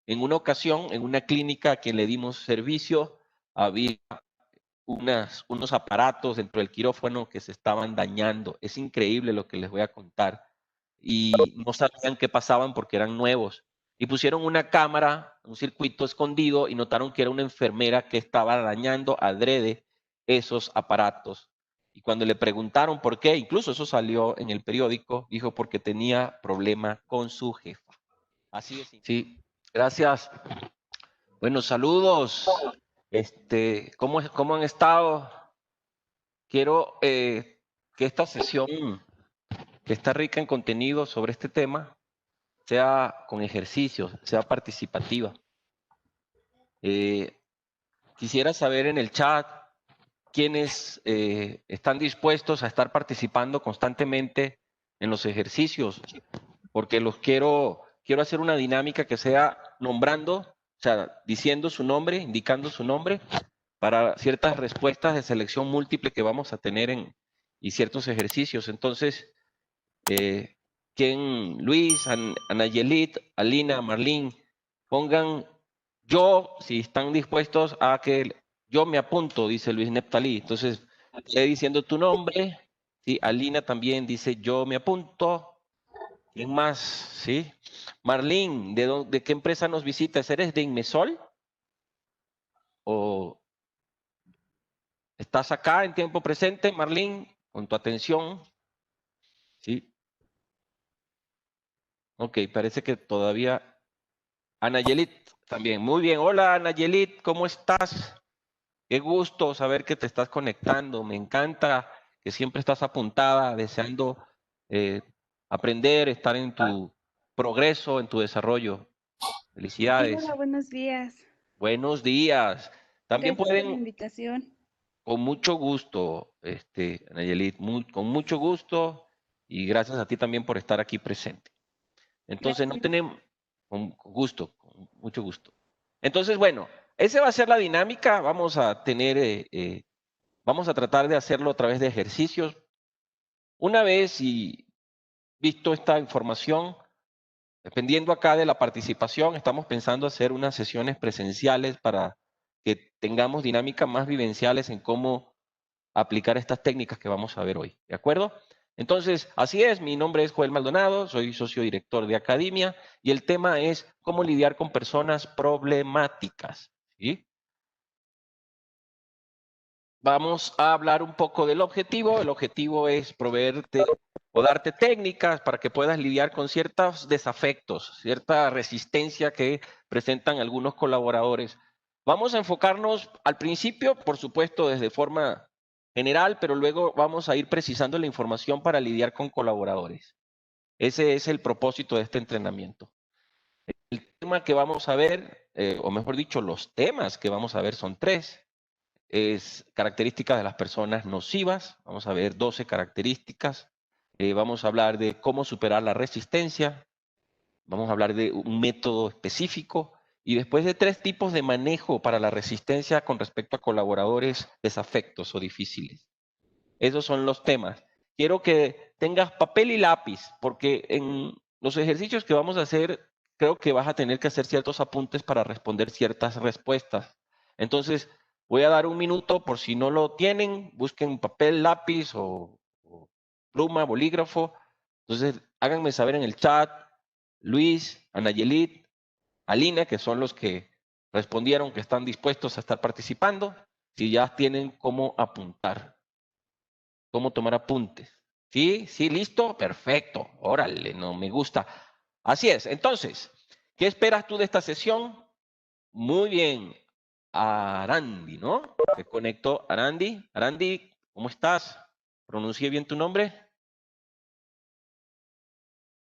En una ocasión, en una clínica a quien le dimos servicio, había unos aparatos dentro del quirófano que se estaban dañando. Es increíble lo que les voy a contar. Y no sabían qué pasaban porque eran nuevos. Y pusieron una cámara, un circuito escondido, y notaron que era una enfermera que estaba dañando adrede esos aparatos. Y cuando le preguntaron por qué, incluso eso salió en el periódico, dijo porque tenía problema con su jefa. Así es. Sí, gracias. Bueno, saludos. ¿Cómo han estado? Quiero que esta sesión, que está rica en contenido sobre este tema, sea con ejercicios, sea participativa. Quisiera saber en el chat quiénes están dispuestos a estar participando constantemente en los ejercicios, porque quiero hacer una dinámica que sea nombrando, o sea, diciendo su nombre, indicando su nombre, para ciertas respuestas de selección múltiple que vamos a tener y ciertos ejercicios. Entonces, Luis, Anayelit, Alina, Marlene, pongan yo, si están dispuestos a que yo me apunto, dice Luis Neptalí. Entonces, diciendo tu nombre, sí, Alina también dice yo me apunto. ¿Quién más? Sí. Marlene, ¿de qué empresa nos visitas? ¿Eres de Inmesol? ¿O estás acá en tiempo presente, Marlene? Con tu atención. Sí. Ok, parece que todavía. Anayelit también. Muy bien. Hola, Anayelit, ¿cómo estás? Qué gusto saber que te estás conectando. Me encanta que siempre estás apuntada, deseando aprender, estar en tu progreso, en tu desarrollo. Sí, Felicidades. hola, buenos días. Buenos días. También Gracias por la pueden, invitación. con mucho gusto, Anayelit, con mucho gusto y gracias a ti también por estar aquí presente. Entonces, no Gracias. tenemos, con gusto, con mucho gusto. Entonces, bueno, esa va a ser la dinámica. Vamos a tratar de hacerlo a través de ejercicios. Una vez y visto esta información, dependiendo acá de la participación, estamos pensando hacer unas sesiones presenciales para que tengamos dinámicas más vivenciales en cómo aplicar estas técnicas que vamos a ver hoy. ¿De acuerdo? Entonces, así es, mi nombre es Joel Maldonado, soy socio director de Academia y el tema es cómo lidiar con personas problemáticas. ¿Sí? Vamos a hablar un poco del objetivo. El objetivo es proveerte o darte técnicas para que puedas lidiar con ciertos desafectos, cierta resistencia que presentan algunos colaboradores. Vamos a enfocarnos al principio, por supuesto, desde forma general, pero luego vamos a ir precisando la información para lidiar con colaboradores. Ese es el propósito de este entrenamiento. El tema que vamos a ver, o mejor dicho, los temas que vamos a ver son tres. Es características de las personas nocivas. Vamos a ver 12 características. Vamos a hablar de cómo superar la resistencia. Vamos a hablar de un método específico. Y después de 3 tipos de manejo para la resistencia con respecto a colaboradores desafectos o difíciles. Esos son los temas. Quiero que tengas papel y lápiz, porque en los ejercicios que vamos a hacer, creo que vas a tener que hacer ciertos apuntes para responder ciertas respuestas. Entonces, voy a dar un minuto por si no lo tienen, busquen papel, lápiz o pluma, bolígrafo. Entonces, háganme saber en el chat, Luis, Anayelit, Alina, que son los que respondieron que están dispuestos a estar participando, si ya tienen cómo apuntar. Cómo tomar apuntes. ¿Sí? ¿Sí? ¿Listo? Perfecto. Órale, no me gusta. Así es. Entonces, ¿qué esperas tú de esta sesión? Muy bien. Arandi, ¿no? Se conectó Arandi. Arandi, ¿cómo estás? ¿Pronuncié bien tu nombre?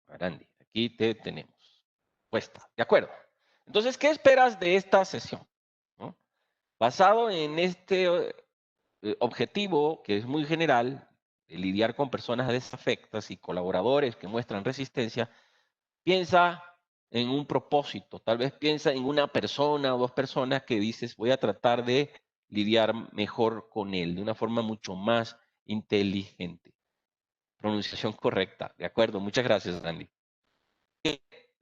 Arandi, aquí te tenemos. Puesta. De acuerdo. Entonces, ¿qué esperas de esta sesión? ¿No? Basado en este objetivo, que es muy general, de lidiar con personas desafectas y colaboradores que muestran resistencia, piensa en un propósito, tal vez piensa en una persona o 2 personas que dices, voy a tratar de lidiar mejor con él, de una forma mucho más inteligente. Pronunciación correcta, de acuerdo, muchas gracias, Andy.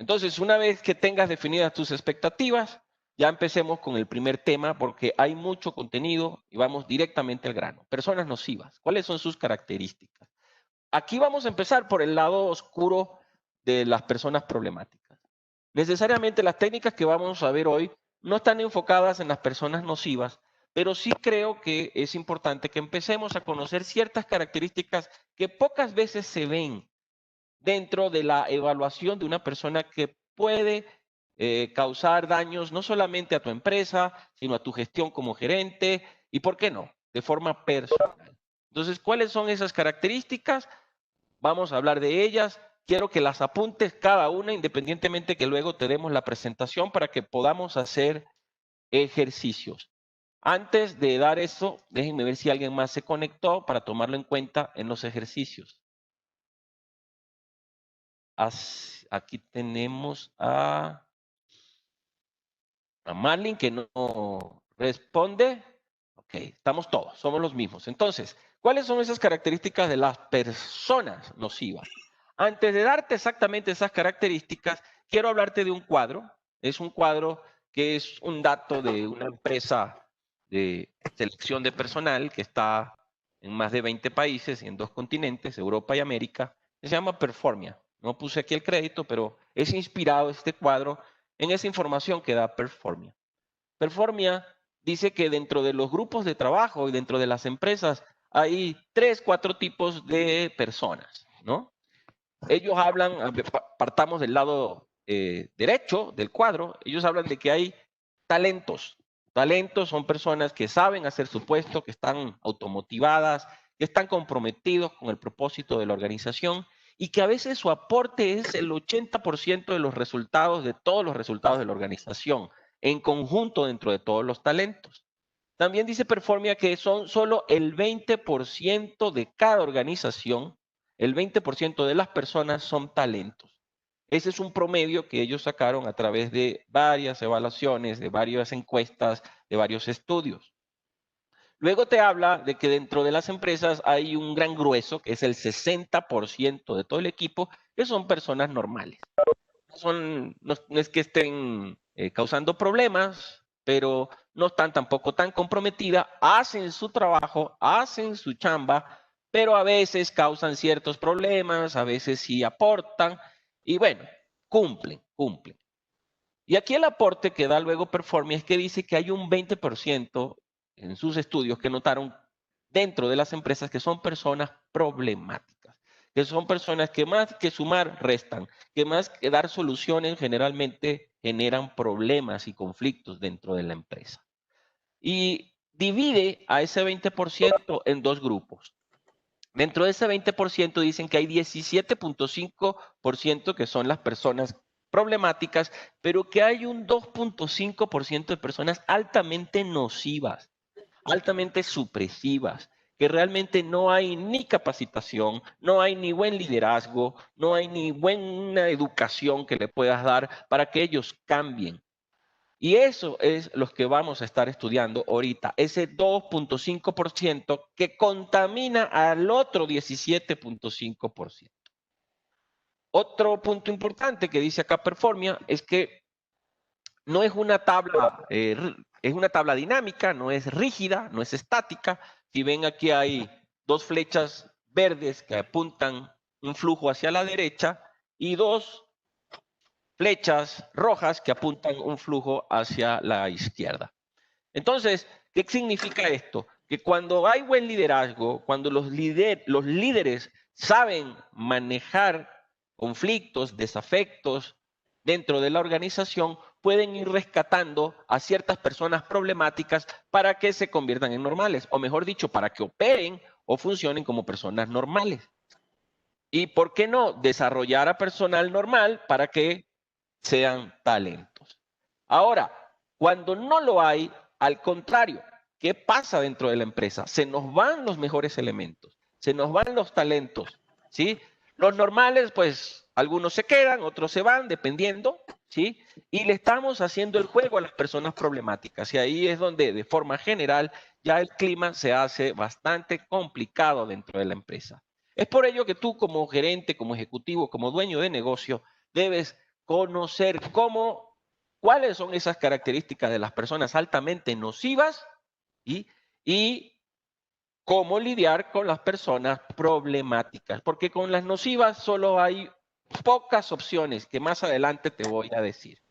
Entonces, una vez que tengas definidas tus expectativas, ya empecemos con el primer tema porque hay mucho contenido y vamos directamente al grano. Personas nocivas, ¿cuáles son sus características? Aquí vamos a empezar por el lado oscuro de las personas problemáticas. Necesariamente las técnicas que vamos a ver hoy no están enfocadas en las personas nocivas, pero sí creo que es importante que empecemos a conocer ciertas características que pocas veces se ven dentro de la evaluación de una persona que puede causar daños no solamente a tu empresa, sino a tu gestión como gerente y, ¿por qué no?, de forma personal. Entonces, ¿cuáles son esas características? Vamos a hablar de ellas. Quiero que las apuntes cada una, independientemente que luego te demos la presentación para que podamos hacer ejercicios. Antes de dar eso, déjenme ver si alguien más se conectó para tomarlo en cuenta en los ejercicios. Aquí tenemos a Marlin que no responde. Ok, estamos todos, somos los mismos. Entonces, ¿cuáles son esas características de las personas nocivas? Antes de darte exactamente esas características, quiero hablarte de un cuadro. Es un cuadro que es un dato de una empresa de selección de personal que está en más de 20 países y en 2 continentes, Europa y América. Se llama Performia. No puse aquí el crédito, pero es inspirado este cuadro en esa información que da Performia. Performia dice que dentro de los grupos de trabajo y dentro de las empresas hay 3, 4 tipos de personas, ¿no? Ellos hablan, partamos del lado derecho del cuadro, ellos hablan de que hay talentos. Talentos son personas que saben hacer su puesto, que están automotivadas, que están comprometidos con el propósito de la organización y que a veces su aporte es el 80% de los resultados, de todos los resultados de la organización, en conjunto dentro de todos los talentos. También dice Performia que son solo el 20% de cada organización, el 20% de las personas son talentos. Ese es un promedio que ellos sacaron a través de varias evaluaciones, de varias encuestas, de varios estudios. Luego te habla de que dentro de las empresas hay un gran grueso, que es el 60% de todo el equipo, que son personas normales. No es que estén causando problemas, pero no están tampoco tan comprometidas, hacen su trabajo, hacen su chamba, pero a veces causan ciertos problemas, a veces sí aportan, y bueno, cumplen. Y aquí el aporte que da luego Performia es que dice que hay un 20% en sus estudios que notaron dentro de las empresas que son personas problemáticas, que son personas que más que sumar restan, que más que dar soluciones generalmente generan problemas y conflictos dentro de la empresa. Y divide a ese 20% en 2 grupos. Dentro de ese 20% dicen que hay 17.5% que son las personas problemáticas, pero que hay un 2.5% de personas altamente nocivas, altamente supresivas, que realmente no hay ni capacitación, no hay ni buen liderazgo, no hay ni buena educación que le puedas dar para que ellos cambien. Y eso es lo que vamos a estar estudiando ahorita, ese 2.5% que contamina al otro 17.5%. Otro punto importante que dice acá Performia es que no es una tabla, es una tabla dinámica, no es rígida, no es estática. Si ven aquí hay 2 flechas verdes que apuntan un flujo hacia la derecha y 2 flechas rojas que apuntan un flujo hacia la izquierda. Entonces, ¿qué significa esto? Que cuando hay buen liderazgo, cuando los líderes saben manejar conflictos, desafectos dentro de la organización, pueden ir rescatando a ciertas personas problemáticas para que se conviertan en normales, o mejor dicho, para que operen o funcionen como personas normales. Y, ¿por qué no?, desarrollar a personal normal para que sean talentos. Ahora, cuando no lo hay, al contrario, ¿qué pasa dentro de la empresa? Se nos van los mejores elementos, se nos van los talentos, ¿sí? Los normales, pues, algunos se quedan, otros se van, dependiendo, ¿sí? Y le estamos haciendo el juego a las personas problemáticas. Y ahí es donde, de forma general, ya el clima se hace bastante complicado dentro de la empresa. Es por ello que tú, como gerente, como ejecutivo, como dueño de negocio, debes conocer cuáles son esas características de las personas altamente nocivas y cómo lidiar con las personas problemáticas. Porque con las nocivas solo hay pocas opciones que más adelante te voy a decir.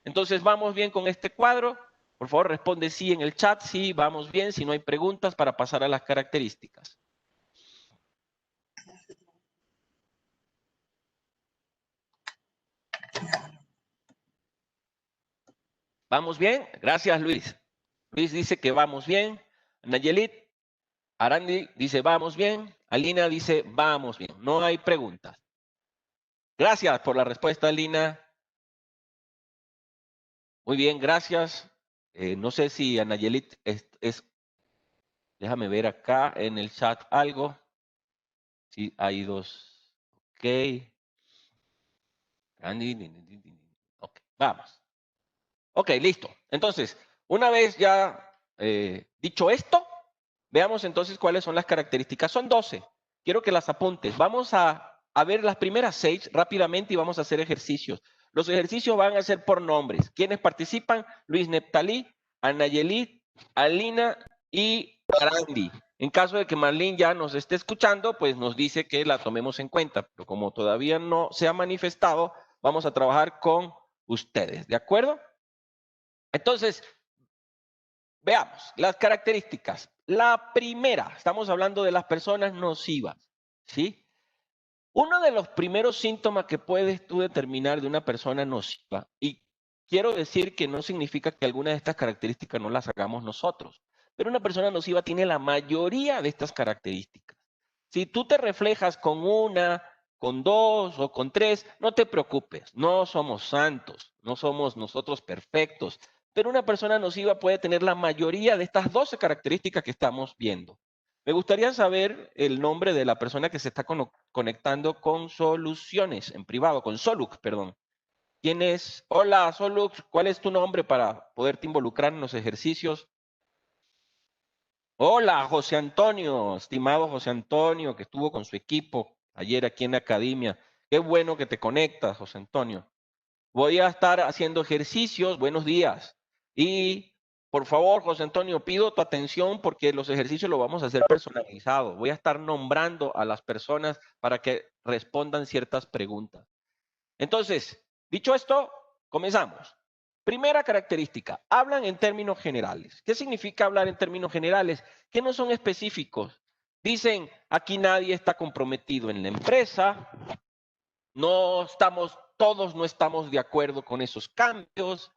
Entonces, ¿vamos bien con este cuadro? Por favor, responde sí en el chat. Sí, vamos bien. Si no hay preguntas, para pasar a las características. ¿Vamos bien? Gracias, Luis. Luis dice que vamos bien. Nayelit, Arandi dice vamos bien. Alina dice vamos bien. No hay preguntas. Gracias por la respuesta, Alina. Muy bien, gracias. No sé si Anayelit déjame ver acá en el chat algo. Sí, hay dos. Ok. Ok, vamos. Ok, listo. Entonces, una vez ya dicho esto, veamos entonces cuáles son las características. Son 12. Quiero que las apuntes. Vamos a ver las primeras 6 rápidamente y vamos a hacer ejercicios. Los ejercicios van a ser por nombres. ¿Quiénes participan? Luis Neptalí, Anayelit, Alina y Arandi. En caso de que Marlene ya nos esté escuchando, pues nos dice que la tomemos en cuenta. Pero como todavía no se ha manifestado, vamos a trabajar con ustedes. ¿De acuerdo? Entonces, veamos las características. La primera, estamos hablando de las personas nocivas, ¿sí? Uno de los primeros síntomas que puedes tú determinar de una persona nociva, y quiero decir que no significa que alguna de estas características no las hagamos nosotros, pero una persona nociva tiene la mayoría de estas características. Si tú te reflejas con una, con dos o con tres, no te preocupes, no somos santos, no somos nosotros perfectos, pero una persona nociva puede tener la mayoría de estas 12 características que estamos viendo. Me gustaría saber el nombre de la persona que se está conectando con Soluciones en privado, con Solux, perdón. ¿Quién es? Hola, Solux, ¿cuál es tu nombre para poderte involucrar en los ejercicios? Hola, José Antonio, estimado José Antonio, que estuvo con su equipo ayer aquí en la academia. Qué bueno que te conectas, José Antonio. Voy a estar haciendo ejercicios. Buenos días. Y por favor, José Antonio, pido tu atención porque los ejercicios los vamos a hacer personalizados. Voy a estar nombrando a las personas para que respondan ciertas preguntas. Entonces, dicho esto, comenzamos. Primera característica, hablan en términos generales. ¿Qué significa hablar en términos generales? Que no son específicos. Dicen, aquí nadie está comprometido en la empresa, todos no estamos de acuerdo con esos cambios.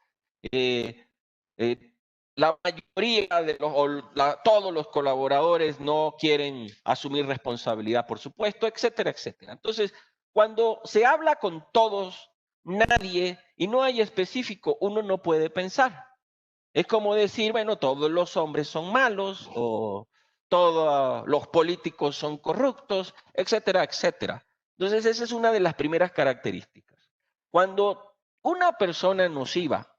La mayoría de todos los colaboradores no quieren asumir responsabilidad, por supuesto, etcétera, etcétera. Entonces, cuando se habla con todos, nadie, y no hay específico, uno no puede pensar. Es como decir, bueno, todos los hombres son malos o todos los políticos son corruptos, etcétera, etcétera. Entonces, esa es una de las primeras características. Cuando una persona nociva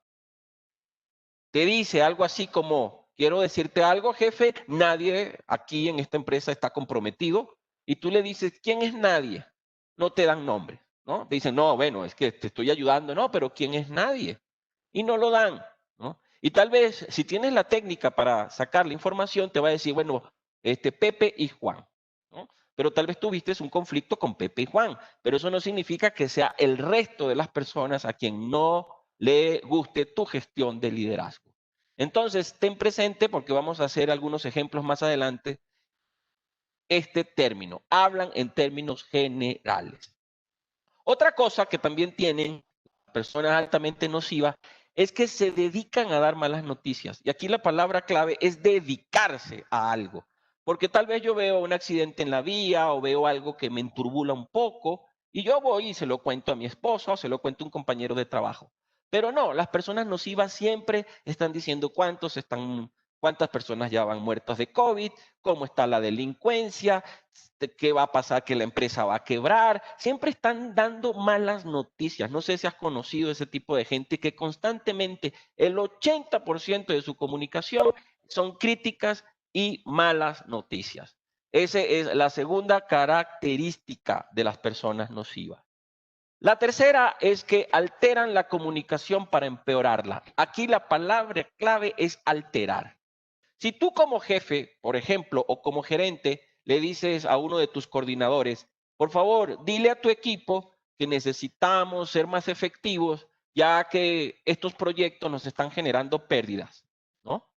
te dice algo así como, quiero decirte algo, jefe, nadie aquí en esta empresa está comprometido, y tú le dices, ¿quién es nadie? No te dan nombre, ¿no? Te dicen, no, bueno, es que te estoy ayudando, no, pero ¿quién es nadie? Y no lo dan, ¿no? Y tal vez, si tienes la técnica para sacar la información, te va a decir, bueno, Pepe y Juan, ¿no? Pero tal vez tuviste un conflicto con Pepe y Juan, pero eso no significa que sea el resto de las personas a quien no le guste tu gestión de liderazgo. Entonces, ten presente, porque vamos a hacer algunos ejemplos más adelante, este término. Hablan en términos generales. Otra cosa que también tienen personas altamente nocivas es que se dedican a dar malas noticias. Y aquí la palabra clave es dedicarse a algo. Porque tal vez yo veo un accidente en la vía o veo algo que me enturbula un poco y yo voy y se lo cuento a mi esposa o se lo cuento a un compañero de trabajo. Pero no, las personas nocivas siempre están diciendo cuántas personas ya van muertas de COVID, cómo está la delincuencia, qué va a pasar, que la empresa va a quebrar. Siempre están dando malas noticias. No sé si has conocido ese tipo de gente que constantemente el 80% de su comunicación son críticas y malas noticias. Esa es la segunda característica de las personas nocivas. La tercera es que alteran la comunicación para empeorarla. Aquí la palabra clave es alterar. Si tú como jefe, por ejemplo, o como gerente, le dices a uno de tus coordinadores, por favor, dile a tu equipo que necesitamos ser más efectivos, ya que estos proyectos nos están generando pérdidas, ¿no?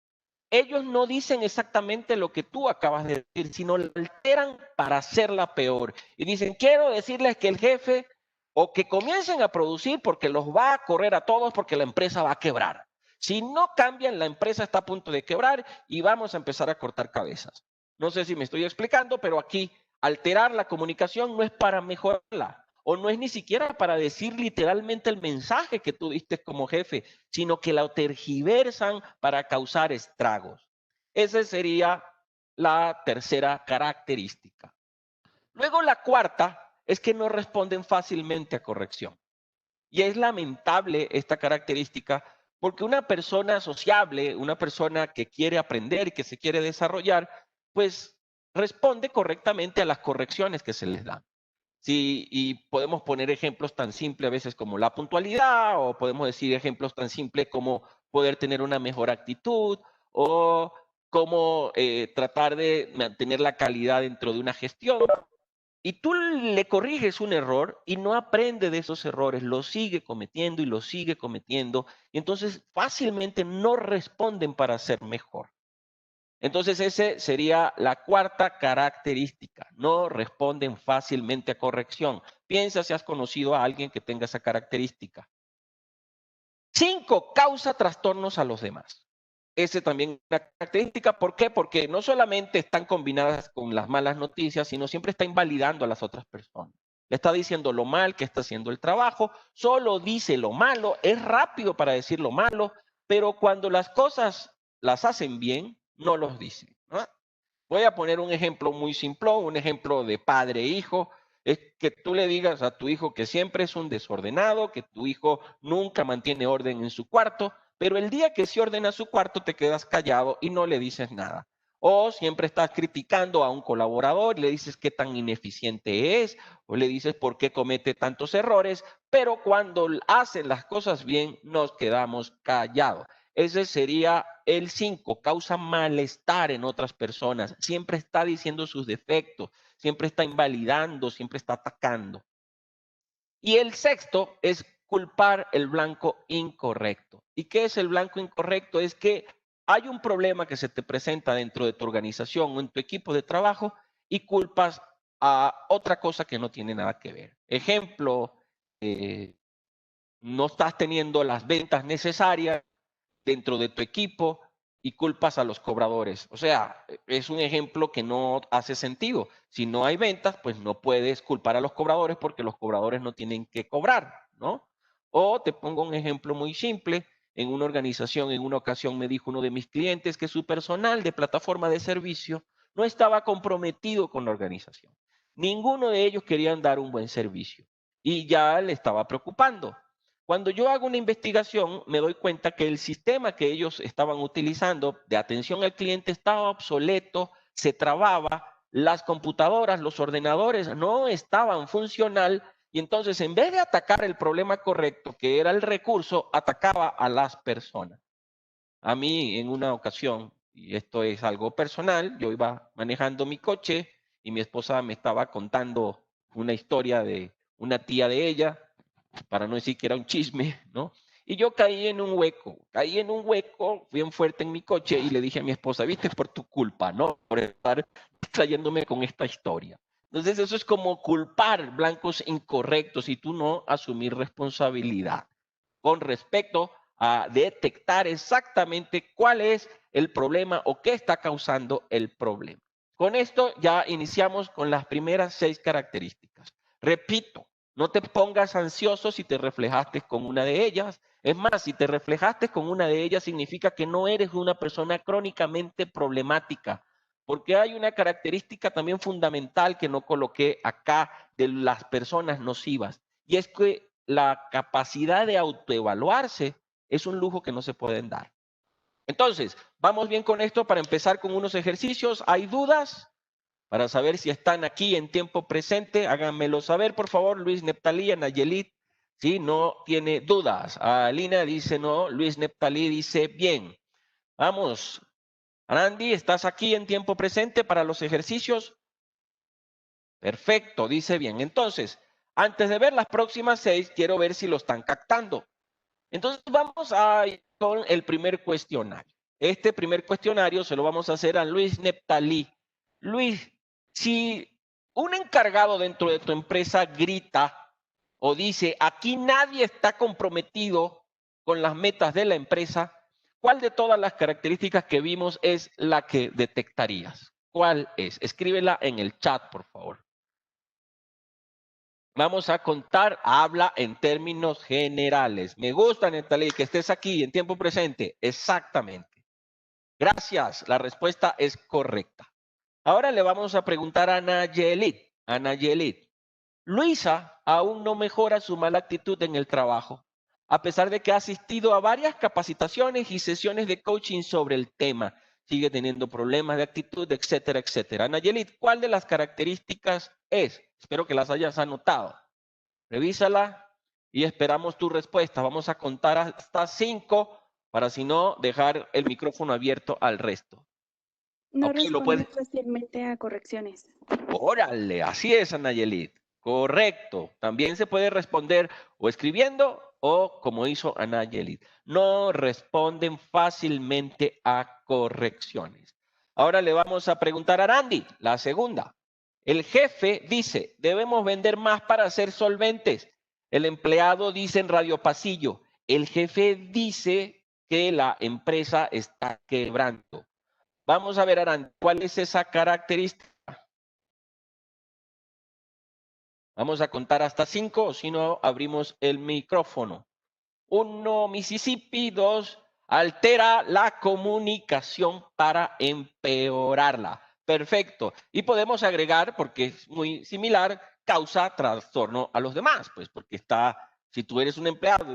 Ellos no dicen exactamente lo que tú acabas de decir, sino la alteran para hacerla peor. Y dicen, quiero decirles que el jefe o que comiencen a producir porque los va a correr a todos porque la empresa va a quebrar. Si no cambian, la empresa está a punto de quebrar y vamos a empezar a cortar cabezas. No sé si me estoy explicando, pero aquí alterar la comunicación no es para mejorarla o no es ni siquiera para decir literalmente el mensaje que tú diste como jefe, sino que la tergiversan para causar estragos. Esa sería la tercera característica. Luego la cuarta es que no responden fácilmente a corrección. Y es lamentable esta característica porque una persona sociable, una persona que quiere aprender y que se quiere desarrollar, pues responde correctamente a las correcciones que se les dan. Sí, y podemos poner ejemplos tan simples a veces como la puntualidad, o podemos decir ejemplos tan simples como poder tener una mejor actitud, o cómo tratar de mantener la calidad dentro de una gestión. Y tú le corriges un error y no aprende de esos errores, lo sigue cometiendo y lo sigue cometiendo, y entonces fácilmente no responden para ser mejor. Entonces, esa sería la cuarta característica. No responden fácilmente a corrección. Piensa si has conocido a alguien que tenga esa característica. 5, causa trastornos a los demás. Ese también es una característica. ¿Por qué? Porque no solamente están combinadas con las malas noticias, sino siempre está invalidando a las otras personas. Le está diciendo lo mal que está haciendo el trabajo, solo dice lo malo, es rápido para decir lo malo, pero cuando las cosas las hacen bien, no los dice, ¿no? Voy a poner un ejemplo muy simplón, un ejemplo de padre e hijo. Es que tú le digas a tu hijo que siempre es un desordenado, que tu hijo nunca mantiene orden en su cuarto, pero el día que se ordena su cuarto te quedas callado y no le dices nada. O siempre estás criticando a un colaborador y le dices qué tan ineficiente es, o le dices por qué comete tantos errores, pero cuando hacen las cosas bien nos quedamos callados. Ese sería el 5, causa malestar en otras personas. Siempre está diciendo sus defectos, siempre está invalidando, siempre está atacando. Y el sexto es culpar el blanco incorrecto. ¿Y qué es el blanco incorrecto? Es que hay un problema que se te presenta dentro de tu organización o en tu equipo de trabajo y culpas a otra cosa que no tiene nada que ver. Ejemplo, no estás teniendo las ventas necesarias dentro de tu equipo y culpas a los cobradores. O sea, es un ejemplo que no hace sentido. Si no hay ventas, pues no puedes culpar a los cobradores porque los cobradores no tienen que cobrar, ¿no? O te pongo un ejemplo muy simple. En una organización, en una ocasión me dijo uno de mis clientes que su personal de plataforma de servicio no estaba comprometido con la organización. Ninguno de ellos querían dar un buen servicio y ya le estaba preocupando. Cuando yo hago una investigación, me doy cuenta que el sistema que ellos estaban utilizando de atención al cliente estaba obsoleto, se trababa, las computadoras, los ordenadores no estaban funcional y entonces en vez de atacar el problema correcto, que era el recurso, atacaba a las personas. A mí en una ocasión, y esto es algo personal, yo iba manejando mi coche y mi esposa me estaba contando una historia de una tía de ella, para no decir que era un chisme, ¿no? Y yo caí en un hueco bien fuerte en mi coche y le dije a mi esposa, viste, es por tu culpa, ¿no? Por estar trayéndome con esta historia. Entonces eso es como culpar blancos incorrectos y tú no asumir responsabilidad con respecto a detectar exactamente cuál es el problema o qué está causando el problema. Con esto ya iniciamos con las primeras 6 características. Repito, no te pongas ansioso si te reflejaste con una de ellas. Es más, si te reflejaste con una de ellas, significa que no eres una persona crónicamente problemática, porque hay una característica también fundamental que no coloqué acá de las personas nocivas, y es que la capacidad de autoevaluarse es un lujo que no se pueden dar. Entonces, vamos bien con esto para empezar con unos ejercicios. ¿Hay dudas? Para saber si están aquí en tiempo presente, háganmelo saber, por favor, Luis, Neptalí, Nayelit, ¿Sí? No tiene dudas. Alina dice no. Luis Neptalí dice bien. Vamos. Arandi, ¿estás aquí en tiempo presente para los ejercicios? Perfecto, dice bien. Entonces, antes de ver las próximas 6, quiero ver si lo están captando. Entonces, vamos a ir con el primer cuestionario. Este primer cuestionario se lo vamos a hacer a Luis Neptalí. Luis, si un encargado dentro de tu empresa grita o dice, aquí nadie está comprometido con las metas de la empresa, ¿cuál de todas las características que vimos es la que detectarías? ¿Cuál es? Escríbela en el chat, por favor. Vamos a contar, habla en términos generales. Me gusta, Natalie, que estés aquí en tiempo presente. Exactamente. Gracias, la respuesta es correcta. Ahora le vamos a preguntar a Nayelit. Luisa aún no mejora su mala actitud en el trabajo, a pesar de que ha asistido a varias capacitaciones y sesiones de coaching sobre el tema. Sigue teniendo problemas de actitud, etcétera, etcétera. Nayelit, ¿cuál de las características es? Espero que las hayas anotado. Revísala y esperamos tu respuesta. Vamos a contar hasta 5 para, si no, dejar el micrófono abierto al resto. No Ok, lo responde puedes. fácilmente a correcciones. Órale, así es, Anayelit. Correcto. También se puede responder o escribiendo o como hizo Anayelit. No responden fácilmente a correcciones. Ahora le vamos a preguntar a Randy, la segunda. El jefe dice, debemos vender más para ser solventes. El empleado dice en Radio Pasillo, el jefe dice que la empresa está quebrando. Vamos a ver, Arán, ¿cuál es esa característica? Vamos a contar hasta 5, o si no, abrimos el micrófono. 1, Mississippi. 2, altera la comunicación para empeorarla. Perfecto. Y podemos agregar, porque es muy similar, causa trastorno a los demás, pues porque si tú eres un empleado,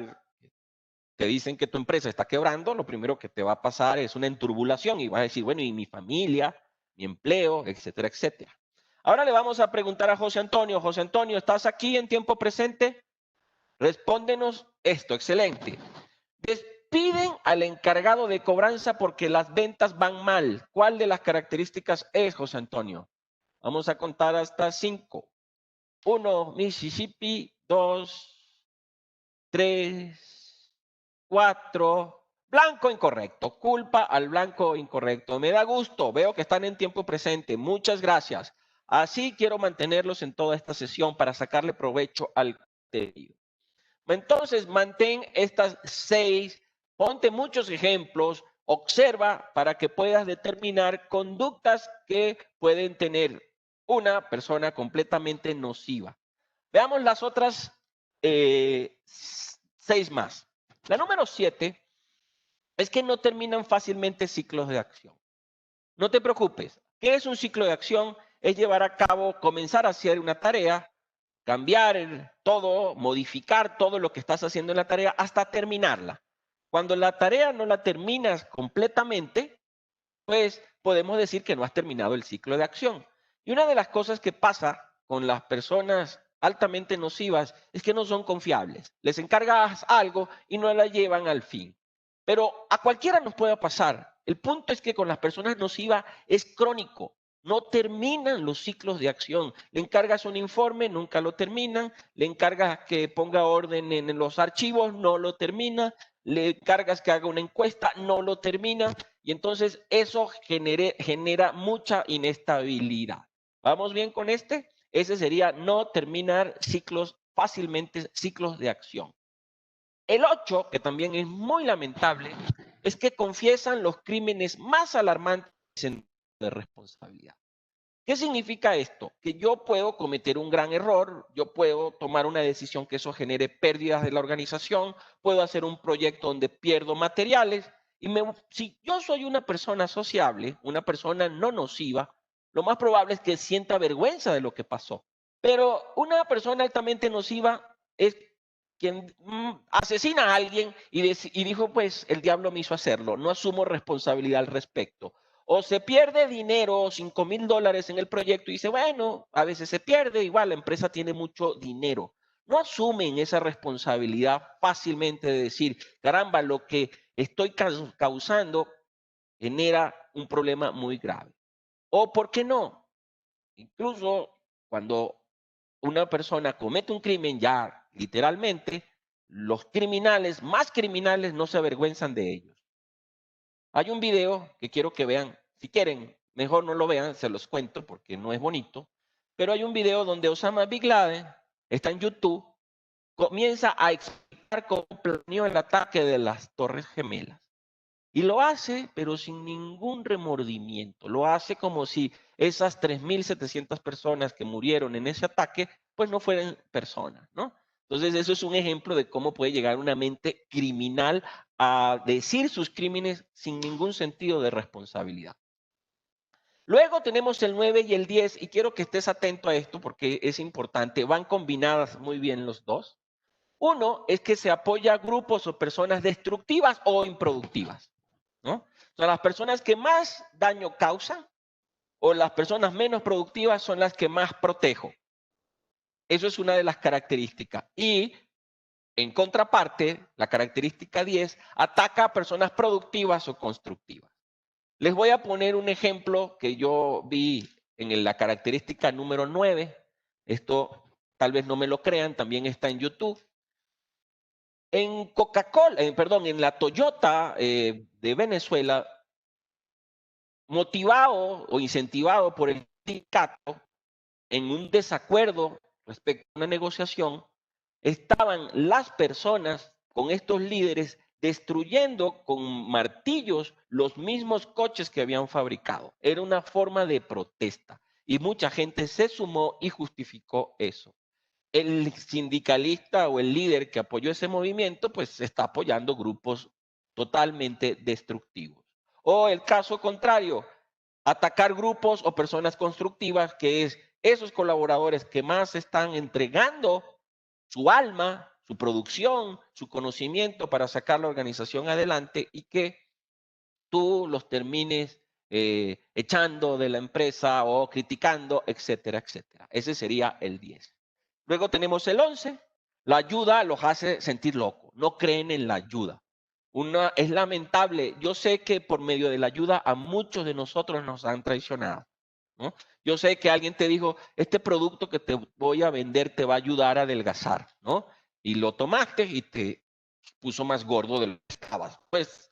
te dicen que tu empresa está quebrando, lo primero que te va a pasar es una enturbulación y vas a decir, bueno, y mi familia, mi empleo, etcétera, etcétera. Ahora le vamos a preguntar a José Antonio. José Antonio, ¿estás aquí en tiempo presente? Respóndenos esto, excelente. Despiden al encargado de cobranza porque las ventas van mal. ¿Cuál de las características es, José Antonio? Vamos a contar hasta 5. 1, Mississippi. 2, 3, 4. Blanco incorrecto. Culpa al blanco incorrecto. Me da gusto. Veo que están en tiempo presente. Muchas gracias. Así quiero mantenerlos en toda esta sesión para sacarle provecho al contenido. Entonces, mantén estas 6, ponte muchos ejemplos, observa para que puedas determinar conductas que pueden tener una persona completamente nociva. Veamos las otras 6 más. La número 7 es que no terminan fácilmente ciclos de acción. No te preocupes. ¿Qué es un ciclo de acción? Es llevar a cabo, comenzar a hacer una tarea, cambiar todo, modificar todo lo que estás haciendo en la tarea hasta terminarla. Cuando la tarea no la terminas completamente, pues podemos decir que no has terminado el ciclo de acción. Y una de las cosas que pasa con las personas altamente nocivas es que no son confiables. Les encargas algo y no la llevan al fin. Pero a cualquiera nos puede pasar. El punto es que con las personas nocivas es crónico. No terminan los ciclos de acción. Le encargas un informe, nunca lo terminan. Le encargas que ponga orden en los archivos, no lo termina. Le encargas que haga una encuesta, no lo termina. Y entonces eso genera mucha inestabilidad. ¿Vamos bien con este? Ese sería no terminar fácilmente ciclos de acción. El 8, que también es muy lamentable, es que confiesan los crímenes más alarmantes de responsabilidad. ¿Qué significa esto? Que yo puedo cometer un gran error, yo puedo tomar una decisión que eso genere pérdidas de la organización, puedo hacer un proyecto donde pierdo materiales, y si yo soy una persona sociable, una persona no nociva, lo más probable es que sienta vergüenza de lo que pasó. Pero una persona altamente nociva es quien asesina a alguien y dijo, pues el diablo me hizo hacerlo, no asumo responsabilidad al respecto. O se pierde dinero, $5,000 en el proyecto y dice, bueno, a veces se pierde, igual la empresa tiene mucho dinero. no asumen esa responsabilidad fácilmente de decir, caramba, lo que estoy causando genera un problema muy grave. O, ¿por qué no? Incluso cuando una persona comete un crimen, ya literalmente, los criminales, más criminales, no se avergüenzan de ellos. Hay un video que quiero que vean, si quieren, mejor no lo vean, se los cuento porque no es bonito, pero hay un video donde Osama Bin Laden está en YouTube, comienza a explicar cómo planeó el ataque de las Torres Gemelas. Y lo hace, pero sin ningún remordimiento. Lo hace como si esas 3.700 personas que murieron en ese ataque, pues no fueran personas, ¿no? Entonces, eso es un ejemplo de cómo puede llegar una mente criminal a decir sus crímenes sin ningún sentido de responsabilidad. Luego tenemos el 9 y el 10, y quiero que estés atento a esto porque es importante. Van combinadas muy bien los dos. Uno es que se apoya a grupos o personas destructivas o improductivas, ¿no? O sea, las personas que más daño causan o las personas menos productivas son las que más protejo. Eso es una de las características. Y en contraparte, la característica 10 ataca a personas productivas o constructivas. Les voy a poner un ejemplo que yo vi en la característica número 9. Esto tal vez no me lo crean, también está en YouTube. En Coca-Cola, perdón, en la Toyota de Venezuela, motivado o incentivado por el sindicato en un desacuerdo respecto a una negociación, estaban las personas con estos líderes destruyendo con martillos los mismos coches que habían fabricado. Era una forma de protesta y mucha gente se sumó y justificó eso. El sindicalista o el líder que apoyó ese movimiento, pues está apoyando grupos totalmente destructivos. O el caso contrario, atacar grupos o personas constructivas, que es esos colaboradores que más están entregando su alma, su producción, su conocimiento para sacar la organización adelante y que tú los termines echando de la empresa o criticando, etcétera, etcétera. Ese sería el 10. Luego tenemos el 11. La ayuda los hace sentir locos. No creen en la ayuda. Es lamentable. Yo sé que por medio de la ayuda a muchos de nosotros nos han traicionado, ¿no? Yo sé que alguien te dijo, este producto que te voy a vender te va a ayudar a adelgazar, ¿no? Y lo tomaste y te puso más gordo de lo que estabas. Pues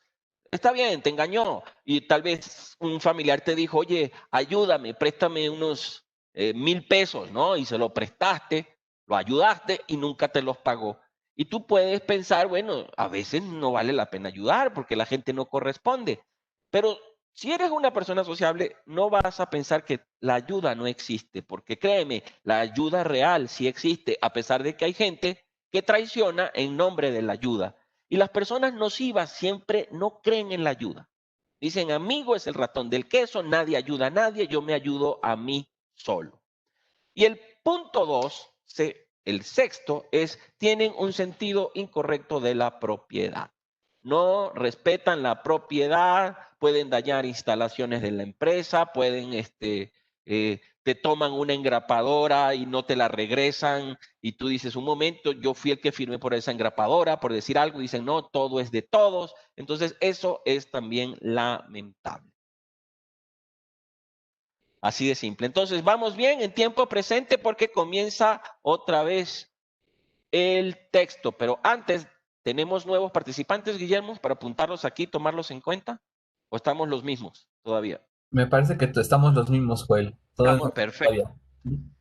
está bien, te engañó. Y tal vez un familiar te dijo, oye, ayúdame, préstame unos 1,000 pesos, ¿no? Y se lo prestaste, lo ayudaste y nunca te los pagó. Y tú puedes pensar, bueno, a veces no vale la pena ayudar porque la gente no corresponde. Pero si eres una persona sociable, no vas a pensar que la ayuda no existe, porque créeme, la ayuda real sí existe, a pesar de que hay gente que traiciona en nombre de la ayuda. Y las personas nocivas siempre no creen en la ayuda. Dicen, amigo es el ratón del queso, nadie ayuda a nadie, yo me ayudo a mí solo. Y el punto 2, el sexto, es tienen un sentido incorrecto de la propiedad. No respetan la propiedad, pueden dañar instalaciones de la empresa, pueden, te toman una engrapadora y no te la regresan y tú dices, un momento, yo fui el que firmé por esa engrapadora, por decir algo, y dicen, no, todo es de todos. Entonces, eso es también lamentable. Así de simple. Entonces, vamos bien en tiempo presente porque comienza otra vez el texto. Pero antes, ¿tenemos nuevos participantes, Guillermo, para apuntarlos aquí, tomarlos en cuenta? ¿O estamos los mismos todavía? Me parece que estamos los mismos, Joel. Todo en Estamos orden perfecto. todavía.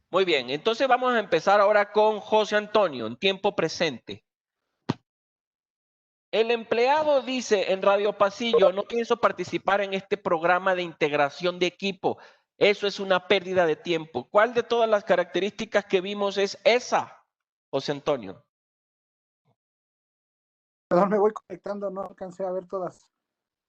Muy bien, entonces vamos a empezar ahora con José Antonio, en tiempo presente. El empleado dice en Radio Pasillo, no pienso participar en este programa de integración de equipo. Eso es una pérdida de tiempo. ¿Cuál de todas las características que vimos es esa, José Antonio? Perdón, me voy conectando, no alcancé a ver todas.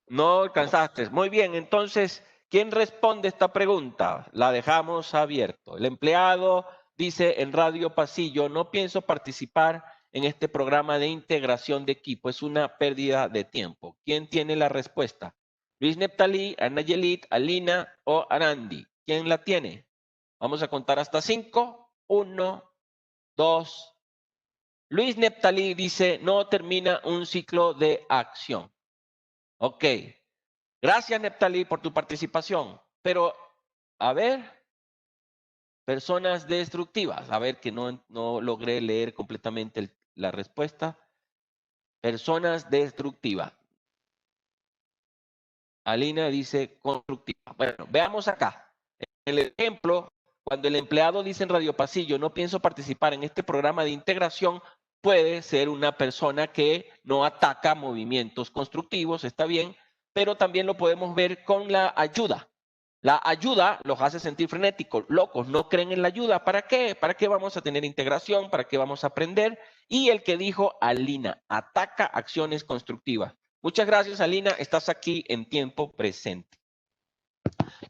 No alcanzaste. Muy bien, entonces, ¿quién responde esta pregunta? La dejamos abierto. El empleado dice en Radio Pasillo, no pienso participar en este programa de integración de equipo. Es una pérdida de tiempo. ¿Quién tiene la respuesta? Luis Neptalí, Ana Yelit, Alina o Arandi. ¿Quién la tiene? Vamos a contar hasta 5. 1, 2, Luis Neptalí dice, no termina un ciclo de acción. Ok. Gracias, Neptalí, por tu participación. Pero, a ver, personas destructivas. A ver, que no logré leer completamente la respuesta. Personas destructivas. Alina dice constructiva. Bueno, veamos acá. En el ejemplo, cuando el empleado dice en Radio Pasillo, no pienso participar en este programa de integración, puede ser una persona que no ataca movimientos constructivos, está bien, pero también lo podemos ver con la ayuda. La ayuda los hace sentir frenéticos, locos, no creen en la ayuda. ¿Para qué? ¿Para qué vamos a tener integración? ¿Para qué vamos a aprender? Y el que dijo Alina, ataca acciones constructivas. Muchas gracias, Alina. Estás aquí en tiempo presente.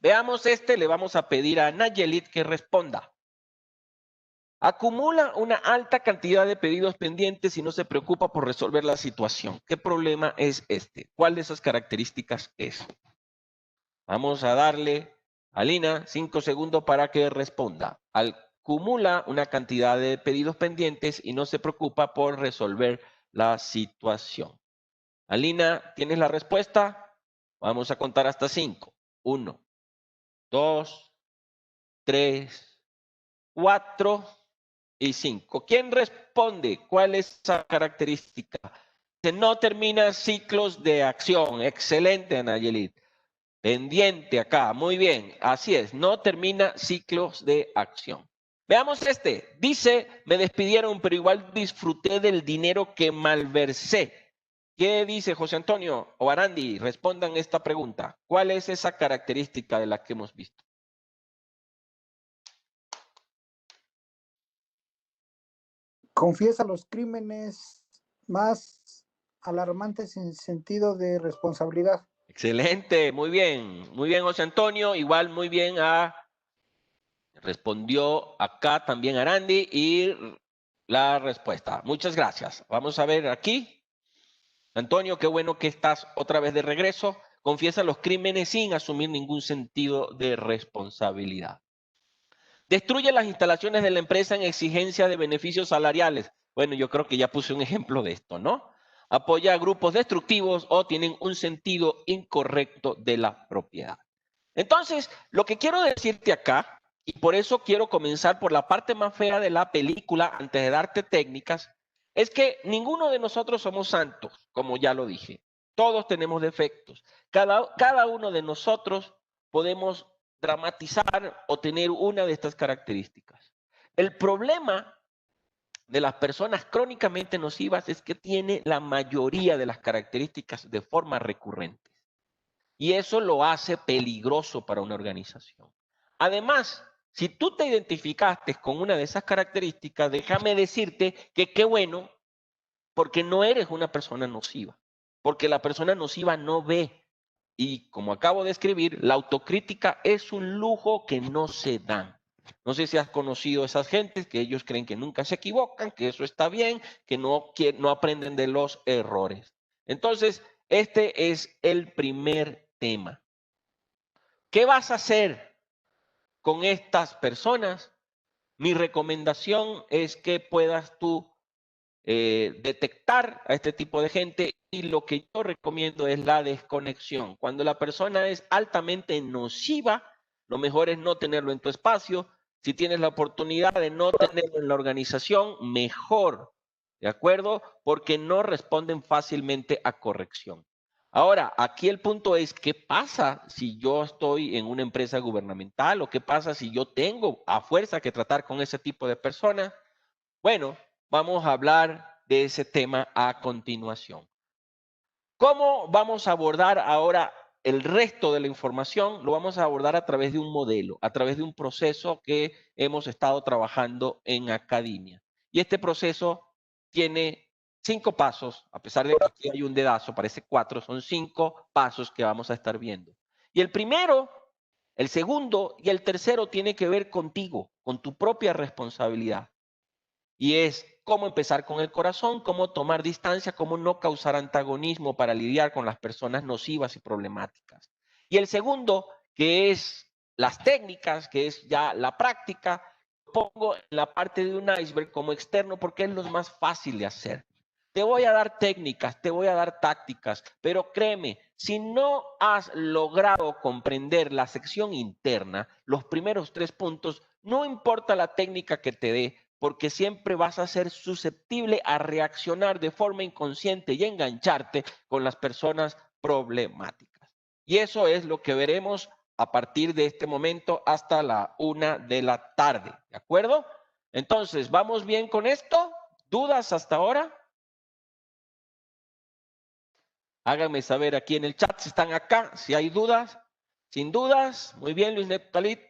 Veamos le vamos a pedir a Nayelit que responda. Acumula una alta cantidad de pedidos pendientes y no se preocupa por resolver la situación. ¿Qué problema es este? ¿Cuál de esas características es? Vamos a darle a Lina 5 segundos para que responda. Acumula una cantidad de pedidos pendientes y no se preocupa por resolver la situación. Alina, ¿tienes la respuesta? Vamos a contar hasta 5. 1, 2, 3, 4 y 5. ¿Quién responde? ¿Cuál es esa característica? Que no termina ciclos de acción. Excelente, Nayelit. Pendiente acá, muy bien, así es, no termina ciclos de acción. Veamos dice, me despidieron, pero igual disfruté del dinero que malversé. ¿Qué dice José Antonio o Arandi? Respondan esta pregunta. ¿Cuál es esa característica de la que hemos visto? Confiesa los crímenes más alarmantes en sentido de responsabilidad. Excelente, muy bien José Antonio, igual muy bien respondió acá también Arandi y la respuesta. Muchas gracias. Vamos a ver aquí. Antonio, qué bueno que estás otra vez de regreso. Confiesa los crímenes sin asumir ningún sentido de responsabilidad. Destruye las instalaciones de la empresa en exigencia de beneficios salariales. Bueno, yo creo que ya puse un ejemplo de esto, ¿no? Apoya a grupos destructivos o tienen un sentido incorrecto de la propiedad. Entonces, lo que quiero decirte acá, y por eso quiero comenzar por la parte más fea de la película antes de darte técnicas, es que ninguno de nosotros somos santos, como ya lo dije. Todos tenemos defectos. Cada uno de nosotros podemos dramatizar o tener una de estas características. El problema de las personas crónicamente nocivas es que tiene la mayoría de las características de forma recurrente. Y eso lo hace peligroso para una organización. Además, si tú te identificaste con una de esas características, déjame decirte que qué bueno, porque no eres una persona nociva. Porque la persona nociva no ve. Y como acabo de escribir, la autocrítica es un lujo que no se dan. No sé si has conocido a esas gentes que ellos creen que nunca se equivocan, que eso está bien, que no aprenden de los errores. Entonces, este es el primer tema. ¿Qué vas a hacer con estas personas? Mi recomendación es que puedas tú detectar a este tipo de gente y lo que yo recomiendo es la desconexión. Cuando la persona es altamente nociva, lo mejor es no tenerlo en tu espacio. Si tienes la oportunidad de no tenerlo en la organización, mejor, ¿de acuerdo? Porque no responden fácilmente a corrección. Ahora, aquí el punto es, ¿qué pasa si yo estoy en una empresa gubernamental o qué pasa si yo tengo a fuerza que tratar con ese tipo de personas? Bueno, vamos a hablar de ese tema a continuación. ¿Cómo vamos a abordar ahora el resto de la información? Lo vamos a abordar a través de un modelo, a través de un proceso que hemos estado trabajando en academia. Y este proceso tiene 5 pasos, a pesar de que aquí hay un dedazo, parece 4, son 5 pasos que vamos a estar viendo. Y el primero, el segundo y el tercero tiene que ver contigo, con tu propia responsabilidad. Y es cómo empezar con el corazón, cómo tomar distancia, cómo no causar antagonismo para lidiar con las personas nocivas y problemáticas. Y el segundo, que es las técnicas, que es ya la práctica, pongo en la parte de un iceberg como externo porque es lo más fácil de hacer. Te voy a dar técnicas, te voy a dar tácticas, pero créeme, si no has logrado comprender la sección interna, los primeros 3 puntos, no importa la técnica que te dé, porque siempre vas a ser susceptible a reaccionar de forma inconsciente y engancharte con las personas problemáticas. Y eso es lo que veremos a partir de este momento hasta la 1 de la tarde, ¿de acuerdo? Entonces, ¿vamos bien con esto? ¿Dudas hasta ahora? Háganme saber aquí en el chat si están acá, si hay dudas. Sin dudas, muy bien, Luis Neptalit.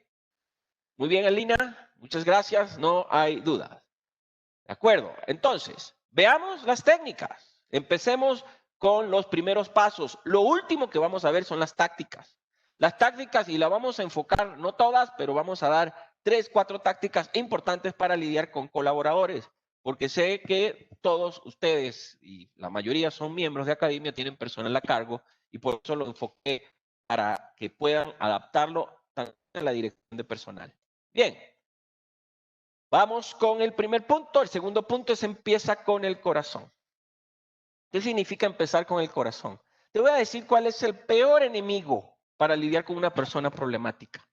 Muy bien, Alina. Muchas gracias, no hay dudas. ¿De acuerdo? Entonces, veamos las técnicas. Empecemos con los primeros pasos. Lo último que vamos a ver son las tácticas. Las tácticas, y la vamos a enfocar, no todas, pero vamos a dar 3, 4 tácticas importantes para lidiar con colaboradores, porque sé que todos ustedes, y la mayoría son miembros de academia, tienen personal a cargo, y por eso lo enfoqué para que puedan adaptarlo también a la dirección de personal. Bien. Vamos con el primer punto. El segundo punto es empieza con el corazón. ¿Qué significa empezar con el corazón? Te voy a decir cuál es el peor enemigo para lidiar con una persona problemática.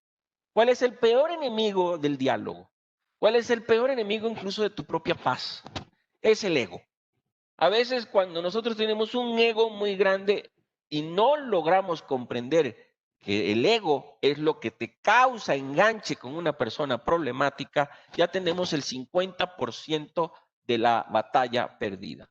¿Cuál es el peor enemigo del diálogo? ¿Cuál es el peor enemigo incluso de tu propia paz? Es el ego. A veces cuando nosotros tenemos un ego muy grande y no logramos comprender que el ego es lo que te causa enganche con una persona problemática, ya tenemos el 50% de la batalla perdida.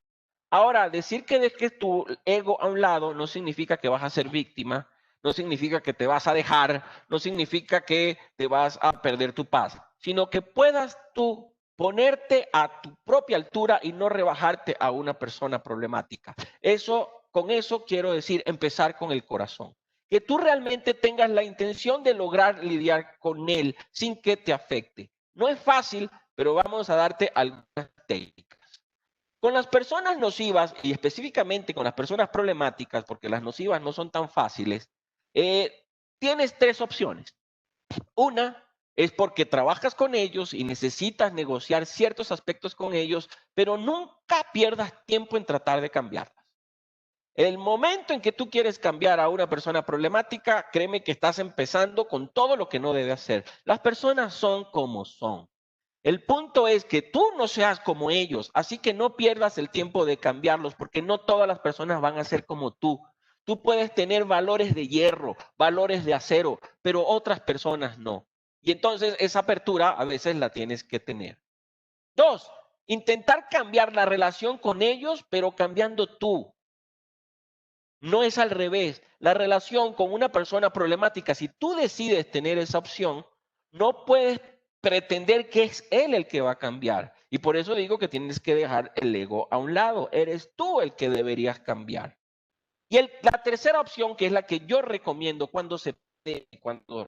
Ahora, decir que dejes tu ego a un lado no significa que vas a ser víctima, no significa que te vas a dejar, no significa que te vas a perder tu paz, sino que puedas tú ponerte a tu propia altura y no rebajarte a una persona problemática. Con eso quiero decir empezar con el corazón. Que tú realmente tengas la intención de lograr lidiar con él sin que te afecte. No es fácil, pero vamos a darte algunas técnicas. Con las personas nocivas, y específicamente con las personas problemáticas, porque las nocivas no son tan fáciles, tienes 3 opciones. Una es porque trabajas con ellos y necesitas negociar ciertos aspectos con ellos, pero nunca pierdas tiempo en tratar de cambiarlas. El momento en que tú quieres cambiar a una persona problemática, créeme que estás empezando con todo lo que no debe hacer. Las personas son como son. El punto es que tú no seas como ellos, así que no pierdas el tiempo de cambiarlos, porque no todas las personas van a ser como tú. Tú puedes tener valores de hierro, valores de acero, pero otras personas no. Y entonces esa apertura a veces la tienes que tener. 2, intentar cambiar la relación con ellos, pero cambiando tú. No es al revés. La relación con una persona problemática, si tú decides tener esa opción, no puedes pretender que es él el que va a cambiar. Y por eso digo que tienes que dejar el ego a un lado. Eres tú el que deberías cambiar. Y la tercera opción, que es la que yo recomiendo cuando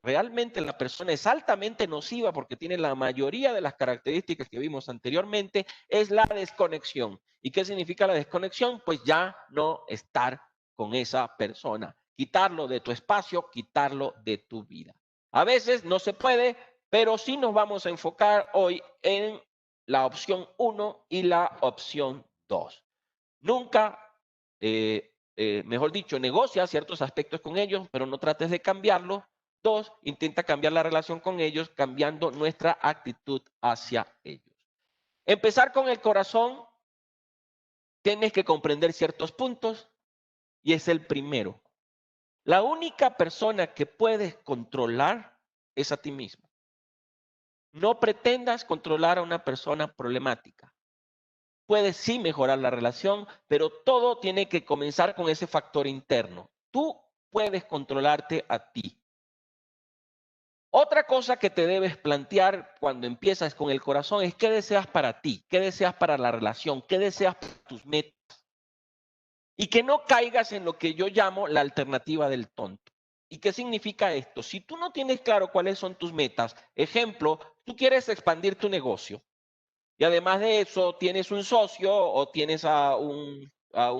realmente la persona es altamente nociva porque tiene la mayoría de las características que vimos anteriormente, es la desconexión. ¿Y qué significa la desconexión? Pues ya no estar con esa persona. Quitarlo de tu espacio, quitarlo de tu vida. A veces no se puede, pero sí nos vamos a enfocar hoy en la opción 1 y la opción 2. Nunca, mejor dicho, negocia ciertos aspectos con ellos, pero no trates de cambiarlos. 2, intenta cambiar la relación con ellos, cambiando nuestra actitud hacia ellos. Empezar con el corazón, tienes que comprender ciertos puntos y es el primero. La única persona que puedes controlar es a ti mismo. No pretendas controlar a una persona problemática. Puedes sí mejorar la relación, pero todo tiene que comenzar con ese factor interno. Tú puedes controlarte a ti. Otra cosa que te debes plantear cuando empiezas con el corazón es qué deseas para ti, qué deseas para la relación, qué deseas para tus metas. Y que no caigas en lo que yo llamo la alternativa del tonto. ¿Y qué significa esto? Si tú no tienes claro cuáles son tus metas, ejemplo, tú quieres expandir tu negocio y además de eso tienes un socio o tienes a un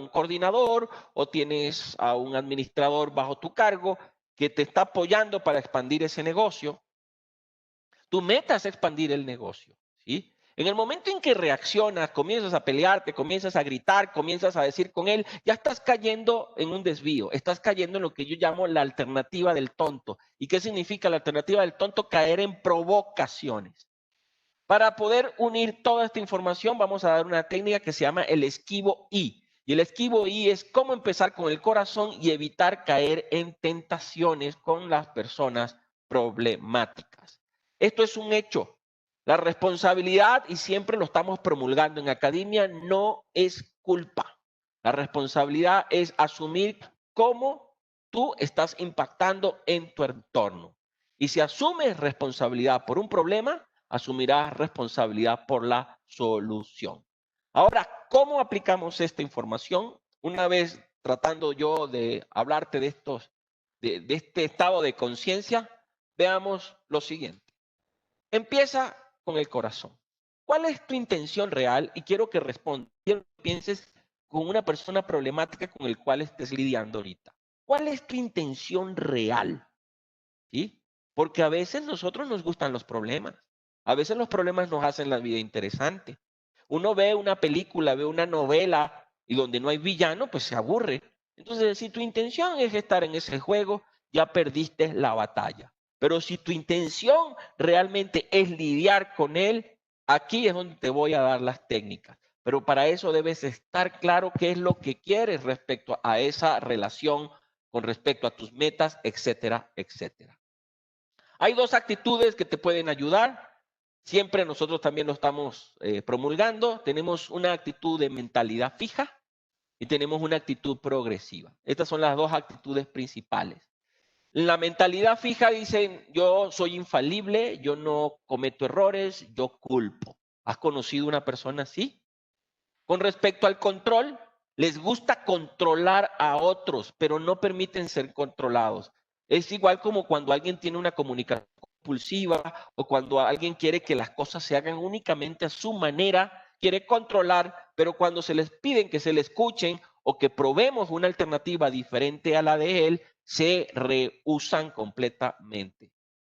coordinador o tienes a un administrador bajo tu cargo que te está apoyando para expandir ese negocio. Tu meta es expandir el negocio, ¿sí? En el momento en que reaccionas, comienzas a pelearte, comienzas a gritar, comienzas a decir con él, ya estás cayendo en un desvío, estás cayendo en lo que yo llamo la alternativa del tonto. ¿Y qué significa la alternativa del tonto? Caer en provocaciones. Para poder unir toda esta información, vamos a dar una técnica que se llama el esquivo I. Y el esquivo I es cómo empezar con el corazón y evitar caer en tentaciones con las personas problemáticas. Esto es un hecho. La responsabilidad, y siempre lo estamos promulgando en academia, no es culpa. La responsabilidad es asumir cómo tú estás impactando en tu entorno. Y si asumes responsabilidad por un problema, asumirás responsabilidad por la solución. Ahora, ¿cómo aplicamos esta información? Una vez tratando yo de hablarte de este estado de conciencia, veamos lo siguiente. Empieza con el corazón. ¿Cuál es tu intención real? Y quiero que respondas, quiero que pienses con una persona problemática con el cual estés lidiando ahorita. ¿Cuál es tu intención real? ¿Sí? Porque a veces nosotros nos gustan los problemas. A veces los problemas nos hacen la vida interesante. Uno ve una película, ve una novela y donde no hay villano, pues se aburre. Entonces, si tu intención es estar en ese juego, ya perdiste la batalla. Pero si tu intención realmente es lidiar con él, aquí es donde te voy a dar las técnicas. Pero para eso debes estar claro qué es lo que quieres respecto a esa relación, con respecto a tus metas, etcétera, etcétera. Hay dos actitudes que te pueden ayudar. Siempre nosotros también lo estamos promulgando. Tenemos una actitud de mentalidad fija y tenemos una actitud progresiva. Estas son las dos actitudes principales. La mentalidad fija dicen, yo soy infalible, yo no cometo errores, yo culpo. ¿Has conocido una persona así? Con respecto al control, les gusta controlar a otros, pero no permiten ser controlados. Es igual como cuando alguien tiene una comunicación compulsiva o cuando alguien quiere que las cosas se hagan únicamente a su manera, quiere controlar, pero cuando se les piden que se le escuchen o que probemos una alternativa diferente a la de él, se rehúsan completamente.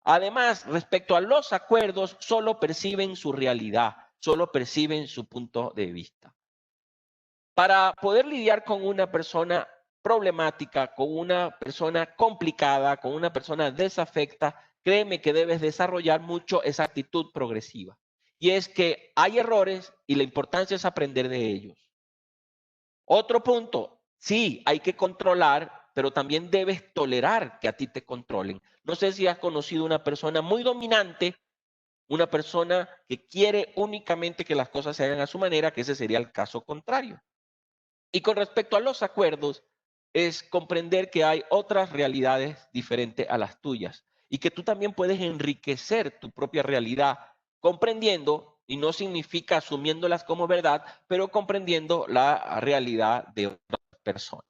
Además, respecto a los acuerdos, solo perciben su realidad, solo perciben su punto de vista. Para poder lidiar con una persona problemática, con una persona complicada, con una persona desafecta, créeme que debes desarrollar mucho esa actitud progresiva. Y es que hay errores y la importancia es aprender de ellos. Otro punto, sí, hay que controlar, pero también debes tolerar que a ti te controlen. No sé si has conocido una persona muy dominante, una persona que quiere únicamente que las cosas se hagan a su manera, que ese sería el caso contrario. Y con respecto a los acuerdos, es comprender que hay otras realidades diferentes a las tuyas y que tú también puedes enriquecer tu propia realidad comprendiendo, y no significa asumiéndolas como verdad, pero comprendiendo la realidad de otras personas.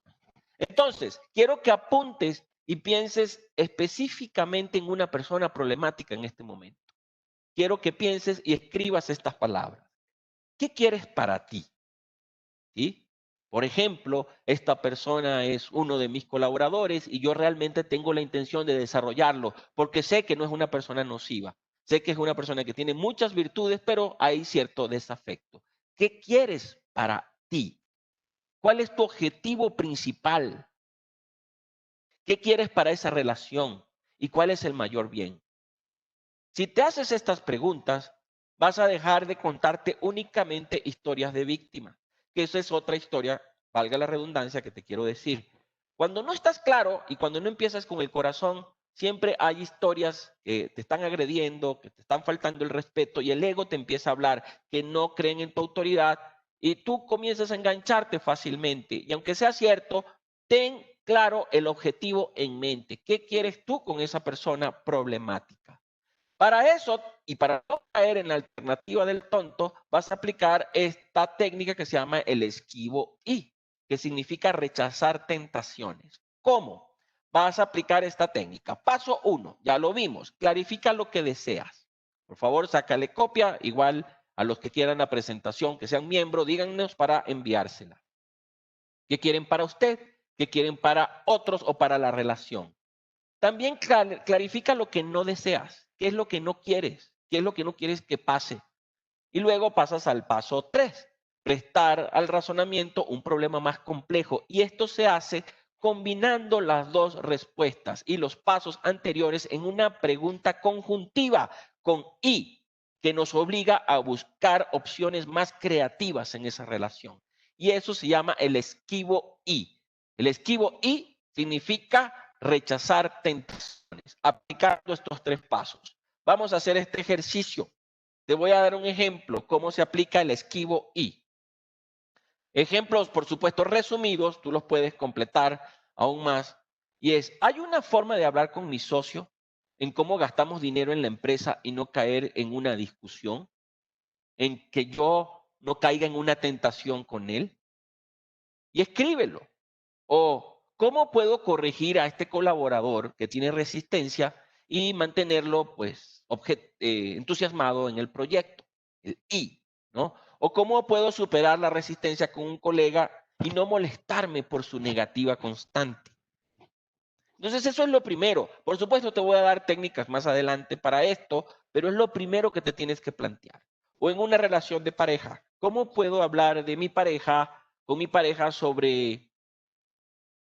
Entonces, quiero que apuntes y pienses específicamente en una persona problemática en este momento. Quiero que pienses y escribas estas palabras. ¿Qué quieres para ti? ¿Sí? Por ejemplo, esta persona es uno de mis colaboradores y yo realmente tengo la intención de desarrollarlo porque sé que no es una persona nociva. Sé que es una persona que tiene muchas virtudes, pero hay cierto desafecto. ¿Qué quieres para ti? ¿Cuál es tu objetivo principal? ¿Qué quieres para esa relación? ¿Y cuál es el mayor bien? Si te haces estas preguntas, vas a dejar de contarte únicamente historias de víctima, que esa es otra historia, valga la redundancia, que te quiero decir. Cuando no estás claro y cuando no empiezas con el corazón, siempre hay historias que te están agrediendo, que te están faltando el respeto y el ego te empieza a hablar, que no creen en tu autoridad y tú comienzas a engancharte fácilmente. Y aunque sea cierto, ten claro el objetivo en mente. ¿Qué quieres tú con esa persona problemática? Para eso, y para no caer en la alternativa del tonto, vas a aplicar esta técnica que se llama el esquivo I, que significa rechazar tentaciones. ¿Cómo? Vas a aplicar esta técnica. Paso 1, ya lo vimos, clarifica lo que deseas. Por favor, sácale copia, igual a los que quieran la presentación, que sean miembros, díganos para enviársela. ¿Qué quieren para usted? ¿Qué quieren para otros o para la relación? También clarifica lo que no deseas. ¿Qué es lo que no quieres? ¿Qué es lo que no quieres que pase? Y luego pasas al paso 3, prestar al razonamiento un problema más complejo. Y esto se hace combinando las dos respuestas y los pasos anteriores en una pregunta conjuntiva con y, que nos obliga a buscar opciones más creativas en esa relación. Y eso se llama el esquivo y. El esquivo y significa rechazar tentaciones, aplicando estos 3 pasos. Vamos a hacer este ejercicio. Te voy a dar un ejemplo, cómo se aplica el esquivo y. Ejemplos, por supuesto, resumidos, tú los puedes completar aún más. Y es, hay una forma de hablar con mi socio en cómo gastamos dinero en la empresa y no caer en una discusión, en que yo no caiga en una tentación con él. Y escríbelo. O, ¿cómo puedo corregir a este colaborador que tiene resistencia y mantenerlo, pues, entusiasmado en el proyecto? El I, ¿no? O, ¿cómo puedo superar la resistencia con un colega y no molestarme por su negativa constante? Entonces, eso es lo primero. Por supuesto, te voy a dar técnicas más adelante para esto, pero es lo primero que te tienes que plantear. O en una relación de pareja, ¿cómo puedo hablar de mi pareja, con mi pareja sobre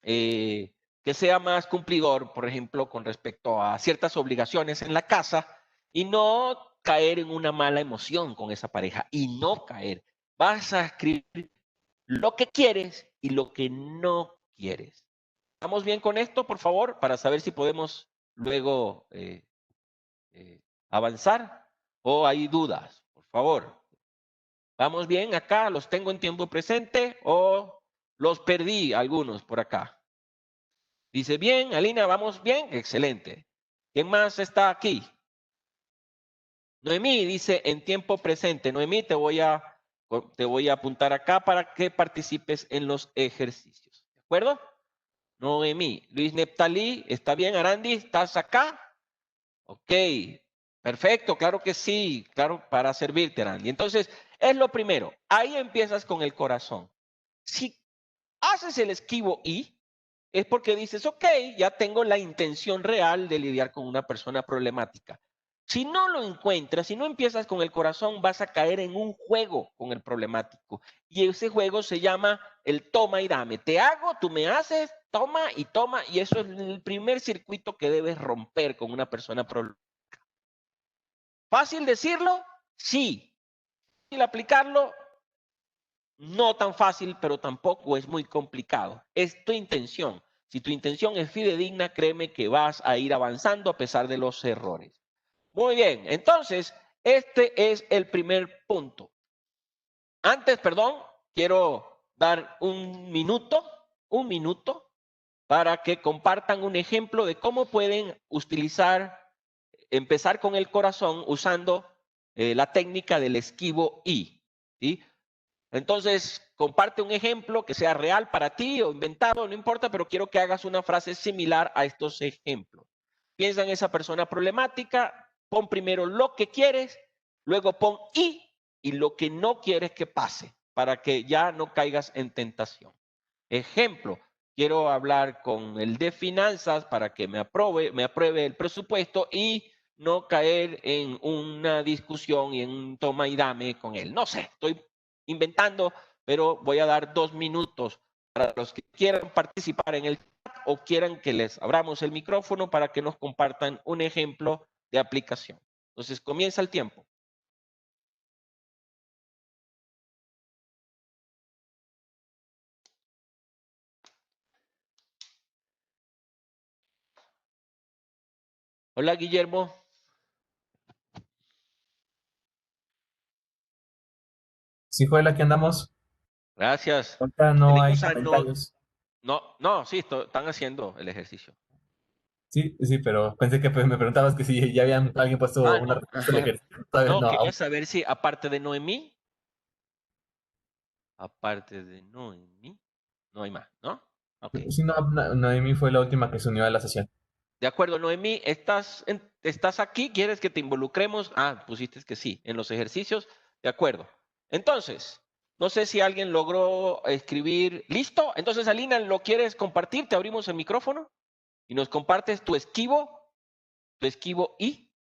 que sea más cumplidor, por ejemplo, con respecto a ciertas obligaciones en la casa y no caer en una mala emoción con esa pareja y no caer? Vas a escribir lo que quieres y lo que no quieres. ¿Estamos bien con esto, por favor? Para saber si podemos luego avanzar o hay dudas, por favor. ¿Vamos bien acá? ¿Los tengo en tiempo presente o los perdí algunos por acá? Dice, bien, Alina, ¿vamos bien? Excelente. ¿Quién más está aquí? Noemí dice, en tiempo presente. Noemí, te voy a apuntar acá para que participes en los ejercicios. ¿De acuerdo? Noemí. Luis Neptalí, ¿está bien? Arandi, ¿estás acá? Ok, perfecto, claro que sí, claro, para servirte, Arandi. Entonces, es lo primero. Ahí empiezas con el corazón. Si haces el esquivo y, es porque dices, ok, ya tengo la intención real de lidiar con una persona problemática. Si no lo encuentras, si no empiezas con el corazón, vas a caer en un juego con el problemático. Y ese juego se llama el toma y dame. Te hago, tú me haces, toma, y eso es el primer circuito que debes romper con una persona problemática. ¿Fácil decirlo? Sí. ¿Fácil aplicarlo? No tan fácil, pero tampoco es muy complicado. Es tu intención. Si tu intención es fidedigna, créeme que vas a ir avanzando a pesar de los errores. Muy bien, entonces, este es el primer punto. Antes, perdón, quiero dar un minuto para que compartan un ejemplo de cómo pueden empezar con el corazón usando la técnica del esquivo I, ¿sí? Entonces, comparte un ejemplo que sea real para ti o inventado, no importa, pero quiero que hagas una frase similar a estos ejemplos. Piensa en esa persona problemática, pon primero lo que quieres, luego pon y lo que no quieres que pase, para que ya no caigas en tentación. Ejemplo, quiero hablar con el de finanzas para que me apruebe el presupuesto y no caer en una discusión y en un toma y dame con él. No sé, estoy inventando, pero voy a dar 2 minutos para los que quieran participar en el chat o quieran que les abramos el micrófono para que nos compartan un ejemplo de aplicación. Entonces, comienza el tiempo. Hola, Guillermo. Sí, Joel, aquí andamos. Gracias. Ahorita no hay Venimos a comentarios. no, sí, están haciendo el ejercicio. Sí, sí, pero pensé que pues, me preguntabas que si ya habían alguien puesto una No, respuesta al ejercicio. Todavía no, no. quería saber si aparte de Noemí, no hay más, ¿no? Ok. Sí, no, Noemí fue la última que se unió a la sesión. De acuerdo, Noemí, ¿estás aquí? ¿Quieres que te involucremos? Ah, pusiste que sí, en los ejercicios. De acuerdo. Entonces, no sé si alguien logró escribir. ¿Listo? Entonces, Alina, ¿lo quieres compartir? Te abrimos el micrófono y nos compartes tu esquivo y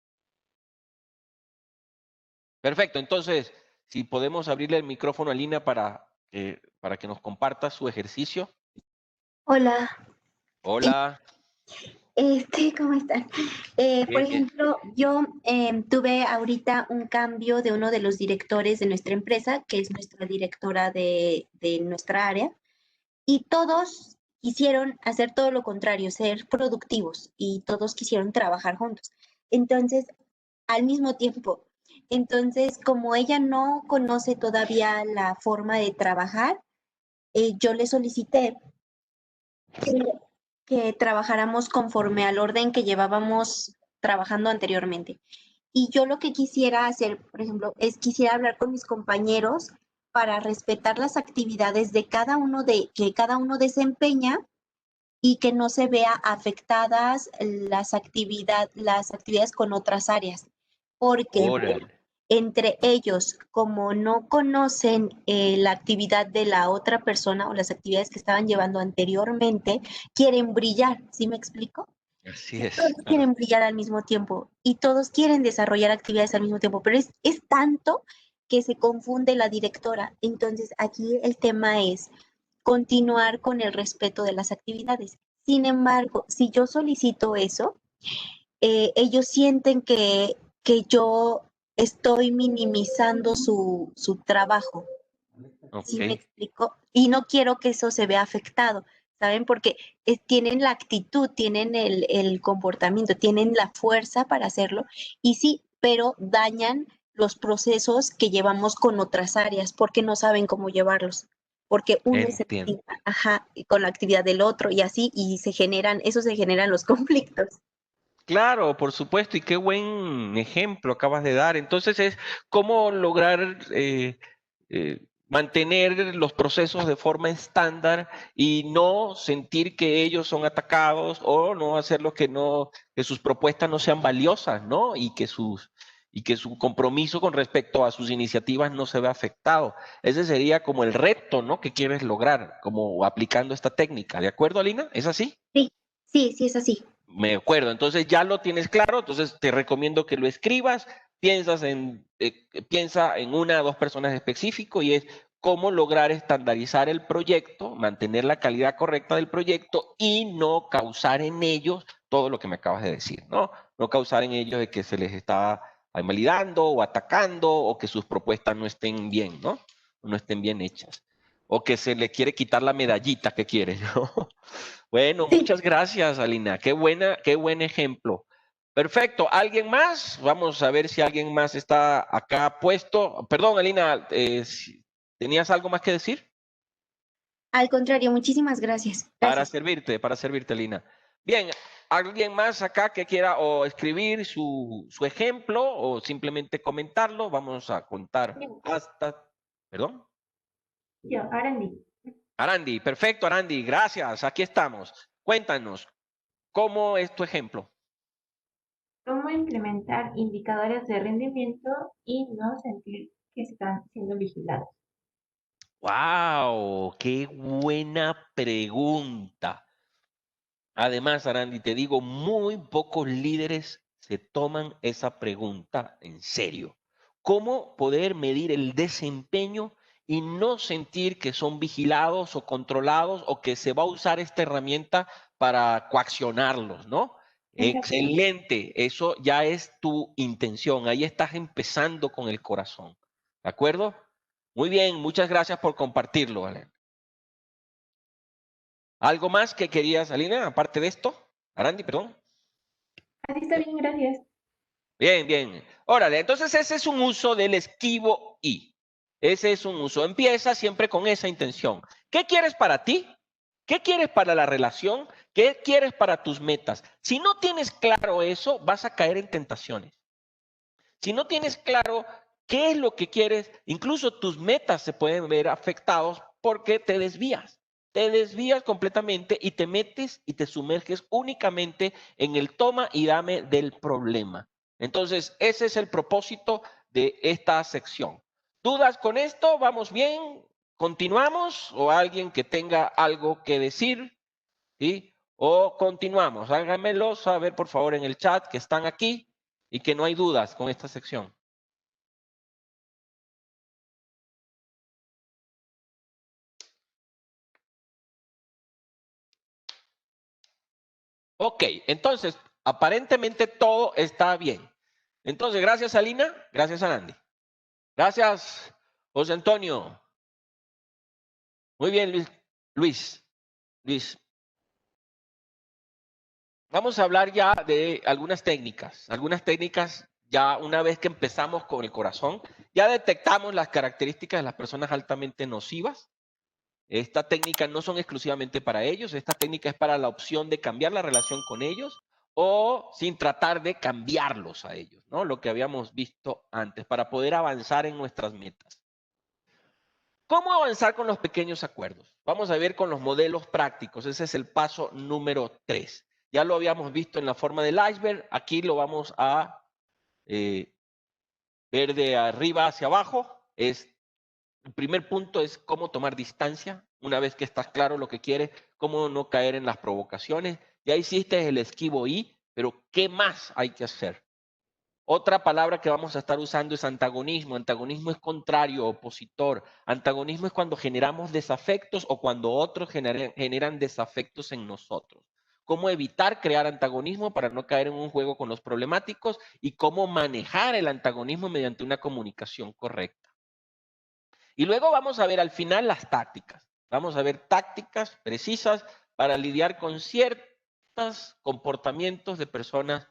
Perfecto. Entonces, si podemos abrirle el micrófono a Lina para que nos comparta su ejercicio. Hola, Hola. ¿cómo están? Por Bien, bien. ejemplo, yo tuve ahorita un cambio de uno de los directores de nuestra empresa, que es nuestra directora de nuestra área, y todos quisieron hacer todo lo contrario, ser productivos, y todos quisieron trabajar juntos. Entonces, al mismo tiempo. Entonces, como ella no conoce todavía la forma de trabajar, yo le solicité que, que trabajáramos conforme al orden que llevábamos trabajando anteriormente. Y yo lo que quisiera hacer, por ejemplo, es quisiera hablar con mis compañeros para respetar las actividades de cada uno que cada uno desempeña y que no se vea afectadas las actividades con otras áreas. Porque Órale. entre ellos, como no conocen la actividad de la otra persona o las actividades que estaban llevando anteriormente, quieren brillar, ¿sí me explico? Así Todos es. Claro. quieren brillar al mismo tiempo y todos quieren desarrollar actividades al mismo tiempo, pero es tanto que se confunde la directora. Entonces, aquí el tema es continuar con el respeto de las actividades. Sin embargo, si yo solicito eso, ellos sienten que yo estoy minimizando su trabajo, ¿sí me Ok. explico? Y no quiero que eso se vea afectado, ¿saben? Porque tienen la actitud, tienen el comportamiento, tienen la fuerza para hacerlo, y sí, pero dañan los procesos que llevamos con otras áreas porque no saben cómo llevarlos. Porque uno se Entiendo. ajá, con la actividad del otro y así, y eso se generan los conflictos. Claro, por supuesto, y qué buen ejemplo acabas de dar. Entonces es cómo lograr mantener los procesos de forma estándar y no sentir que ellos son atacados o no hacer lo que no, que sus propuestas no sean valiosas, ¿no? Y que su compromiso con respecto a sus iniciativas no se vea afectado. Ese sería como el reto, ¿no? Que quieres lograr, como aplicando esta técnica. ¿De acuerdo, Alina? ¿Es así? Sí, sí, sí es así. Me acuerdo, entonces ya lo tienes claro, entonces te recomiendo que lo escribas, piensa en una o dos personas específico y es cómo lograr estandarizar el proyecto, mantener la calidad correcta del proyecto y no causar en ellos todo lo que me acabas de decir, ¿no? No causar en ellos de que se les está invalidando o atacando o que sus propuestas no estén bien, ¿no? No estén bien hechas. O que se le quiere quitar la medallita que quiere, ¿no? Bueno, Sí. muchas gracias, Alina. Qué buen ejemplo. Perfecto. ¿Alguien más? Vamos a ver si alguien más está acá puesto. Perdón, Alina, ¿tenías algo más que decir? Al contrario, muchísimas gracias. Gracias. Para servirte, Alina. Bien, ¿alguien más acá que quiera o escribir su ejemplo o simplemente comentarlo? Vamos a contar hasta... ¿Perdón? Yo, Arandi. Arandi, perfecto, Arandi, gracias. Aquí estamos. Cuéntanos, ¿cómo es tu ejemplo? ¿Cómo implementar indicadores de rendimiento y no sentir que están siendo vigilados? ¡Wow! ¡Qué buena pregunta! Además, Arandi, te digo, muy pocos líderes se toman esa pregunta en serio. ¿Cómo poder medir el desempeño y no sentir que son vigilados o controlados o que se va a usar esta herramienta para coaccionarlos, ¿no? Exacto. Excelente, eso ya es tu intención, ahí estás empezando con el corazón, ¿de acuerdo? Muy bien, muchas gracias por compartirlo, ¿vale? ¿Algo más que querías, Alina, aparte de esto? Arandi, perdón. Así está bien, gracias. Bien, bien. Órale, entonces ese es un uso del esquivo y. Ese es un uso. Empieza siempre con esa intención. ¿Qué quieres para ti? ¿Qué quieres para la relación? ¿Qué quieres para tus metas? Si no tienes claro eso, vas a caer en tentaciones. Si no tienes claro qué es lo que quieres, incluso tus metas se pueden ver afectados porque te desvías. Te desvías completamente y te metes y te sumerges únicamente en el toma y dame del problema. Entonces, ese es el propósito de esta sección. ¿Dudas con esto? ¿Vamos bien? ¿Continuamos? ¿O alguien que tenga algo que decir? ¿Sí? ¿O continuamos? Háganmelo saber, por favor, en el chat que están aquí y que no hay dudas con esta sección. Ok, entonces, aparentemente todo está bien. Entonces, gracias Alina, gracias a Andy. Gracias, José Antonio. Muy bien, Luis. Vamos a hablar ya de algunas técnicas. Algunas técnicas, ya una vez que empezamos con el corazón, ya detectamos las características de las personas altamente nocivas. Esta técnica no son exclusivamente para ellos, esta técnica es para la opción de cambiar la relación con ellos o sin tratar de cambiarlos a ellos, ¿no? Lo que habíamos visto antes, para poder avanzar en nuestras metas. ¿Cómo avanzar con los pequeños acuerdos? Vamos a ver con los modelos prácticos. Ese es el paso número 3. Ya lo habíamos visto en la forma del iceberg. Aquí lo vamos a ver de arriba hacia abajo. El primer punto es cómo tomar distancia. Una vez que estás claro lo que quieres, cómo no caer en las provocaciones. Ya hiciste el esquivo I, pero ¿qué más hay que hacer? Otra palabra que vamos a estar usando es antagonismo. Antagonismo es contrario, opositor. Antagonismo es cuando generamos desafectos o cuando otros generan desafectos en nosotros. Cómo evitar crear antagonismo para no caer en un juego con los problemáticos y cómo manejar el antagonismo mediante una comunicación correcta. Y luego vamos a ver al final las tácticas. Vamos a ver tácticas precisas para lidiar con ciertos comportamientos de personas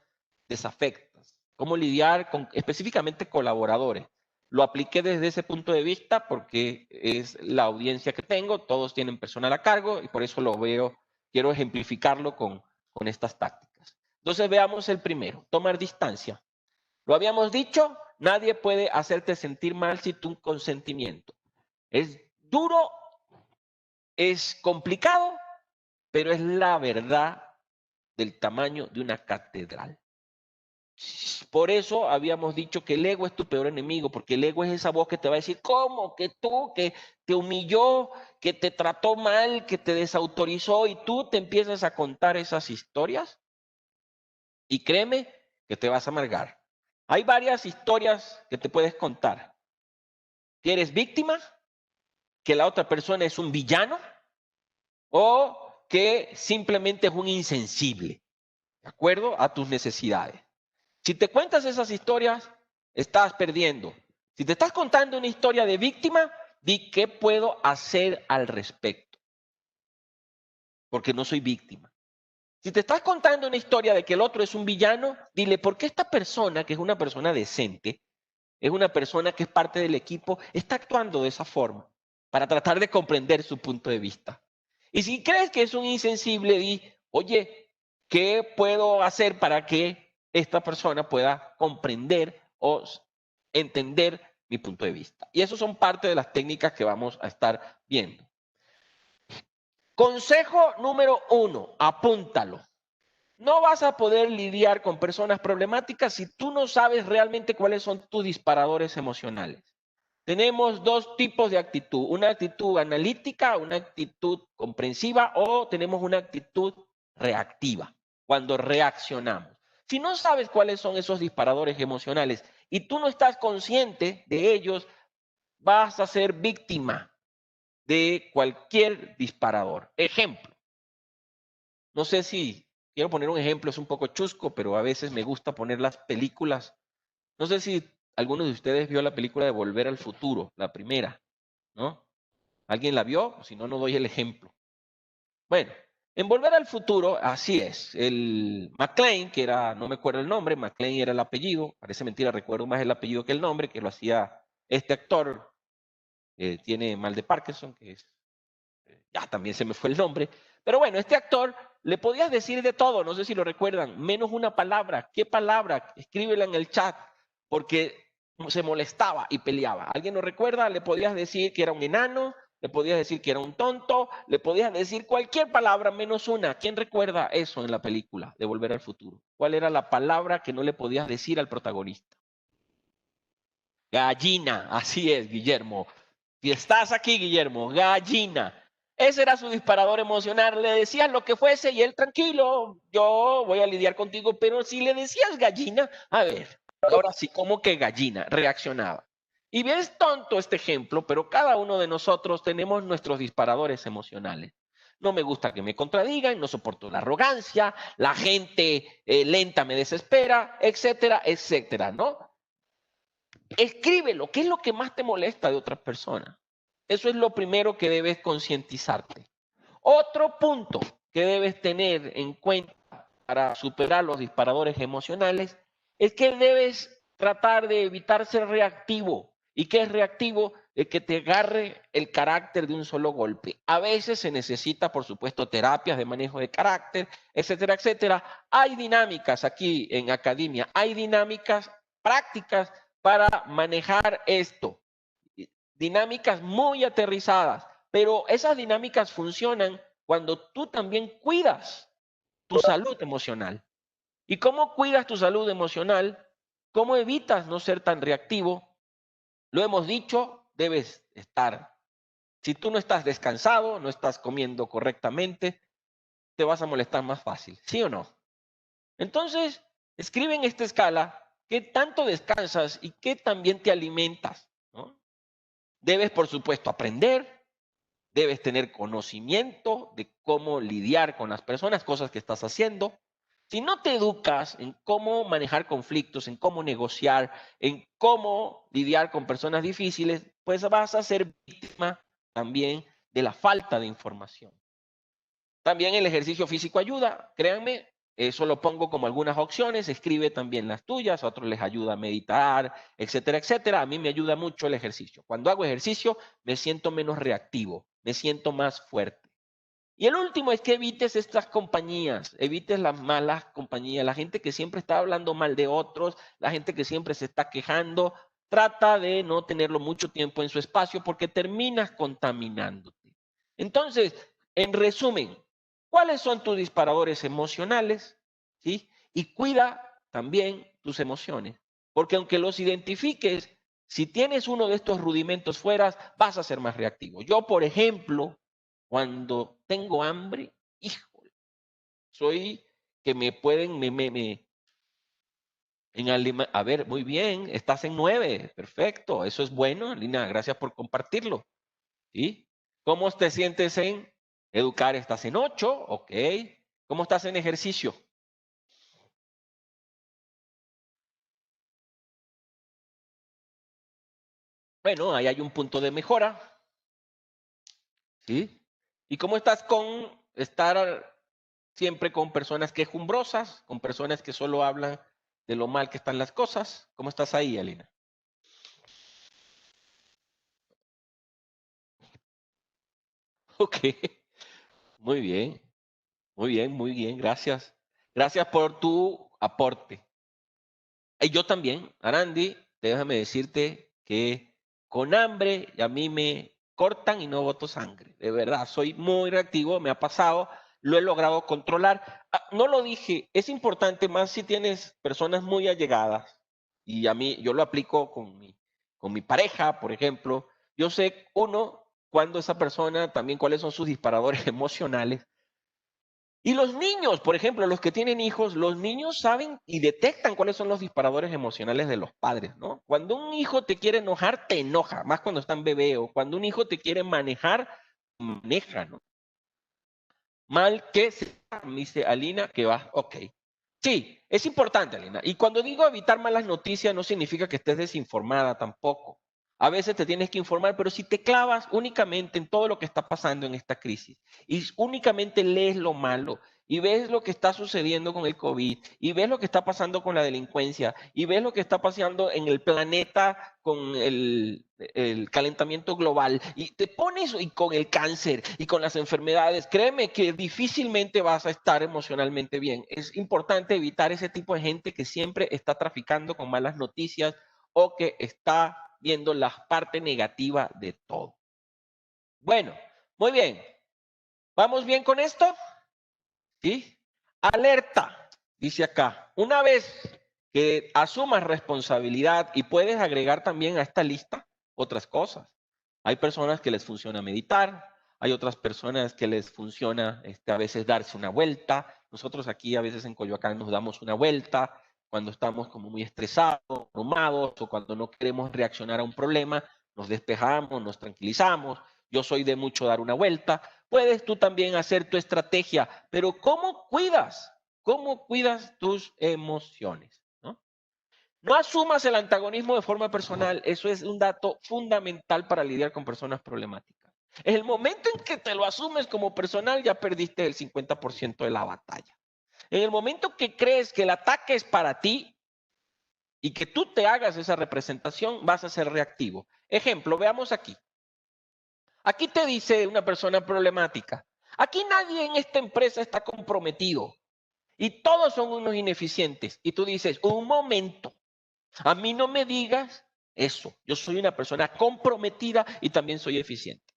desafectas. Cómo lidiar con específicamente colaboradores. Lo apliqué desde ese punto de vista porque es la audiencia que tengo, todos tienen personal a cargo y por eso lo veo, quiero ejemplificarlo con estas tácticas. Entonces veamos el primero, tomar distancia. Lo habíamos dicho, nadie puede hacerte sentir mal sin tu consentimiento. Es duro, es complicado, pero es la verdad del tamaño de una catedral. Por eso habíamos dicho que el ego es tu peor enemigo, porque el ego es esa voz que te va a decir, ¿cómo? Que tú, que te humilló, que te trató mal, que te desautorizó y tú te empiezas a contar esas historias y créeme que te vas a amargar. Hay varias historias que te puedes contar. Que eres víctima, que la otra persona es un villano o que simplemente es un insensible, ¿de acuerdo? A tus necesidades. Si te cuentas esas historias, estás perdiendo. Si te estás contando una historia de víctima, di qué puedo hacer al respecto. Porque no soy víctima. Si te estás contando una historia de que el otro es un villano, dile, ¿por qué esta persona, que es una persona decente, es una persona que es parte del equipo, está actuando de esa forma para tratar de comprender su punto de vista? Y si crees que es un insensible, di, oye, ¿qué puedo hacer para que esta persona pueda comprender o entender mi punto de vista? Y eso son parte de las técnicas que vamos a estar viendo. Consejo número 1, apúntalo. No vas a poder lidiar con personas problemáticas si tú no sabes realmente cuáles son tus disparadores emocionales. Tenemos dos tipos de actitud, una actitud analítica, una actitud comprensiva o tenemos una actitud reactiva, cuando reaccionamos. Si no sabes cuáles son esos disparadores emocionales y tú no estás consciente de ellos, vas a ser víctima de cualquier disparador. Ejemplo, no sé si quiero poner un ejemplo, es un poco chusco, pero a veces me gusta poner las películas. No sé si alguno de ustedes vio la película de Volver al Futuro, la primera, ¿no? ¿Alguien la vio? Si no, no doy el ejemplo. Bueno, en Volver al Futuro, así es. El McClane, que era, no me acuerdo el nombre, McClane era el apellido, parece mentira, recuerdo más el apellido que el nombre, que lo hacía este actor, tiene mal de Parkinson, que es, ya también se me fue el nombre. Pero bueno, este actor le podías decir de todo, no sé si lo recuerdan, menos una palabra. ¿Qué palabra? Escríbela en el chat, porque se molestaba y peleaba. ¿Alguien lo recuerda? Le podías decir que era un enano, le podías decir que era un tonto, le podías decir cualquier palabra menos una. ¿Quién recuerda eso en la película de Volver al Futuro? ¿Cuál era la palabra que no le podías decir al protagonista? Gallina, así es, Guillermo. Si estás aquí, Guillermo, gallina. Ese era su disparador emocional. Le decías lo que fuese y él, tranquilo, yo voy a lidiar contigo, pero si le decías gallina, a ver, ahora sí, ¿cómo que gallina? Reaccionaba. Y ves tonto este ejemplo, pero cada uno de nosotros tenemos nuestros disparadores emocionales. no me gusta que me contradigan, no soporto la arrogancia, la gente lenta me desespera, etcétera, etcétera, ¿no? Escríbelo. ¿Qué es lo que más te molesta de otras personas? Eso es lo primero que debes concientizarte. Otro punto que debes tener en cuenta para superar los disparadores emocionales es que debes tratar de evitar ser reactivo. ¿Y qué es reactivo? Es que te agarre el carácter de un solo golpe. A veces se necesita, por supuesto, terapias de manejo de carácter, etcétera, etcétera. Hay dinámicas aquí en academia, hay dinámicas prácticas para manejar esto. Dinámicas muy aterrizadas, pero esas dinámicas funcionan cuando tú también cuidas tu salud emocional. ¿Y cómo cuidas tu salud emocional? ¿Cómo evitas no ser tan reactivo? Lo hemos dicho, debes estar. Si tú no estás descansado, no estás comiendo correctamente, te vas a molestar más fácil, ¿sí o no? Entonces, escribe en esta escala qué tanto descansas y qué también te alimentas, ¿no? Debes, por supuesto, aprender, debes tener conocimiento de cómo lidiar con las personas, cosas que estás haciendo. Si no te educas en cómo manejar conflictos, en cómo negociar, en cómo lidiar con personas difíciles, pues vas a ser víctima también de la falta de información. También el ejercicio físico ayuda, créanme, eso lo pongo como algunas opciones, escribe también las tuyas, a otros les ayuda a meditar, etcétera, etcétera. A mí me ayuda mucho el ejercicio. Cuando hago ejercicio me siento menos reactivo, me siento más fuerte. Y el último es que evites estas compañías, evites las malas compañías, la gente que siempre está hablando mal de otros, la gente que siempre se está quejando, trata de no tenerlo mucho tiempo en su espacio porque terminas contaminándote. Entonces, en resumen, ¿cuáles son tus disparadores emocionales? ¿Sí? Y cuida también tus emociones, porque aunque los identifiques, si tienes uno de estos rudimentos fuera, vas a ser más reactivo. Yo, por ejemplo, cuando tengo hambre, híjole, soy que me pueden, a ver, muy bien, estás en 9, perfecto, eso es bueno, Lina, gracias por compartirlo. ¿Sí? ¿Cómo te sientes en educar? ¿Estás en 8? Ok. ¿Cómo estás en ejercicio? Bueno, ahí hay un punto de mejora. ¿Sí? ¿Y cómo estás con estar siempre con personas quejumbrosas, con personas que solo hablan de lo mal que están las cosas? ¿Cómo estás ahí, Alina? Ok, muy bien, muy bien, muy bien, gracias. Gracias por tu aporte. Y yo también, Arandi, déjame decirte que con hambre a mí me cortan y no boto sangre. De verdad, soy muy reactivo, me ha pasado, lo he logrado controlar. No lo dije, es importante más si tienes personas muy allegadas. Y a mí, yo lo aplico con mi pareja, por ejemplo. Yo sé, uno, cuando esa persona, también cuáles son sus disparadores emocionales. Y los niños, por ejemplo, los que tienen hijos, los niños saben y detectan cuáles son los disparadores emocionales de los padres, ¿no? Cuando un hijo te quiere enojar, te enoja, más cuando está en bebé, o cuando un hijo te quiere manejar, maneja, ¿no? Mal que sea, me dice Alina, que va, ok. Sí, es importante, Alina. Y cuando digo evitar malas noticias, no significa que estés desinformada tampoco. A veces te tienes que informar, pero si te clavas únicamente en todo lo que está pasando en esta crisis y únicamente lees lo malo y ves lo que está sucediendo con el COVID y ves lo que está pasando con la delincuencia y ves lo que está pasando en el planeta con el calentamiento global y te pones y con el cáncer y con las enfermedades, créeme que difícilmente vas a estar emocionalmente bien. Es importante evitar ese tipo de gente que siempre está traficando con malas noticias o que está viendo la parte negativa de todo. Bueno, muy bien. ¿Vamos bien con esto? ¿Sí? Alerta, dice acá. Una vez que asumas responsabilidad y puedes agregar también a esta lista otras cosas. Hay personas que les funciona meditar, hay otras personas que les funciona a veces darse una vuelta. Nosotros aquí a veces en Coyoacán nos damos una vuelta cuando estamos como muy estresados, abrumados o cuando no queremos reaccionar a un problema, nos despejamos, nos tranquilizamos. Yo soy de mucho dar una vuelta puedes tú también hacer tu estrategia, pero ¿cómo cuidas? ¿Cómo cuidas tus emociones? ¿No? No asumas el antagonismo de forma personal. Eso es un dato fundamental para lidiar con personas problemáticas. En el momento en que te lo asumes como personal, ya perdiste el 50% de la batalla. En el momento que crees que el ataque es para ti y que tú te hagas esa representación, vas a ser reactivo. Ejemplo, veamos aquí. Aquí te dice una persona problemática, aquí nadie en esta empresa está comprometido y todos son unos ineficientes. Y tú dices, un momento, a mí no me digas eso. Yo soy una persona comprometida y también soy eficiente.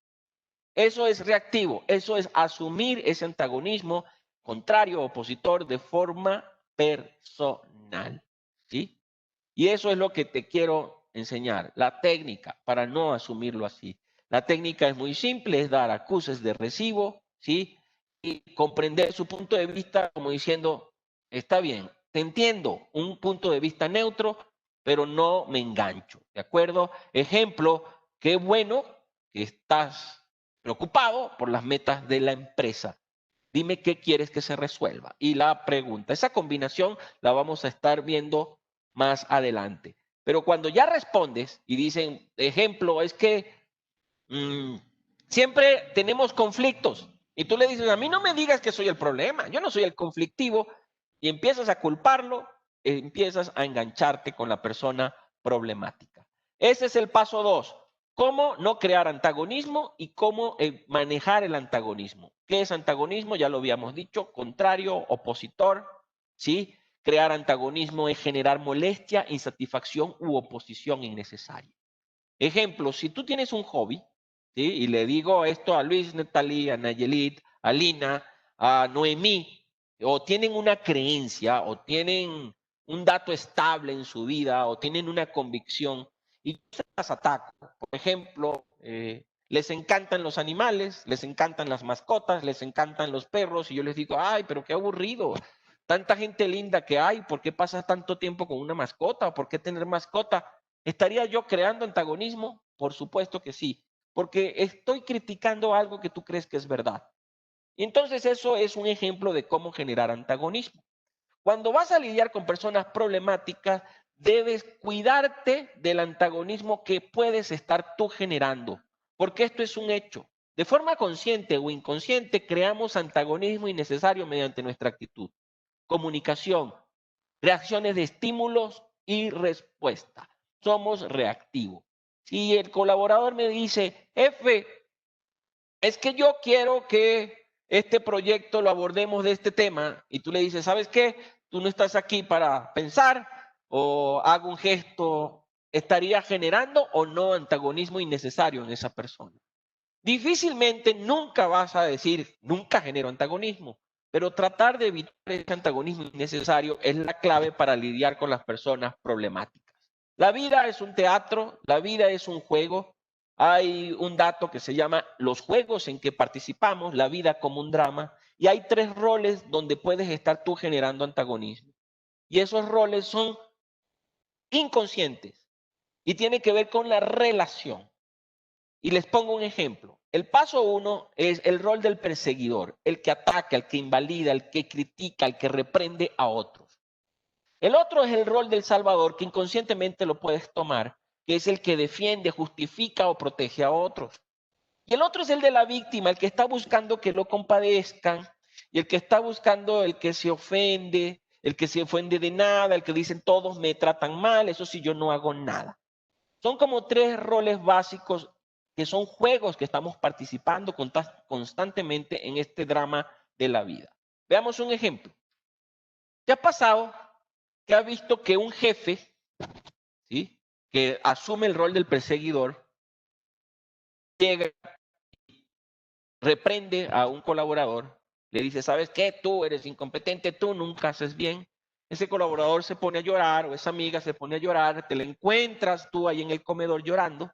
Eso es reactivo, eso es asumir ese antagonismo contrario, opositor, de forma personal. ¿Sí? Y eso es lo que te quiero enseñar, la técnica, para no asumirlo así. La técnica es muy simple, es dar acuses de recibo, ¿sí? Y comprender su punto de vista como diciendo, está bien, te entiendo, un punto de vista neutro, pero no me engancho, ¿de acuerdo? Ejemplo, qué bueno que estás preocupado por las metas de la empresa. Dime qué quieres que se resuelva. Y la pregunta, esa combinación la vamos a estar viendo más adelante. Pero cuando ya respondes y dicen, ejemplo, es que siempre tenemos conflictos y tú le dices, a mí no me digas que soy el problema, yo no soy el conflictivo, y empiezas a culparlo, empiezas a engancharte con la persona problemática. Ese es el paso 2. Cómo no crear antagonismo y cómo manejar el antagonismo. ¿Qué es antagonismo? Ya lo habíamos dicho, contrario, opositor, ¿sí? Crear antagonismo es generar molestia, insatisfacción u oposición innecesaria. Ejemplo, si tú tienes un hobby, ¿sí? Y le digo esto a Luis, Natalie, a Nayelit, a Lina, a Noemí, o tienen una creencia, o tienen un dato estable en su vida, o tienen una convicción, y yo las ataco. Por ejemplo, les encantan los animales, les encantan las mascotas, les encantan los perros, y yo les digo, ay, pero qué aburrido, tanta gente linda que hay, ¿por qué pasas tanto tiempo con una mascota? ¿Por qué tener mascota? ¿Estaría yo creando antagonismo? Por supuesto que sí, porque estoy criticando algo que tú crees que es verdad. Y entonces eso es un ejemplo de cómo generar antagonismo. Cuando vas a lidiar con personas problemáticas, debes cuidarte del antagonismo que puedes estar tú generando, porque esto es un hecho. De forma consciente o inconsciente, creamos antagonismo innecesario mediante nuestra actitud, comunicación, reacciones de estímulos y respuesta. Somos reactivos. Si el colaborador me dice, F, es que yo quiero que este proyecto lo abordemos de este tema, y tú le dices, ¿sabes qué? Tú no estás aquí para pensar, o hago un gesto, ¿estaría generando o no antagonismo innecesario en esa persona? Difícilmente nunca vas a decir, nunca genero antagonismo, pero tratar de evitar ese antagonismo innecesario es la clave para lidiar con las personas problemáticas. La vida es un teatro, la vida es un juego. Hay un dato que se llama los juegos en que participamos, la vida como un drama, y hay 3 roles donde puedes estar tú generando antagonismo. Y esos roles son inconscientes y tienen que ver con la relación. Y les pongo un ejemplo. El paso 1 es el rol del perseguidor, el que ataca, el que invalida, el que critica, el que reprende a otros. El otro es el rol del salvador, que inconscientemente lo puedes tomar, que es el que defiende, justifica o protege a otros. Y el otro es el de la víctima, el que está buscando que lo compadezcan, y el que está buscando el que se ofende de nada, el que dicen todos me tratan mal, eso sí, yo no hago nada. Son como 3 roles básicos que son juegos que estamos participando constantemente en este drama de la vida. Veamos un ejemplo. ¿Te ha pasado que has visto que un jefe, ¿sí?, que asume el rol del perseguidor, llega, reprende a un colaborador, le dice, ¿sabes qué? Tú eres incompetente, tú nunca haces bien. Ese colaborador se pone a llorar, o esa amiga se pone a llorar, te la encuentras tú ahí en el comedor llorando.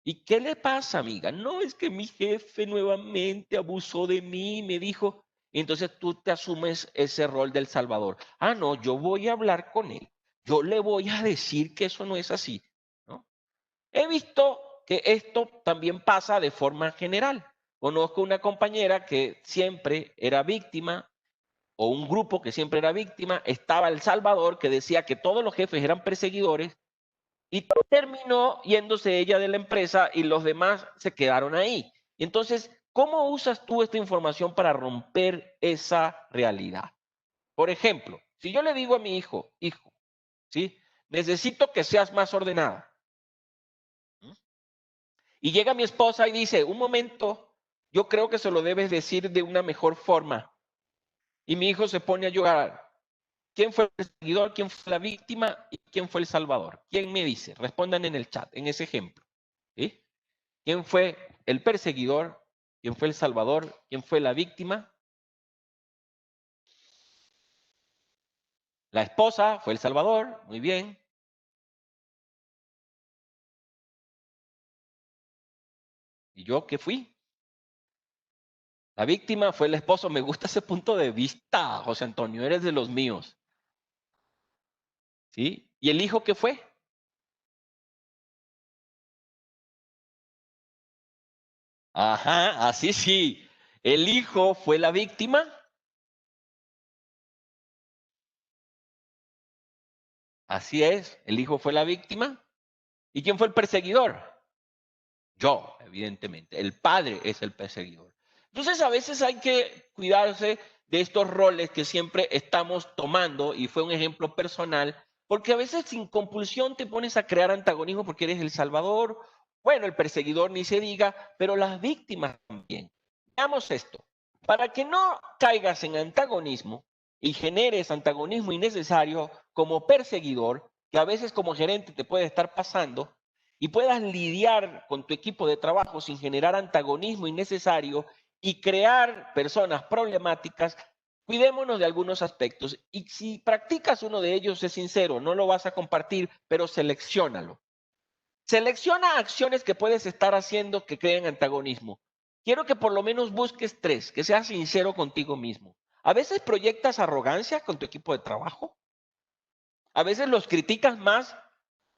¿Y qué le pasa, amiga? No, es que mi jefe nuevamente abusó de mí, me dijo. Y entonces tú te asumes ese rol del salvador. Ah, no, yo voy a hablar con él. Yo le voy a decir que eso no es así, ¿no? He visto que esto también pasa de forma general. Conozco una compañera que siempre era víctima, o un grupo que siempre era víctima. Estaba El Salvador, que decía que todos los jefes eran perseguidores, y terminó yéndose ella de la empresa y los demás se quedaron ahí. Entonces, ¿cómo usas tú esta información para romper esa realidad? Por ejemplo, si yo le digo a mi hijo, ¿sí? Necesito que seas más ordenada. Y llega mi esposa y dice, un momento, yo creo que se lo debes decir de una mejor forma. Y mi hijo se pone a llorar. ¿Quién fue el perseguidor? ¿Quién fue la víctima? ¿Y quién fue el salvador? ¿Quién me dice? Respondan en el chat, en ese ejemplo. ¿Sí? ¿Quién fue el perseguidor? ¿Quién fue el salvador? ¿Quién fue la víctima? La esposa fue el salvador. Muy bien. ¿Y yo qué fui? La víctima fue el esposo. Me gusta ese punto de vista, José Antonio. Eres de los míos. ¿Sí? ¿Y el hijo qué fue? Ajá, así sí. El hijo fue la víctima. Así es, el hijo fue la víctima. ¿Y quién fue el perseguidor? Yo, evidentemente. El padre es el perseguidor. Entonces, a veces hay que cuidarse de estos roles que siempre estamos tomando, y fue un ejemplo personal, porque a veces sin compulsión te pones a crear antagonismo porque eres el salvador, bueno, el perseguidor ni se diga, pero las víctimas también. Veamos esto. Para que no caigas en antagonismo y generes antagonismo innecesario como perseguidor, que a veces como gerente te puede estar pasando, y puedas lidiar con tu equipo de trabajo sin generar antagonismo innecesario y crear personas problemáticas, cuidémonos de algunos aspectos. Y si practicas uno de ellos, sé sincero, no lo vas a compartir, pero selecciónalo. Selecciona acciones que puedes estar haciendo que creen antagonismo. Quiero que por lo menos busques 3, que seas sincero contigo mismo. A veces proyectas arrogancia con tu equipo de trabajo. A veces los criticas más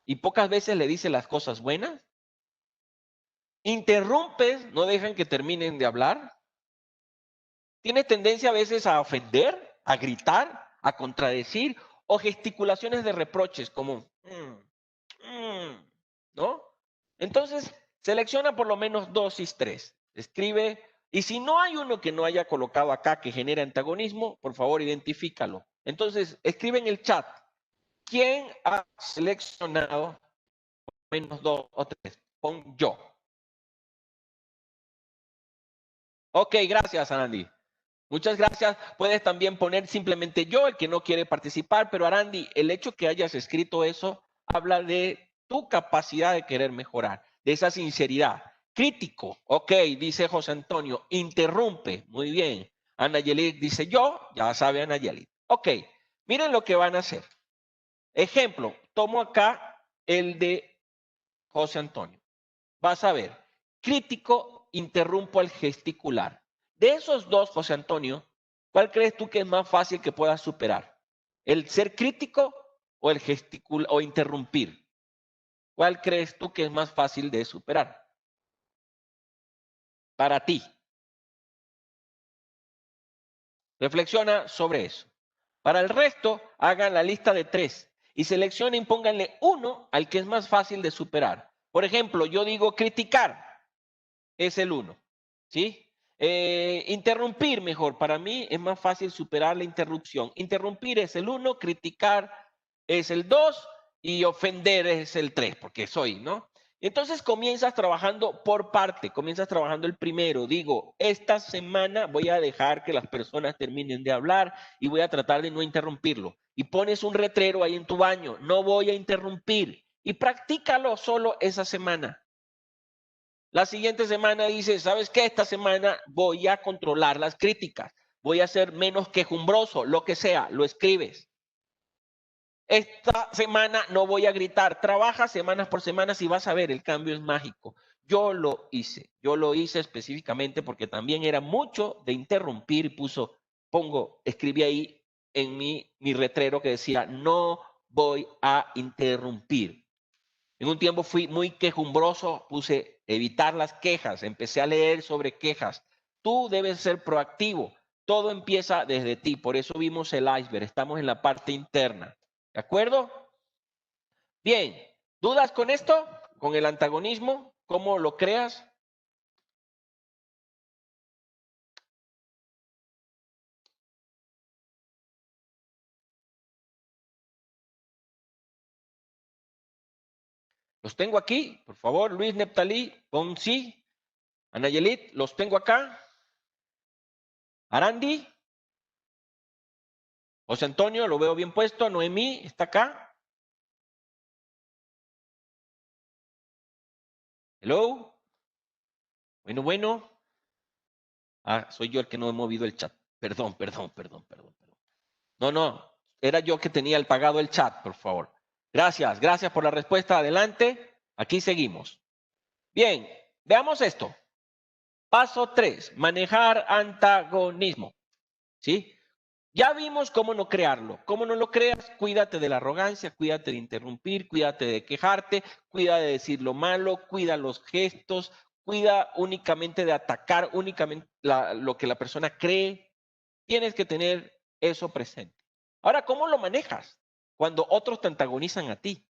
y pocas veces le dices las cosas buenas. Interrumpes, no dejan que terminen de hablar. Tienes tendencia a veces a ofender, a gritar, a contradecir, o gesticulaciones de reproches como, ¿no? Entonces, selecciona por lo menos 2 y 3. Escribe, y si no hay uno que no haya colocado acá que genere antagonismo, por favor, identifícalo. Entonces, escribe en el chat, ¿quién ha seleccionado menos 2 o 3? Pon yo. Ok, gracias, Andy. Muchas gracias. Puedes también poner simplemente yo, el que no quiere participar, pero Arandi, el hecho que hayas escrito eso habla de tu capacidad de querer mejorar, de esa sinceridad. Crítico, ok, dice José Antonio. Interrumpe, muy bien. Ana Yelit dice yo, ya sabe Ana Yelit. Ok, miren lo que van a hacer. Ejemplo, tomo acá el de José Antonio. Vas a ver, crítico, interrumpo al gesticular. De esos dos, José Antonio, ¿cuál crees tú que es más fácil que puedas superar? ¿El ser crítico o el gesticular o interrumpir? ¿Cuál crees tú que es más fácil de superar? Para ti. Reflexiona sobre eso. Para el resto, hagan la lista de 3 y seleccionen y pónganle 1 al que es más fácil de superar. Por ejemplo, yo digo criticar, es el 1, ¿sí? Interrumpir mejor, para mí es más fácil superar la interrupción. Interrumpir es el 1, criticar es el 2 y ofender es el 3, porque soy, ¿no? Entonces comienzas trabajando por parte, comienzas trabajando el primero. Digo, esta semana voy a dejar que las personas terminen de hablar y voy a tratar de no interrumpirlo. Y pones un letrero ahí en tu baño, no voy a interrumpir. Y practícalo solo esa semana. La siguiente semana dices, ¿sabes qué? Esta semana voy a controlar las críticas, voy a ser menos quejumbroso, lo que sea, lo escribes. Esta semana no voy a gritar, trabaja semanas por semanas y vas a ver, el cambio es mágico. Yo lo hice específicamente porque también era mucho de interrumpir y escribí ahí en mi letrero que decía, no voy a interrumpir. En un tiempo fui muy quejumbroso, puse evitar las quejas, empecé a leer sobre quejas. Tú debes ser proactivo. Todo empieza desde ti. Por eso vimos el iceberg. Estamos en la parte interna. ¿De acuerdo? Bien. ¿Dudas con esto? ¿Con el antagonismo? ¿Cómo lo creas? Los tengo aquí, por favor, Luis Neptalí, pon sí. Anayelit, los tengo acá. Arandi. José Antonio, lo veo bien puesto. Noemí, está acá. Hello. Bueno. Ah, soy yo el que no he movido el chat. Perdón. No, era yo que tenía el pagado el chat, por favor. Gracias por la respuesta. Adelante. Aquí seguimos. Bien, veamos esto. Paso 3, manejar antagonismo. ¿Sí? Ya vimos cómo no crearlo. ¿Cómo no lo creas? Cuídate de la arrogancia, cuídate de interrumpir, cuídate de quejarte, cuida de decir lo malo, cuida los gestos, cuida únicamente de atacar únicamente lo que la persona cree. Tienes que tener eso presente. Ahora, ¿cómo lo manejas cuando otros te antagonizan a ti?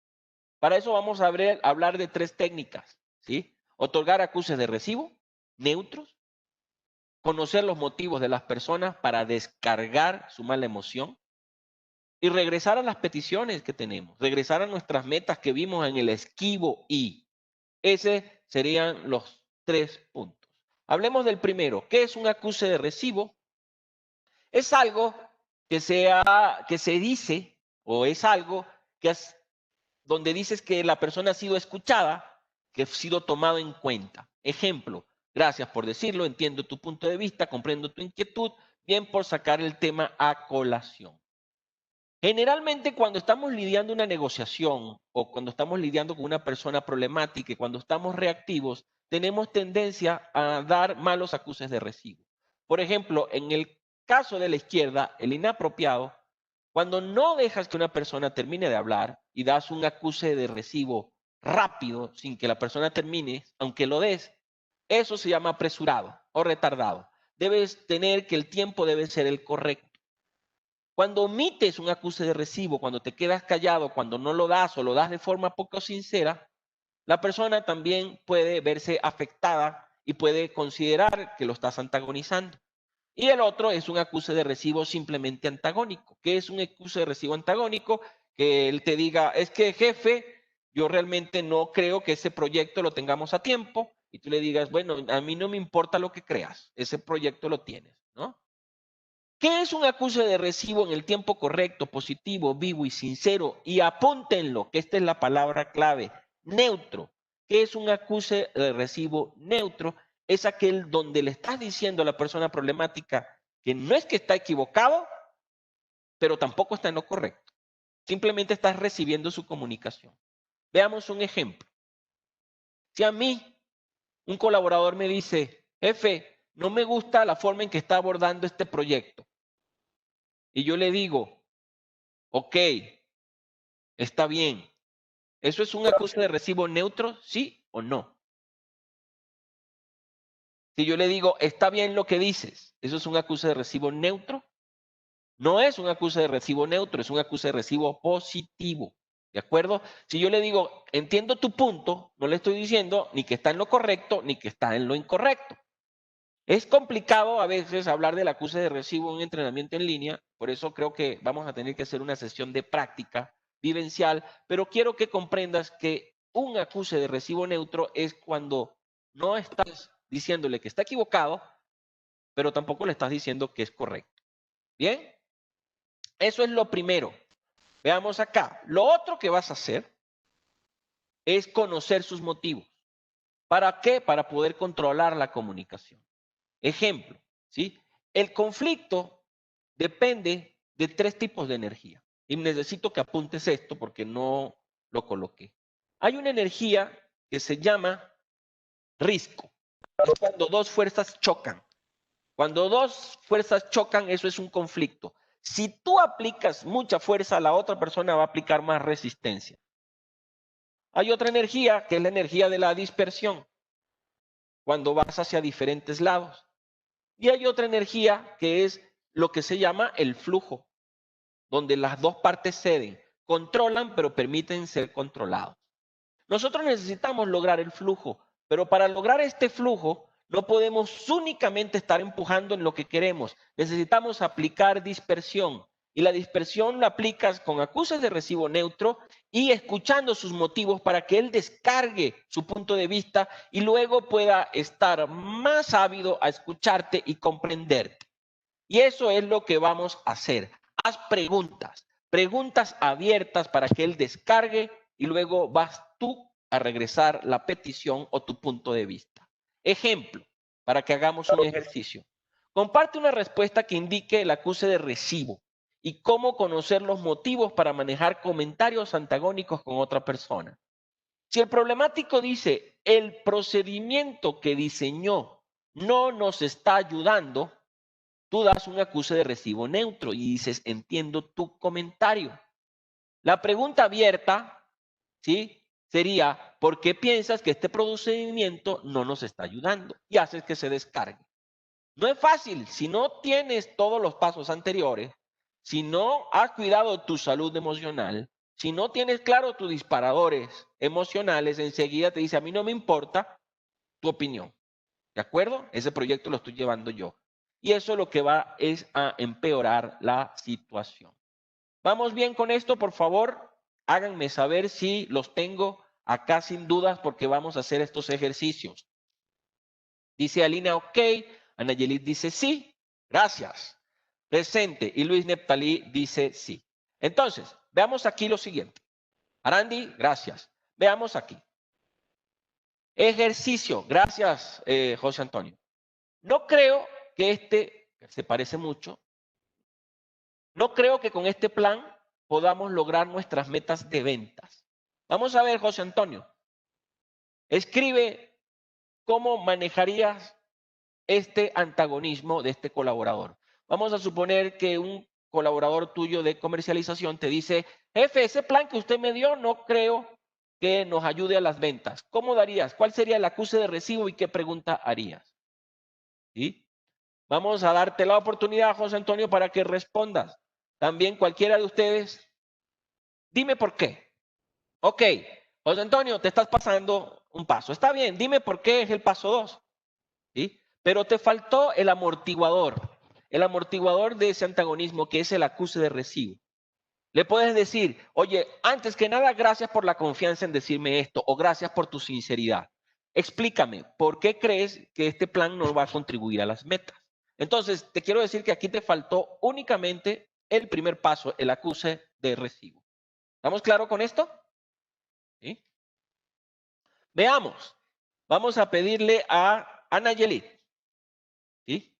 Para eso vamos a hablar de 3 técnicas, ¿sí? Otorgar acuses de recibo, neutros, conocer los motivos de las personas para descargar su mala emoción y regresar a las peticiones que tenemos, regresar a nuestras metas que vimos en el esquivo y. Esos serían los 3 puntos. Hablemos del primero. ¿Qué es un acuse de recibo? Es algo que se dice o es algo que es donde dices que la persona ha sido escuchada, que ha sido tomado en cuenta. Ejemplo, gracias por decirlo, entiendo tu punto de vista, comprendo tu inquietud, bien por sacar el tema a colación. Generalmente cuando estamos lidiando una negociación o cuando estamos lidiando con una persona problemática y cuando estamos reactivos, tenemos tendencia a dar malos acuses de recibo. Por ejemplo, en el caso de la izquierda, el inapropiado, cuando no dejas que una persona termine de hablar y das un acuse de recibo rápido sin que la persona termine, aunque lo des, eso se llama apresurado o retardado. Debes tener que el tiempo debe ser el correcto. Cuando omites un acuse de recibo, cuando te quedas callado, cuando no lo das o lo das de forma poco sincera, la persona también puede verse afectada y puede considerar que lo estás antagonizando. Y el otro es un acuse de recibo simplemente antagónico. ¿Qué es un acuse de recibo antagónico? Que él te diga, es que jefe, yo realmente no creo que ese proyecto lo tengamos a tiempo. Y tú le digas, bueno, a mí no me importa lo que creas, ese proyecto lo tienes, ¿no? ¿Qué es un acuse de recibo en el tiempo correcto, positivo, vivo y sincero? Y apúntenlo, que esta es la palabra clave, neutro. ¿Qué es un acuse de recibo neutro? Es aquel donde le estás diciendo a la persona problemática que no es que está equivocado, pero tampoco está en lo correcto. Simplemente estás recibiendo su comunicación. Veamos un ejemplo. Si a mí un colaborador me dice, jefe, no me gusta la forma en que está abordando este proyecto. Y yo le digo, ok, está bien. ¿Eso es un acuse de recibo neutro? ¿Sí o no? Si yo le digo, está bien lo que dices, ¿eso es un acuse de recibo neutro? No es un acuse de recibo neutro, es un acuse de recibo positivo. ¿De acuerdo? Si yo le digo, entiendo tu punto, no le estoy diciendo ni que está en lo correcto ni que está en lo incorrecto. Es complicado a veces hablar del acuse de recibo en un entrenamiento en línea, por eso creo que vamos a tener que hacer una sesión de práctica vivencial, pero quiero que comprendas que un acuse de recibo neutro es cuando no estás diciéndole que está equivocado, pero tampoco le estás diciendo que es correcto. ¿Bien? Eso es lo primero. Veamos acá. Lo otro que vas a hacer es conocer sus motivos. ¿Para qué? Para poder controlar la comunicación. Ejemplo, ¿sí? El conflicto depende de 3 tipos de energía. Y necesito que apuntes esto porque no lo coloqué. Hay una energía que se llama risco. Es cuando 2 fuerzas chocan. Cuando 2 fuerzas chocan, eso es un conflicto. Si tú aplicas mucha fuerza, la otra persona va a aplicar más resistencia. Hay otra energía que es la energía de la dispersión, cuando vas hacia diferentes lados. Y hay otra energía que es lo que se llama el flujo, donde las dos partes ceden, controlan, pero permiten ser controlados. Nosotros necesitamos lograr el flujo, pero para lograr este flujo no podemos únicamente estar empujando en lo que queremos. Necesitamos aplicar dispersión. Y la dispersión la aplicas con acuses de recibo neutro y escuchando sus motivos para que él descargue su punto de vista y luego pueda estar más ávido a escucharte y comprenderte. Y eso es lo que vamos a hacer. Haz preguntas abiertas para que él descargue y luego vas tú a regresar la petición o tu punto de vista. Ejemplo, para que hagamos un ejercicio. Comparte una respuesta que indique el acuse de recibo y cómo conocer los motivos para manejar comentarios antagónicos con otra persona. Si el problemático dice, el procedimiento que diseñó no nos está ayudando, tú das un acuse de recibo neutro y dices, entiendo tu comentario. La pregunta abierta, ¿sí?, sería, ¿por qué piensas que este procedimiento no nos está ayudando? Y haces que se descargue. No es fácil. Si no tienes todos los pasos anteriores, si no has cuidado tu salud emocional, si no tienes claro tus disparadores emocionales, enseguida te dice, a mí no me importa tu opinión. ¿De acuerdo? Ese proyecto lo estoy llevando yo. Y eso lo que va es a empeorar la situación. ¿Vamos bien con esto? Por favor, háganme saber si los tengo acá sin dudas porque vamos a hacer estos ejercicios. Dice Alina, ok. Ana Yelit dice sí. Gracias. Presente. Y Luis Neptalí dice sí. Entonces, veamos aquí lo siguiente. Arandi, gracias. Veamos aquí. Ejercicio. Gracias, José Antonio. No creo que se parece mucho. No creo que con este plan podamos lograr nuestras metas de ventas. Vamos a ver, José Antonio. Escribe cómo manejarías este antagonismo de este colaborador. Vamos a suponer que un colaborador tuyo de comercialización te dice, jefe, ese plan que usted me dio no creo que nos ayude a las ventas. ¿Cómo darías? ¿Cuál sería el acuse de recibo y qué pregunta harías? ¿Sí? Vamos a darte la oportunidad, José Antonio, para que respondas. También cualquiera de ustedes, dime por qué. Ok, José Antonio, te estás pasando un paso. Está bien, dime por qué es el paso 2. ¿Sí? Pero te faltó el amortiguador de ese antagonismo que es el acuse de recibo. Le puedes decir, oye, antes que nada, gracias por la confianza en decirme esto o gracias por tu sinceridad. Explícame, ¿por qué crees que este plan no va a contribuir a las metas? Entonces, te quiero decir que aquí te faltó únicamente el primer paso, el acuse de recibo. ¿Estamos claros con esto? ¿Sí? Veamos. Vamos a pedirle a Ana Yelit. ¿Sí?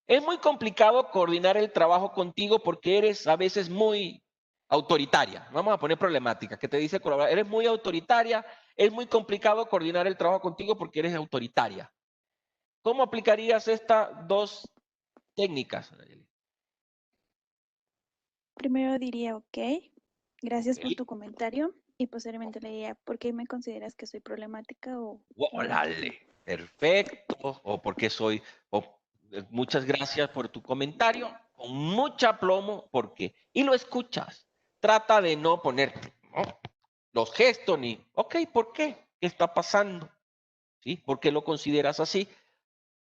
Es muy complicado coordinar el trabajo contigo porque eres a veces muy autoritaria. Vamos a poner problemática, que te dice colaborador, eres muy autoritaria, es muy complicado coordinar el trabajo contigo porque eres autoritaria. ¿Cómo aplicarías estas dos técnicas? Primero diría, ok, gracias por tu comentario. Y posteriormente le diría, ¿por qué me consideras que soy problemática? ¡Órale! Perfecto. O porque soy... muchas gracias por tu comentario. Con mucha aplomo, ¿por qué? Y lo escuchas. Trata de no poner los gestos ni, ok, ¿por qué? ¿Qué está pasando? ¿Sí? ¿Por qué lo consideras así?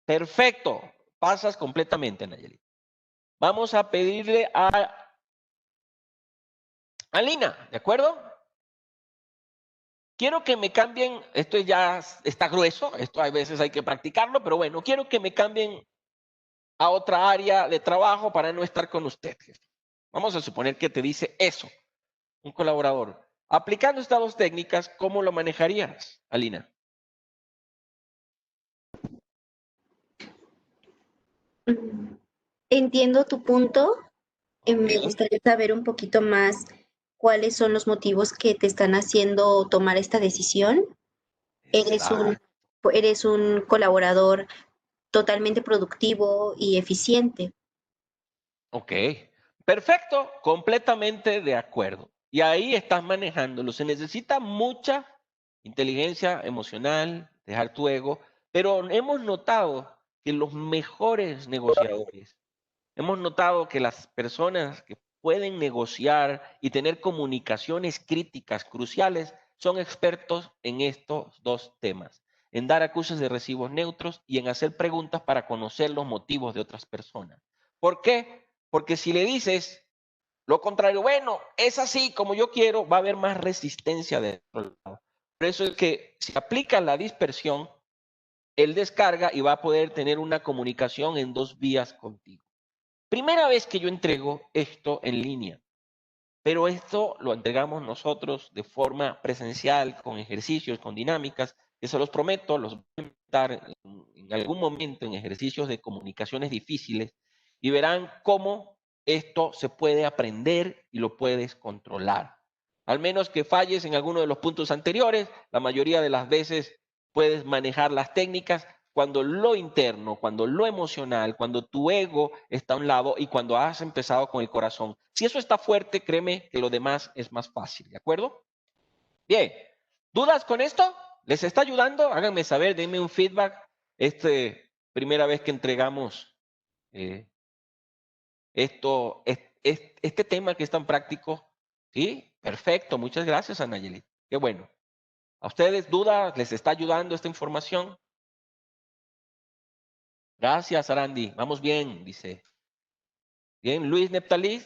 Perfecto. Pasas completamente, Nayeli. Vamos a pedirle a Alina, ¿de acuerdo? Quiero que me cambien, esto ya está grueso, esto a veces hay que practicarlo, pero bueno, quiero que me cambien a otra área de trabajo para no estar con usted. Vamos a suponer que te dice eso, un colaborador. Aplicando estas dos técnicas, ¿cómo lo manejarías, Alina? Entiendo tu punto. Me gustaría saber un poquito más cuáles son los motivos que te están haciendo tomar esta decisión. Eres un colaborador totalmente productivo y eficiente. Ok, perfecto, completamente de acuerdo. Y ahí estás manejándolo. Se necesita mucha inteligencia emocional, dejar tu ego, pero hemos notado que los mejores negociadores, hemos notado que las personas que pueden negociar y tener comunicaciones críticas cruciales son expertos en estos dos temas, en dar acuses de recibos neutros y en hacer preguntas para conocer los motivos de otras personas. ¿Por qué? Porque si le dices lo contrario, bueno, es así como yo quiero, va a haber más resistencia de otro lado. Por eso es que si aplica la dispersión, él descarga y va a poder tener una comunicación en dos vías contigo. Primera vez que yo entrego esto en línea, pero esto lo entregamos nosotros de forma presencial, con ejercicios, con dinámicas, que se los prometo, los voy a implementar en algún momento en ejercicios de comunicaciones difíciles y verán cómo esto se puede aprender y lo puedes controlar. Al menos que falles en alguno de los puntos anteriores, la mayoría de las veces puedes manejar las técnicas cuando lo interno, cuando lo emocional, cuando tu ego está a un lado y cuando has empezado con el corazón. Si eso está fuerte, créeme que lo demás es más fácil, ¿de acuerdo? Bien, ¿dudas con esto? ¿Les está ayudando? Háganme saber, denme un feedback. Primera vez que entregamos este tema que es tan práctico. Sí, perfecto. Muchas gracias, Anayeli. Qué bueno. ¿A ustedes dudas? ¿Les está ayudando esta información? Gracias, Arandi. Vamos bien, dice. Bien, Luis Neptalí.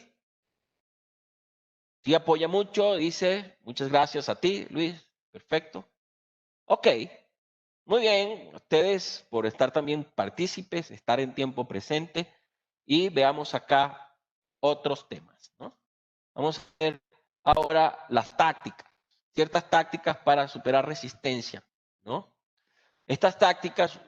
Sí apoya mucho, dice. Muchas gracias a ti, Luis. Perfecto. Ok. Muy bien. Ustedes por estar también partícipes, estar en tiempo presente. Y veamos acá otros temas, ¿no? Vamos a ver ahora las tácticas. Ciertas tácticas para superar resistencia, ¿no? Estas tácticas,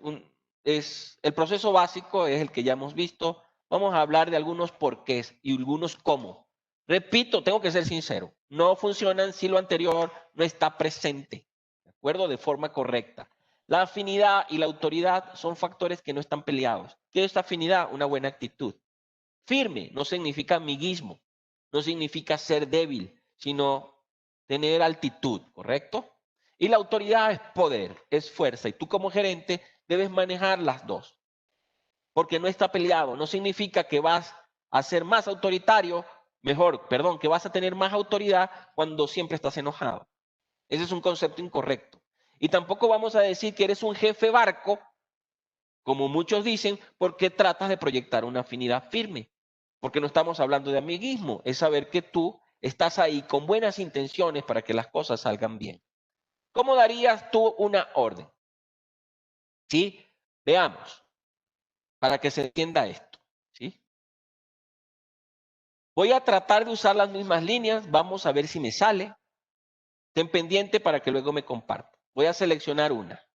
el proceso básico es el que ya hemos visto. Vamos a hablar de algunos porqués y algunos cómo. Repito, tengo que ser sincero, no funcionan si lo anterior no está presente, ¿de acuerdo? De forma correcta. La afinidad y la autoridad son factores que no están peleados. ¿Qué es afinidad? Una buena actitud. Firme no significa amiguismo, no significa ser débil, sino tener altitud, ¿correcto? Y la autoridad es poder, es fuerza. Y tú como gerente debes manejar las dos. Porque no está peleado. No significa que vas a ser más autoritario, que vas a tener más autoridad cuando siempre estás enojado. Ese es un concepto incorrecto. Y tampoco vamos a decir que eres un jefe barco, como muchos dicen, porque tratas de proyectar una afinidad firme. Porque no estamos hablando de amiguismo, es saber que tú estás ahí con buenas intenciones para que las cosas salgan bien. ¿Cómo darías tú una orden? ¿Sí? Veamos, para que se entienda esto. ¿Sí? Voy a tratar de usar las mismas líneas, vamos a ver si me sale. Estén pendiente para que luego me compartan. Voy a seleccionar una.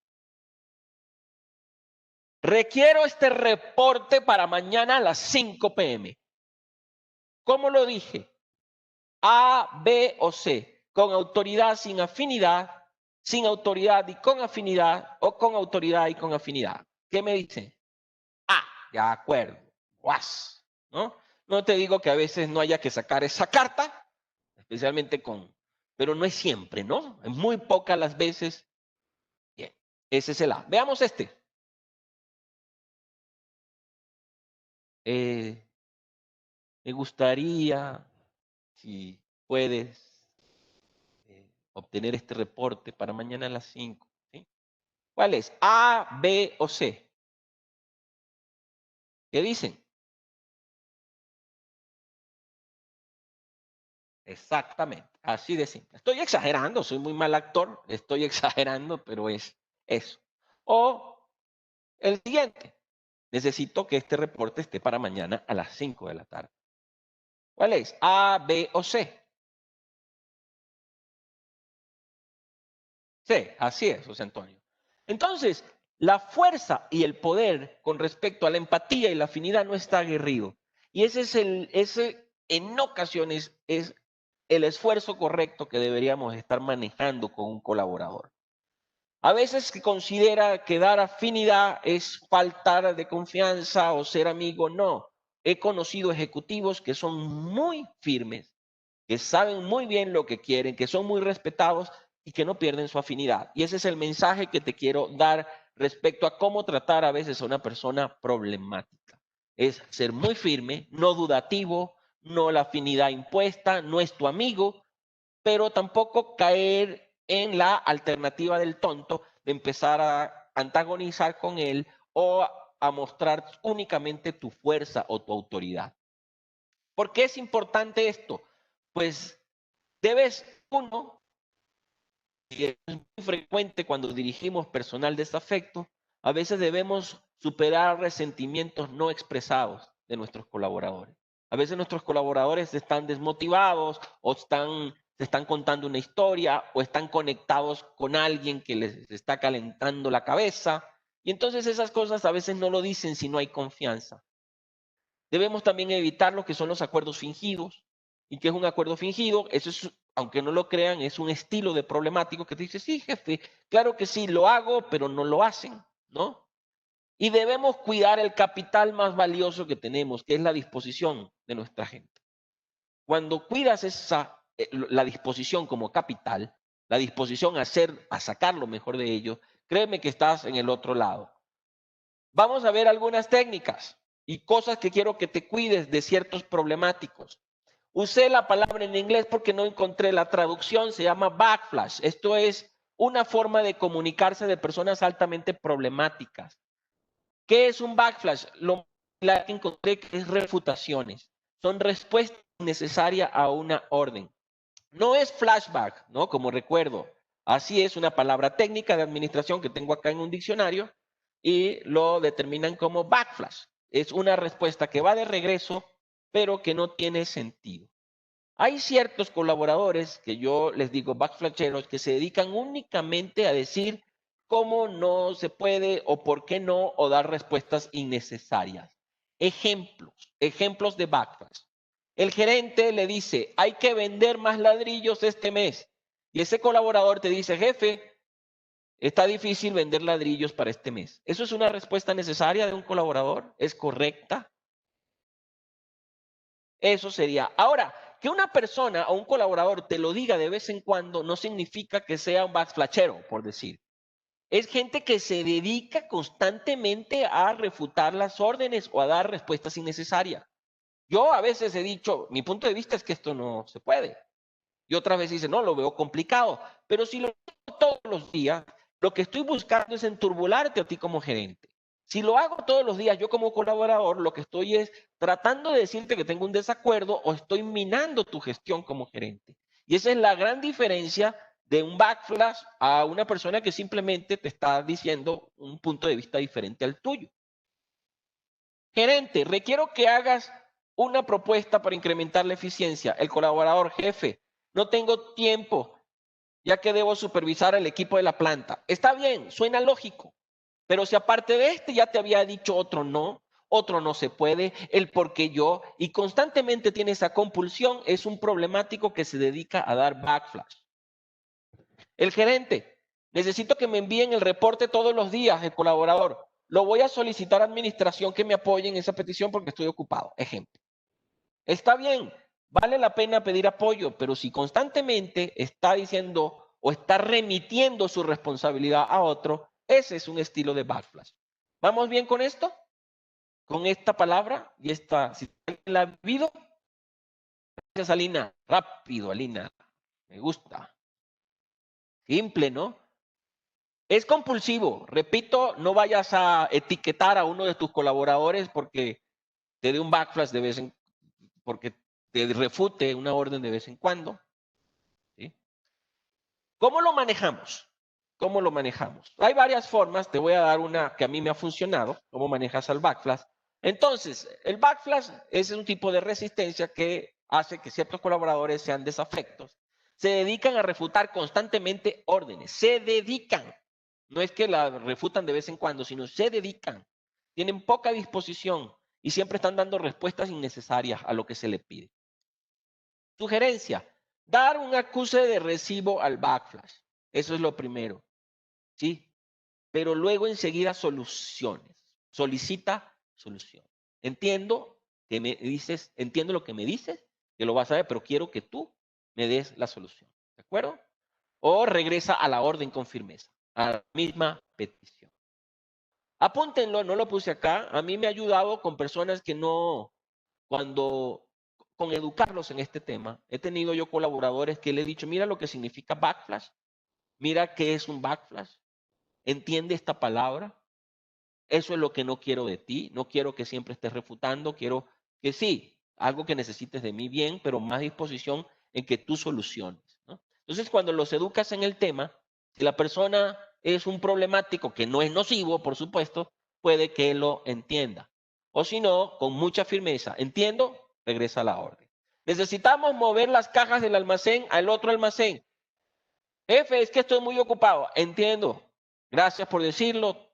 Requiero este reporte para mañana a las 5 p.m. ¿Cómo lo dije? A, B o C. Con autoridad, sin afinidad, sin autoridad y con afinidad, o con autoridad y con afinidad. ¿Qué me dicen? Ah, de acuerdo. Guas, ¿no? No te digo que a veces no haya que sacar esa carta, especialmente pero no es siempre, ¿no? Es muy pocas las veces. Bien, ese es el A. Veamos este. Me gustaría, si puedes, obtener este reporte para mañana a las 5. ¿Sí? ¿Cuál es? ¿A, B o C? ¿Qué dicen? Exactamente, así de simple. Estoy exagerando, soy muy mal actor, estoy exagerando, pero es eso. O el siguiente, necesito que este reporte esté para mañana a las 5 de la tarde. ¿Cuál es? ¿A, B o C? Sí, así es, José Antonio. Entonces, la fuerza y el poder con respecto a la empatía y la afinidad no está aguerrido. Y ese en ocasiones es el esfuerzo correcto que deberíamos estar manejando con un colaborador. A veces se considera que dar afinidad es faltar de confianza o ser amigo. No, he conocido ejecutivos que son muy firmes, que saben muy bien lo que quieren, que son muy respetados y que no pierden su afinidad. Y ese es el mensaje que te quiero dar respecto a cómo tratar a veces a una persona problemática. Es ser muy firme, no dudativo, no la afinidad impuesta, no es tu amigo, pero tampoco caer en la alternativa del tonto de empezar a antagonizar con él o a mostrar únicamente tu fuerza o tu autoridad. ¿Por qué es importante esto? Pues debes, uno, y es muy frecuente cuando dirigimos personal desafecto, a veces debemos superar resentimientos no expresados de nuestros colaboradores. A veces nuestros colaboradores están desmotivados o se están contando una historia o están conectados con alguien que les está calentando la cabeza. Y entonces esas cosas a veces no lo dicen si no hay confianza. Debemos también evitar lo que son los acuerdos fingidos. ¿Y qué es un acuerdo fingido? Eso es, aunque no lo crean, es un estilo de problemático que te dice, sí, jefe, claro que sí, lo hago, pero no lo hacen, ¿no? Y debemos cuidar el capital más valioso que tenemos, que es la disposición de nuestra gente. Cuando cuidas la disposición como capital, la disposición a sacar lo mejor de ello, créeme que estás en el otro lado. Vamos a ver algunas técnicas y cosas que quiero que te cuides de ciertos problemáticos. Usé la palabra en inglés porque no encontré la traducción, se llama backflash. Esto es una forma de comunicarse de personas altamente problemáticas. ¿Qué es un backflash? La que encontré que es refutaciones. Son respuestas necesarias a una orden. No es flashback, ¿no? Como recuerdo. Así es una palabra técnica de administración que tengo acá en un diccionario y lo determinan como backflash. Es una respuesta que va de regreso, pero que no tiene sentido. Hay ciertos colaboradores que yo les digo backflasheros que se dedican únicamente a decir cómo no se puede o por qué no o dar respuestas innecesarias. Ejemplos de backflash. El gerente le dice, hay que vender más ladrillos este mes. Y ese colaborador te dice, jefe, está difícil vender ladrillos para este mes. ¿Eso es una respuesta necesaria de un colaborador? ¿Es correcta? Eso sería. Ahora, que una persona o un colaborador te lo diga de vez en cuando no significa que sea un backflashero, por decir. Es gente que se dedica constantemente a refutar las órdenes o a dar respuestas innecesarias. Yo a veces he dicho, mi punto de vista es que esto no se puede. Y otras veces dicen, no, lo veo complicado. Pero si lo hago todos los días, lo que estoy buscando es enturbularte a ti como gerente. Si lo hago todos los días, yo como colaborador, lo que estoy es tratando de decirte que tengo un desacuerdo o estoy minando tu gestión como gerente. Y esa es la gran diferencia de un backflash a una persona que simplemente te está diciendo un punto de vista diferente al tuyo. Gerente, requiero que hagas una propuesta para incrementar la eficiencia. El colaborador, jefe, no tengo tiempo, ya que debo supervisar al equipo de la planta. Está bien, suena lógico, pero si aparte de este ya te había dicho otro no se puede, el porque yo, y constantemente tiene esa compulsión, es un problemático que se dedica a dar backflash. El gerente, necesito que me envíen el reporte todos los días, el colaborador. Lo voy a solicitar a administración que me apoye en esa petición porque estoy ocupado. Ejemplo. Está bien, vale la pena pedir apoyo, pero si constantemente está diciendo o está remitiendo su responsabilidad a otro, ese es un estilo de backflash. ¿Vamos bien con esto? ¿Con esta palabra y esta? Si la ha vivido. Gracias, Alina. Rápido, Alina. Me gusta. Simple, ¿no? Es compulsivo. Repito, no vayas a etiquetar a uno de tus colaboradores porque te dé un backflash de vez en porque te refute una orden de vez en cuando. ¿Sí? ¿Cómo lo manejamos? ¿Cómo lo manejamos? Hay varias formas. Te voy a dar una que a mí me ha funcionado. ¿Cómo manejas al backflash? Entonces, el backflash es un tipo de resistencia que hace que ciertos colaboradores sean desafectos. Se dedican a refutar constantemente órdenes. Se dedican. No es que la refutan de vez en cuando, sino se dedican. Tienen poca disposición y siempre están dando respuestas innecesarias a lo que se le pide. Sugerencia, dar un acuse de recibo al backflash. Eso es lo primero. ¿Sí? Pero luego enseguida soluciones. Solicita solución. Entiendo lo que me dices, que lo vas a ver, pero quiero que tú me des la solución. ¿De acuerdo? O regresa a la orden con firmeza, a la misma petición. Apúntenlo, no lo puse acá. A mí me ha ayudado con personas que no, con educarlos en este tema. He tenido yo colaboradores que le he dicho, mira lo que significa backflash, mira qué es un backflash, entiende esta palabra. Eso es lo que no quiero de ti. No quiero que siempre estés refutando. Quiero que sí, algo que necesites de mí bien, pero más disposición en que tú soluciones, ¿no? Entonces, cuando los educas en el tema, si la persona es un problemático que no es nocivo, por supuesto, puede que lo entienda. O si no, con mucha firmeza, entiendo, regresa a la orden. Necesitamos mover las cajas del almacén al otro almacén. Jefe, es que estoy muy ocupado. Entiendo. Gracias por decirlo.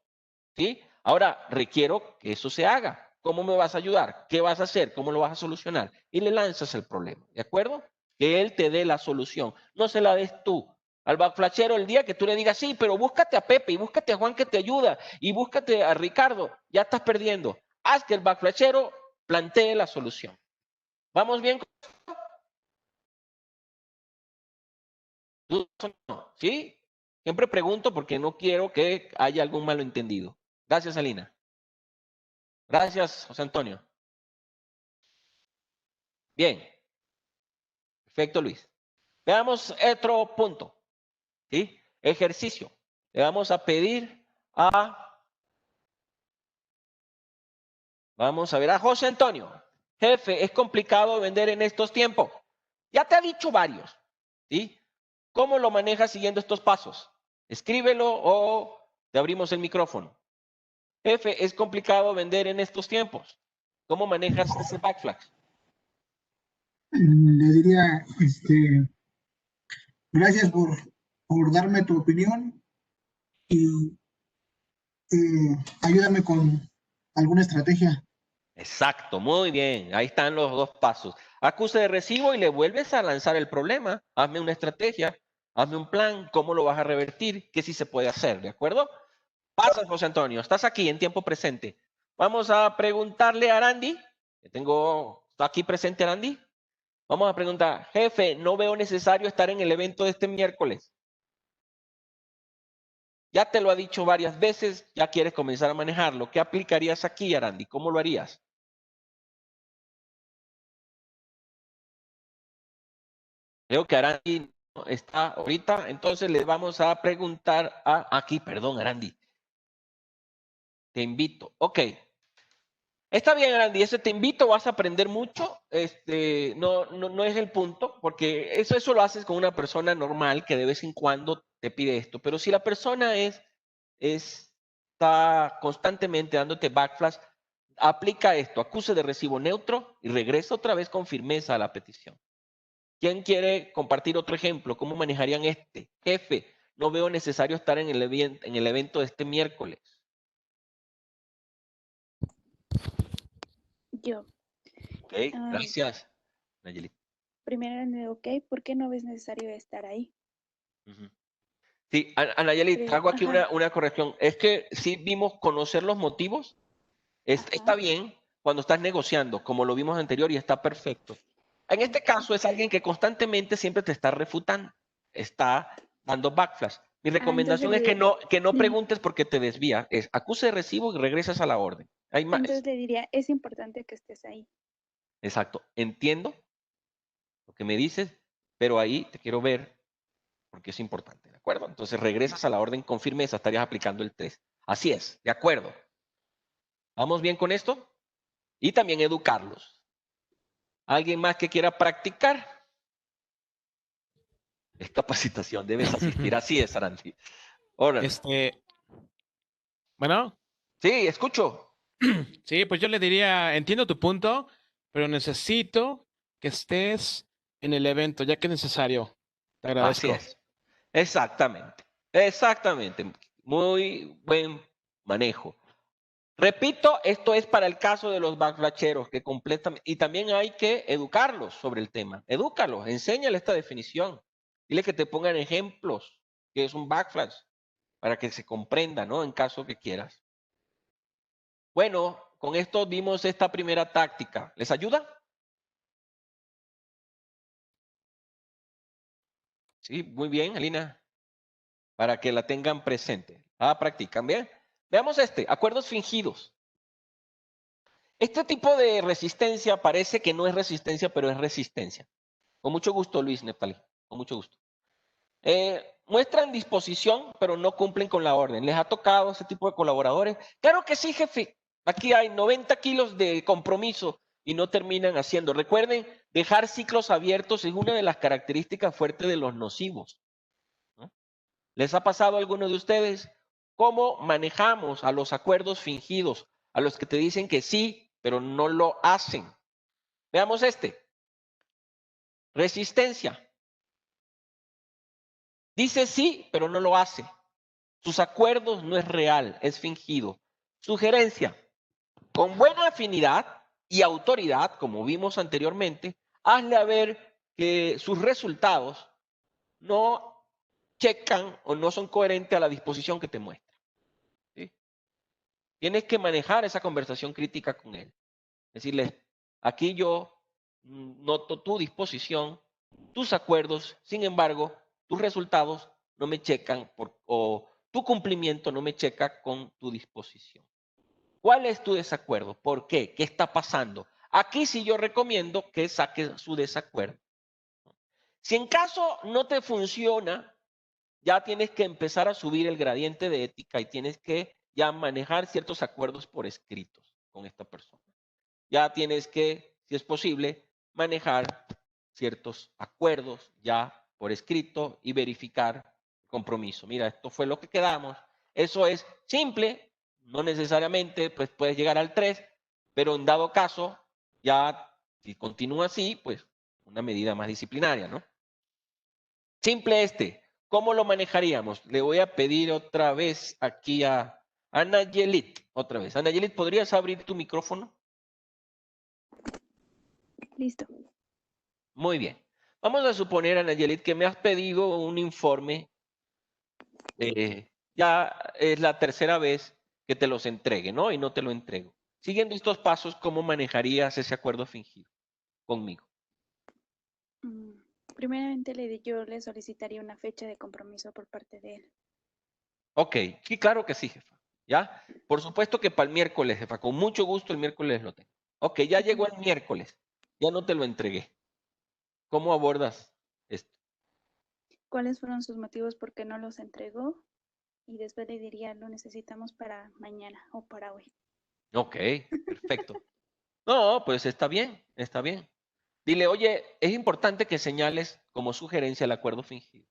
¿Sí? Ahora, requiero que eso se haga. ¿Cómo me vas a ayudar? ¿Qué vas a hacer? ¿Cómo lo vas a solucionar? Y le lanzas el problema, ¿de acuerdo? Que él te dé la solución. No se la des tú. Al backflashero el día que tú le digas, sí, pero búscate a Pepe y búscate a Juan que te ayuda y búscate a Ricardo, ya estás perdiendo. Haz que el backflashero plantee la solución. ¿Vamos bien? ¿Sí? Siempre pregunto porque no quiero que haya algún malentendido. Gracias, Alina. Gracias, José Antonio. Bien. Perfecto, Luis. Veamos otro punto. ¿Sí? Ejercicio. Le vamos a pedir vamos a ver a José Antonio. Jefe, es complicado vender en estos tiempos. Ya te ha dicho varios. ¿Sí? ¿Cómo lo manejas siguiendo estos pasos? Escríbelo o te abrimos el micrófono. Jefe, es complicado vender en estos tiempos. ¿Cómo manejas ese backflash? Le diría, gracias por darme tu opinión y ayúdame con alguna estrategia. Exacto, muy bien. Ahí están los dos pasos. Acuse de recibo y le vuelves a lanzar el problema. Hazme una estrategia, hazme un plan, cómo lo vas a revertir, qué sí se puede hacer, ¿de acuerdo? Pasa, José Antonio, estás aquí en tiempo presente. Vamos a preguntarle a Arandi, ¿está aquí presente Arandi? Vamos a preguntar, jefe, no veo necesario estar en el evento de este miércoles. Ya te lo ha dicho varias veces, ya quieres comenzar a manejarlo. ¿Qué aplicarías aquí, Arandi? ¿Cómo lo harías? Creo que Arandi no está ahorita, entonces le vamos a preguntar aquí, perdón, Arandi. Te invito. Ok. Está bien, Arandi, ese te invito, vas a aprender mucho. No es el punto, porque eso lo haces con una persona normal que de vez en cuando te pide esto. Pero si la persona está constantemente dándote backflash, aplica esto, acuse de recibo neutro y regresa otra vez con firmeza a la petición. ¿Quién quiere compartir otro ejemplo? ¿Cómo manejarían este? Jefe, no veo necesario estar en el evento de este miércoles. Yo. Ok, gracias, Nayeli. Primero en el ok, ¿por qué no ves necesario estar ahí? Sí, Nayeli, hago aquí Ajá. una corrección. Es que sí vimos conocer los motivos. Está bien cuando estás negociando, como lo vimos anterior, y está perfecto. En este caso es alguien que constantemente siempre te está refutando, está dando backflash. Mi recomendación es que no preguntes porque te desvía. Es acuse de recibo y regresas a la orden. Hay más. Entonces le diría, es importante que estés ahí. Exacto. Entiendo lo que me dices, pero ahí te quiero ver porque es importante, ¿de acuerdo? Entonces regresas a la orden con firmeza, estarías aplicando el test. Así es, de acuerdo. ¿Vamos bien con esto? Y también educarlos. ¿Alguien más que quiera practicar? Es capacitación, debes asistir. Así es, Arandi. Órale. Bueno, Sí, escucho. sí, pues yo le diría, entiendo tu punto, pero necesito que estés en el evento, ya que es necesario. Te Así agradezco. es. Exactamente. Exactamente. Muy buen manejo. Repito, esto es para el caso de los backflasheros que completan, y también hay que educarlos sobre el tema. Edúcalos, enséñale esta definición. Dile que te pongan ejemplos, que es un backflash, para que se comprenda, ¿no? En caso que quieras. Bueno, con esto vimos esta primera táctica. ¿Les ayuda? Sí, muy bien, Alina. Para que la tengan presente. Practican, ¿bien? Veamos acuerdos fingidos. Este tipo de resistencia parece que no es resistencia, pero es resistencia. Con mucho gusto, Luis Neptali, con mucho gusto. Muestran disposición, pero no cumplen con la orden. ¿Les ha tocado ese tipo de colaboradores? Claro que sí, jefe. Aquí hay 90 kilos de compromiso y no terminan haciendo. Recuerden, dejar ciclos abiertos es una de las características fuertes de los nocivos, ¿no? ¿Les ha pasado a alguno de ustedes? ¿Cómo manejamos a los acuerdos fingidos? A los que te dicen que sí, pero no lo hacen. Veamos Resistencia. Dice sí, pero no lo hace. Sus acuerdos no es real, es fingido. Sugerencia. Con buena afinidad y autoridad, como vimos anteriormente, hazle ver que sus resultados no checan o no son coherentes a la disposición que te muestra. ¿Sí? Tienes que manejar esa conversación crítica con él. Decirle, aquí yo noto tu disposición, tus acuerdos, sin embargo, tus resultados no me checan o tu cumplimiento no me checa con tu disposición. ¿Cuál es tu desacuerdo? ¿Por qué? ¿Qué está pasando? Aquí sí yo recomiendo que saques su desacuerdo. Si en caso no te funciona, ya tienes que empezar a subir el gradiente de ética y tienes que ya manejar ciertos acuerdos por escritos con esta persona. Ya tienes que, si es posible, manejar ciertos acuerdos ya por escrito y verificar el compromiso. Mira, esto fue lo que quedamos. Eso es simple, no necesariamente pues puedes llegar al 3, pero en dado caso, ya si continúa así, pues una medida más disciplinaria, ¿no? Simple ¿Cómo lo manejaríamos? Le voy a pedir otra vez aquí a Ana Yelit, otra vez. Ana Yelit, ¿podrías abrir tu micrófono? Listo. Muy bien. Vamos a suponer, Ana Yelit, que me has pedido un informe. Ya es la tercera vez que te los entregue, ¿no? Y no te lo entrego. Siguiendo estos pasos, ¿cómo manejarías ese acuerdo fingido conmigo? Primeramente yo le solicitaría una fecha de compromiso por parte de él. Ok, sí, claro que sí, jefa. ¿Ya? Por supuesto que para el miércoles, jefa. Con mucho gusto el miércoles lo tengo. Ok, ya llegó el miércoles. Ya no te lo entregué. ¿Cómo abordas esto? ¿Cuáles fueron sus motivos por qué no los entregó? Y después le diría, lo necesitamos para mañana o para hoy. Ok, perfecto. No, pues está bien, está bien. Dile, oye, es importante que señales como sugerencia el acuerdo fingido.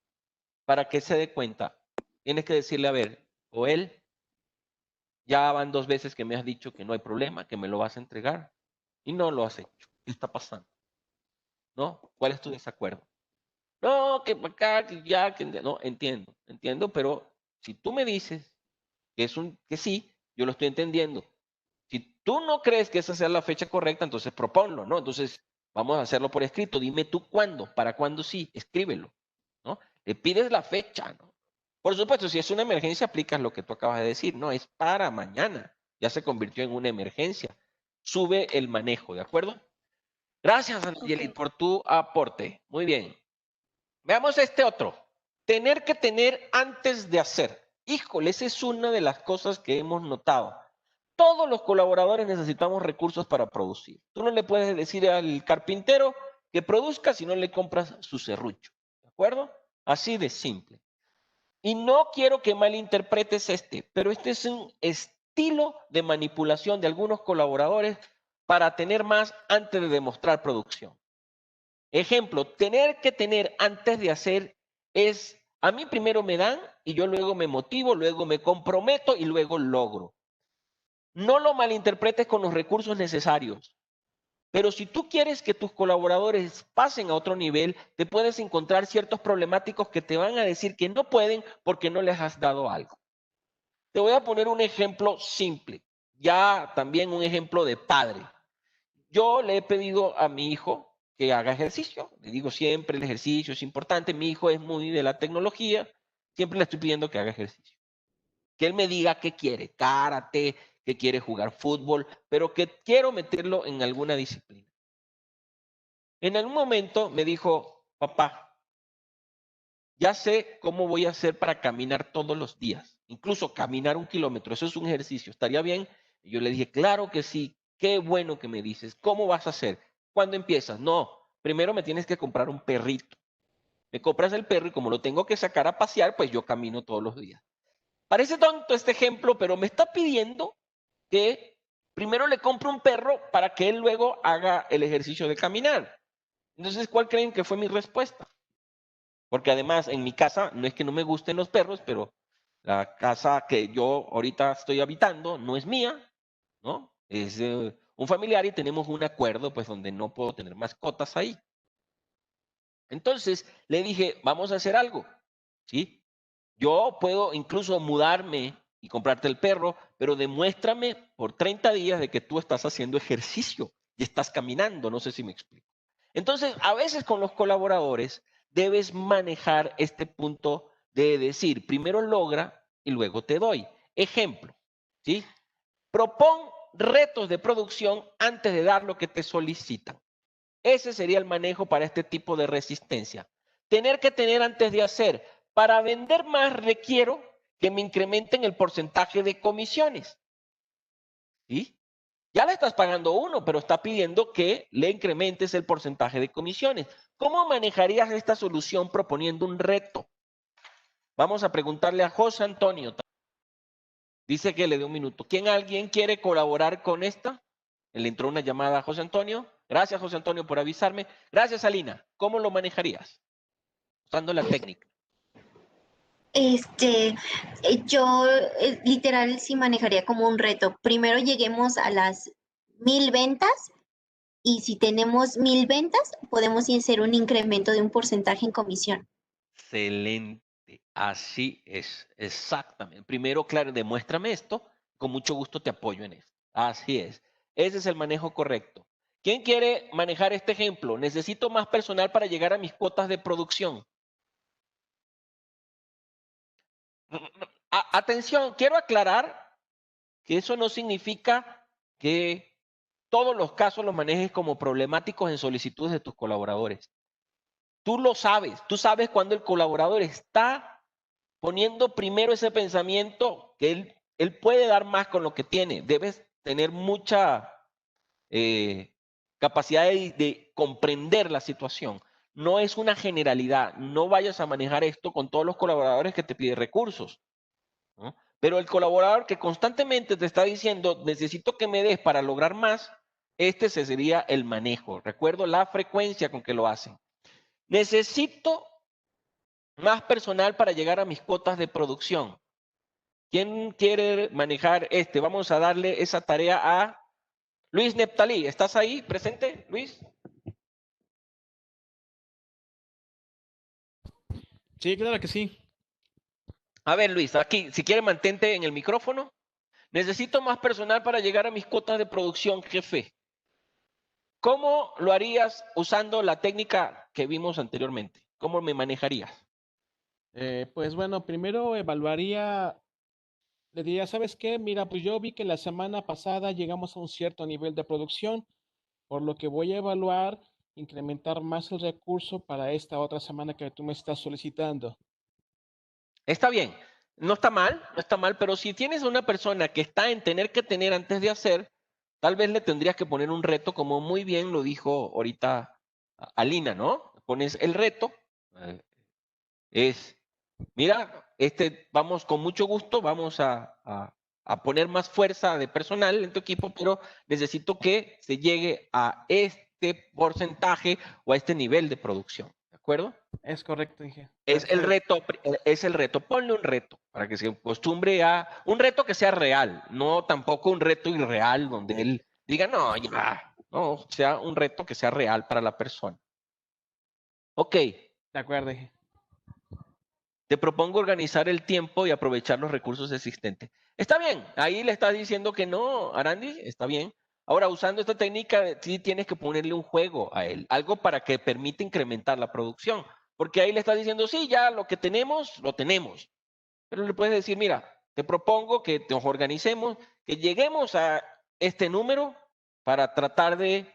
Para que se dé cuenta, tienes que decirle, a ver, o él, ya van 2 veces que me has dicho que no hay problema, que me lo vas a entregar, y no lo has hecho. ¿Qué está pasando? ¿No? ¿Cuál es tu desacuerdo? No, que acá, que ya, que no, entiendo, pero si tú me dices que sí, yo lo estoy entendiendo. Si tú no crees que esa sea la fecha correcta, entonces proponlo, ¿no? Entonces vamos a hacerlo por escrito. Dime tú cuándo, para cuándo sí, escríbelo, ¿no? Le pides la fecha, ¿no? Por supuesto, si es una emergencia, aplicas lo que tú acabas de decir, no, es para mañana. Ya se convirtió en una emergencia. Sube el manejo, ¿de acuerdo? Gracias, Angeli, por tu aporte. Muy bien. Veamos otro. Tener que tener antes de hacer. Híjole, esa es una de las cosas que hemos notado. Todos los colaboradores necesitamos recursos para producir. Tú no le puedes decir al carpintero que produzca si no le compras su serrucho. ¿De acuerdo? Así de simple. Y no quiero que malinterpretes pero este es un estilo de manipulación de algunos colaboradores para tener más antes de demostrar producción. Ejemplo, tener que tener antes de hacer es, a mí primero me dan y yo luego me motivo, luego me comprometo y luego logro. No lo malinterpretes con los recursos necesarios. Pero si tú quieres que tus colaboradores pasen a otro nivel, te puedes encontrar ciertos problemáticos que te van a decir que no pueden porque no les has dado algo. Te voy a poner un ejemplo simple, ya también un ejemplo de padre. Yo le he pedido a mi hijo que haga ejercicio. Le digo siempre, el ejercicio es importante. Mi hijo es muy de la tecnología. Siempre le estoy pidiendo que haga ejercicio. Que él me diga qué quiere, karate, que quiere jugar fútbol, pero que quiero meterlo en alguna disciplina. En algún momento me dijo, papá, ya sé cómo voy a hacer para caminar todos los días, incluso caminar 1 kilómetro, eso es un ejercicio, ¿estaría bien? Y yo le dije, claro que sí, qué bueno que me dices, ¿cómo vas a hacer? ¿Cuándo empiezas? No, primero me tienes que comprar un perrito. Me compras el perro y como lo tengo que sacar a pasear, pues yo camino todos los días. Parece tonto este ejemplo, pero me está pidiendo que primero le compre un perro para que él luego haga el ejercicio de caminar. Entonces, ¿cuál creen que fue mi respuesta? Porque además en mi casa no es que no me gusten los perros, pero la casa que yo ahorita estoy habitando no es mía, ¿no? Es un familiar y tenemos un acuerdo pues donde no puedo tener mascotas ahí. Entonces le dije, vamos a hacer algo, ¿sí? Yo puedo incluso mudarme y comprarte el perro, pero demuéstrame por 30 días de que tú estás haciendo ejercicio y estás caminando, no sé si me explico. Entonces, a veces con los colaboradores debes manejar este punto de decir, primero logra y luego te doy. Ejemplo, ¿sí? Propón retos de producción antes de dar lo que te solicitan. Ese sería el manejo para este tipo de resistencia. Tener que tener antes de hacer. Para vender más requiero que me incrementen el porcentaje de comisiones. ¿Sí? Ya le estás pagando uno, pero está pidiendo que le incrementes el porcentaje de comisiones. ¿Cómo manejarías esta solución proponiendo un reto? Vamos a preguntarle a José Antonio. Dice que le dé un minuto. ¿Alguien quiere colaborar con esta? Le entró una llamada a José Antonio. Gracias, José Antonio, por avisarme. Gracias, Alina. ¿Cómo lo manejarías? Usando la técnica. Yo literal sí manejaría como un reto. Primero lleguemos a las 1000 ventas y si tenemos 1000 ventas, podemos hacer un incremento de un porcentaje en comisión. Excelente. Así es. Exactamente. Primero, claro, demuéstrame esto. Con mucho gusto te apoyo en esto. Así es. Ese es el manejo correcto. ¿Quién quiere manejar este ejemplo? Necesito más personal para llegar a mis cuotas de producción. Atención, quiero aclarar que eso no significa que todos los casos los manejes como problemáticos en solicitudes de tus colaboradores. Tú lo sabes, tú sabes cuando el colaborador está poniendo primero ese pensamiento que él puede dar más con lo que tiene. Debes tener mucha capacidad de comprender la situación. No es una generalidad, no vayas a manejar esto con todos los colaboradores que te piden recursos, ¿no? Pero el colaborador que constantemente te está diciendo, necesito que me des para lograr más, este sería el manejo. Recuerdo la frecuencia con que lo hacen. Necesito más personal para llegar a mis cuotas de producción. ¿Quién quiere manejar este? Vamos a darle esa tarea a Luis Neptalí. ¿Estás ahí presente, Luis? Sí, claro que sí. A ver, Luis, aquí, si quiere mantente en el micrófono. Necesito más personal para llegar a mis cuotas de producción, jefe. ¿Cómo lo harías usando la técnica que vimos anteriormente? ¿Cómo me manejarías? Pues bueno, primero evaluaría, le diría, ¿sabes qué? Mira, pues yo vi que la semana pasada llegamos a un cierto nivel de producción, por lo que voy a evaluar incrementar más el recurso para esta otra semana que tú me estás solicitando. Está bien, no está mal, pero si tienes una persona que está en tener que tener antes de hacer, tal vez le tendrías que poner un reto, como muy bien lo dijo ahorita Alina, ¿no? Pones el reto, mira, vamos con mucho gusto, vamos a poner más fuerza de personal en tu equipo, pero necesito que se llegue a este porcentaje o a este nivel de producción, ¿de acuerdo? Es correcto, dije. Es el reto, ponle un reto para que se acostumbre a un reto que sea real, no tampoco un reto irreal donde él diga, no, ya, no, sea un reto que sea real para la persona. Ok, De acuerdo, dije. te propongo organizar el tiempo y aprovechar los recursos existentes. Está bien, ahí le estás diciendo que no, Arandi, está bien. Ahora, usando esta técnica, sí tienes que ponerle un juego a él, algo para que permita incrementar la producción. Porque ahí le estás diciendo, sí, ya lo que tenemos, lo tenemos. Pero le puedes decir, mira, te propongo que nos organicemos, que lleguemos a este número para tratar de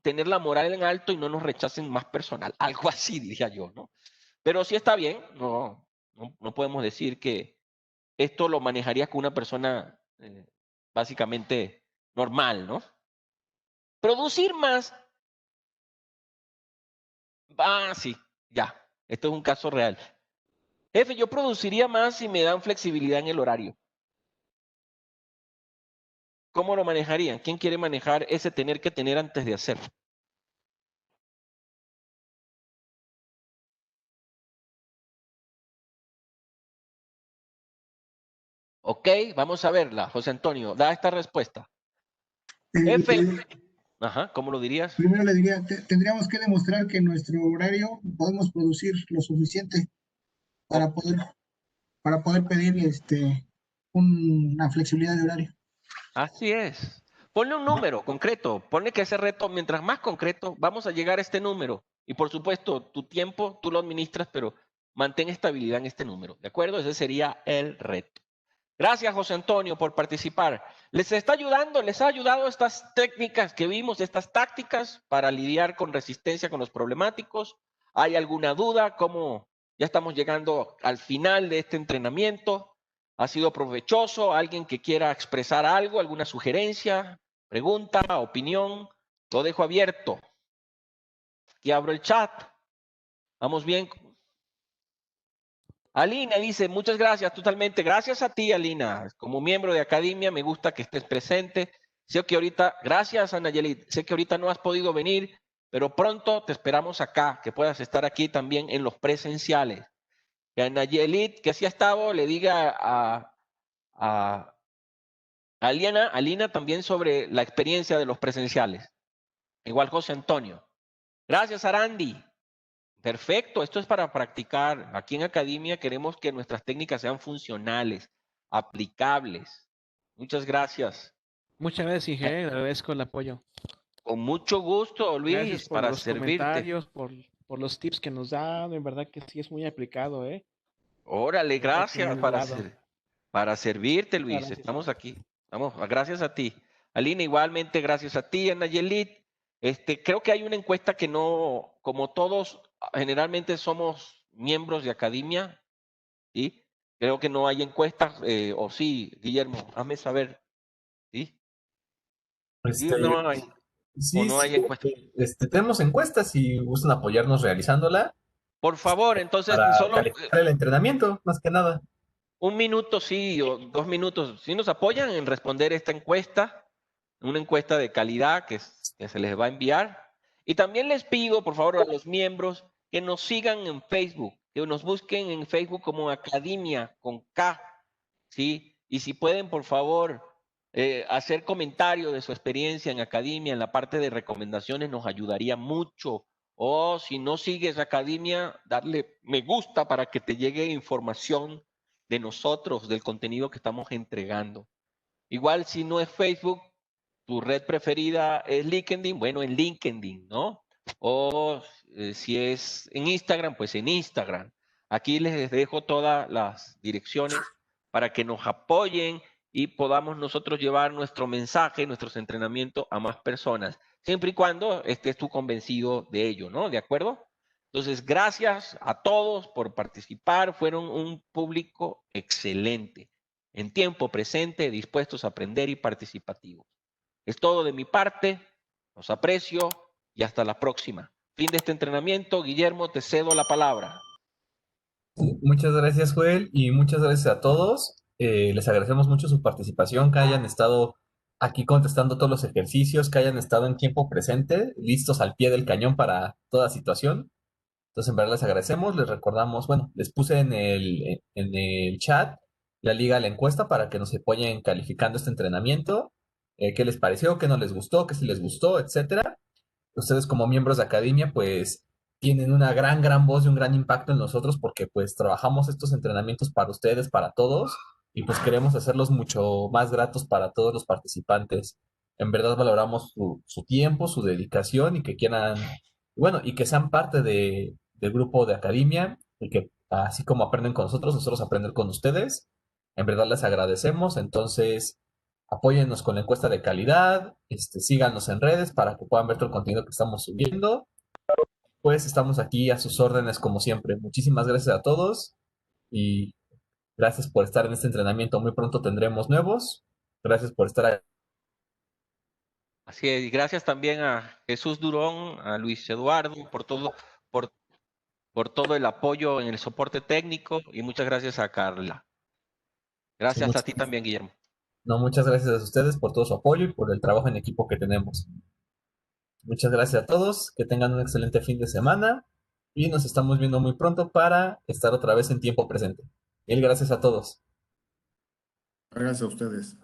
tener la moral en alto y no nos rechacen más personal. Algo así, diría yo, ¿no? Pero sí está bien, no podemos decir que esto lo manejarías con una persona básicamente normal, ¿no? Producir más. Sí, ya. Esto es un caso real. Jefe, yo produciría más si me dan flexibilidad en el horario. ¿Cómo lo manejarían? ¿Quién quiere manejar ese tener que tener antes de hacer? Ok, vamos a verla. José Antonio, da esta respuesta. Jefe. Ajá, ¿cómo lo dirías? Primero le diría, tendríamos que demostrar que en nuestro horario podemos producir lo suficiente para poder pedir una flexibilidad de horario. Así es. Ponle un número concreto. Ponle que ese reto, mientras más concreto, vamos a llegar a este número. Y por supuesto, tu tiempo tú lo administras, pero mantén estabilidad en este número. ¿De acuerdo? Ese sería el reto. Gracias, José Antonio, por participar. ¿Les está ayudando? ¿Les ha ayudado estas técnicas que vimos, estas tácticas para lidiar con resistencia con los problemáticos? ¿Hay alguna duda? ¿Cómo ya estamos llegando al final de este entrenamiento? ¿Ha sido provechoso? ¿Alguien que quiera expresar algo, alguna sugerencia, pregunta, opinión? Lo dejo abierto. Aquí abro el chat. ¿Vamos bien? Alina dice, muchas gracias, totalmente. Gracias a ti, Alina. Como miembro de Academia, me gusta que estés presente. Sé que ahorita, gracias, Anayeli, sé que ahorita no has podido venir, pero pronto te esperamos acá, que puedas estar aquí también en los presenciales. Que Anayeli, que sí ha estado, le diga a Alina también sobre la experiencia de los presenciales. Igual José Antonio. Gracias, Arandi. Perfecto, esto es para practicar. Aquí en Academia queremos que nuestras técnicas sean funcionales, aplicables. Muchas gracias. Muchas gracias, Inge, le agradezco el apoyo. Con mucho gusto, Luis, Gracias por para los servirte. comentarios, por los tips que nos dan. En verdad que sí es muy aplicado, ¿eh? Órale, gracias Finalizado. para servirte, Luis. Gracias. Estamos aquí. Vamos, gracias a ti. Alina, igualmente, gracias a ti, Anayelit. Creo que hay una encuesta que no, como todos generalmente somos miembros de Academia, ¿sí? Creo que no hay encuestas, o sí, Guillermo, hazme saber, ¿sí? Sí, no hay, o no hay encuestas. Tenemos encuestas si gustan apoyarnos realizándola Por favor, entonces para solo calificar el entrenamiento, más que nada. un minuto, sí, o 2 minutos. Si nos apoyan en responder esta encuesta, una encuesta de calidad que se les va a enviar. Y también les pido, por favor, a los miembros que nos sigan en Facebook, que nos busquen en Facebook como Academia con K, ¿sí? Y si pueden, por favor, hacer comentario de su experiencia en Academia, en la parte de recomendaciones, nos ayudaría mucho. O si no sigues Academia, darle me gusta para que te llegue información de nosotros, del contenido que estamos entregando. Igual si no es Facebook, tu red preferida es LinkedIn, bueno, en LinkedIn, ¿no? O si es en Instagram, pues en Instagram. Aquí les dejo todas las direcciones para que nos apoyen y podamos nosotros llevar nuestro mensaje, nuestros entrenamientos a más personas, siempre y cuando estés tú convencido de ello, ¿no? ¿De acuerdo? Entonces, gracias a todos por participar. Fueron un público excelente, en tiempo presente, dispuestos a aprender y participativos. Es todo de mi parte, los aprecio y hasta la próxima. Fin de este entrenamiento, Guillermo, te cedo la palabra. Muchas gracias, Joel, y muchas gracias a todos. Les agradecemos mucho su participación, que hayan estado aquí contestando todos los ejercicios, que hayan estado en tiempo presente, listos al pie del cañón para toda situación. Entonces, en verdad les agradecemos, les recordamos, bueno, les puse en el chat la liga a la encuesta para que nos apoyen calificando este entrenamiento, qué les pareció, qué no les gustó, qué sí les gustó, etcétera. Ustedes como miembros de Academia, pues tienen una gran voz y un gran impacto en nosotros porque pues trabajamos estos entrenamientos para ustedes, para todos, y pues queremos hacerlos mucho más gratos para todos los participantes. En verdad valoramos su tiempo, su dedicación y que quieran, bueno, y que sean parte del grupo de Academia y que así como aprenden con nosotros aprender con ustedes. En verdad les agradecemos, entonces apóyennos con la encuesta de calidad, síganos en redes para que puedan ver todo el contenido que estamos subiendo. pues estamos aquí a sus órdenes como siempre. Muchísimas gracias a todos y gracias por estar en este entrenamiento. Muy pronto tendremos nuevos. Gracias por estar aquí. Así es, y gracias también a Jesús Durón, a Luis Eduardo, por, por todo el apoyo en el soporte técnico, y muchas gracias a Carla. Gracias a ti también, Guillermo. No, muchas gracias a ustedes por todo su apoyo y por el trabajo en equipo que tenemos. Muchas gracias a todos, que tengan un excelente fin de semana y nos estamos viendo muy pronto para estar otra vez en tiempo presente. Mil gracias a todos. Gracias a ustedes.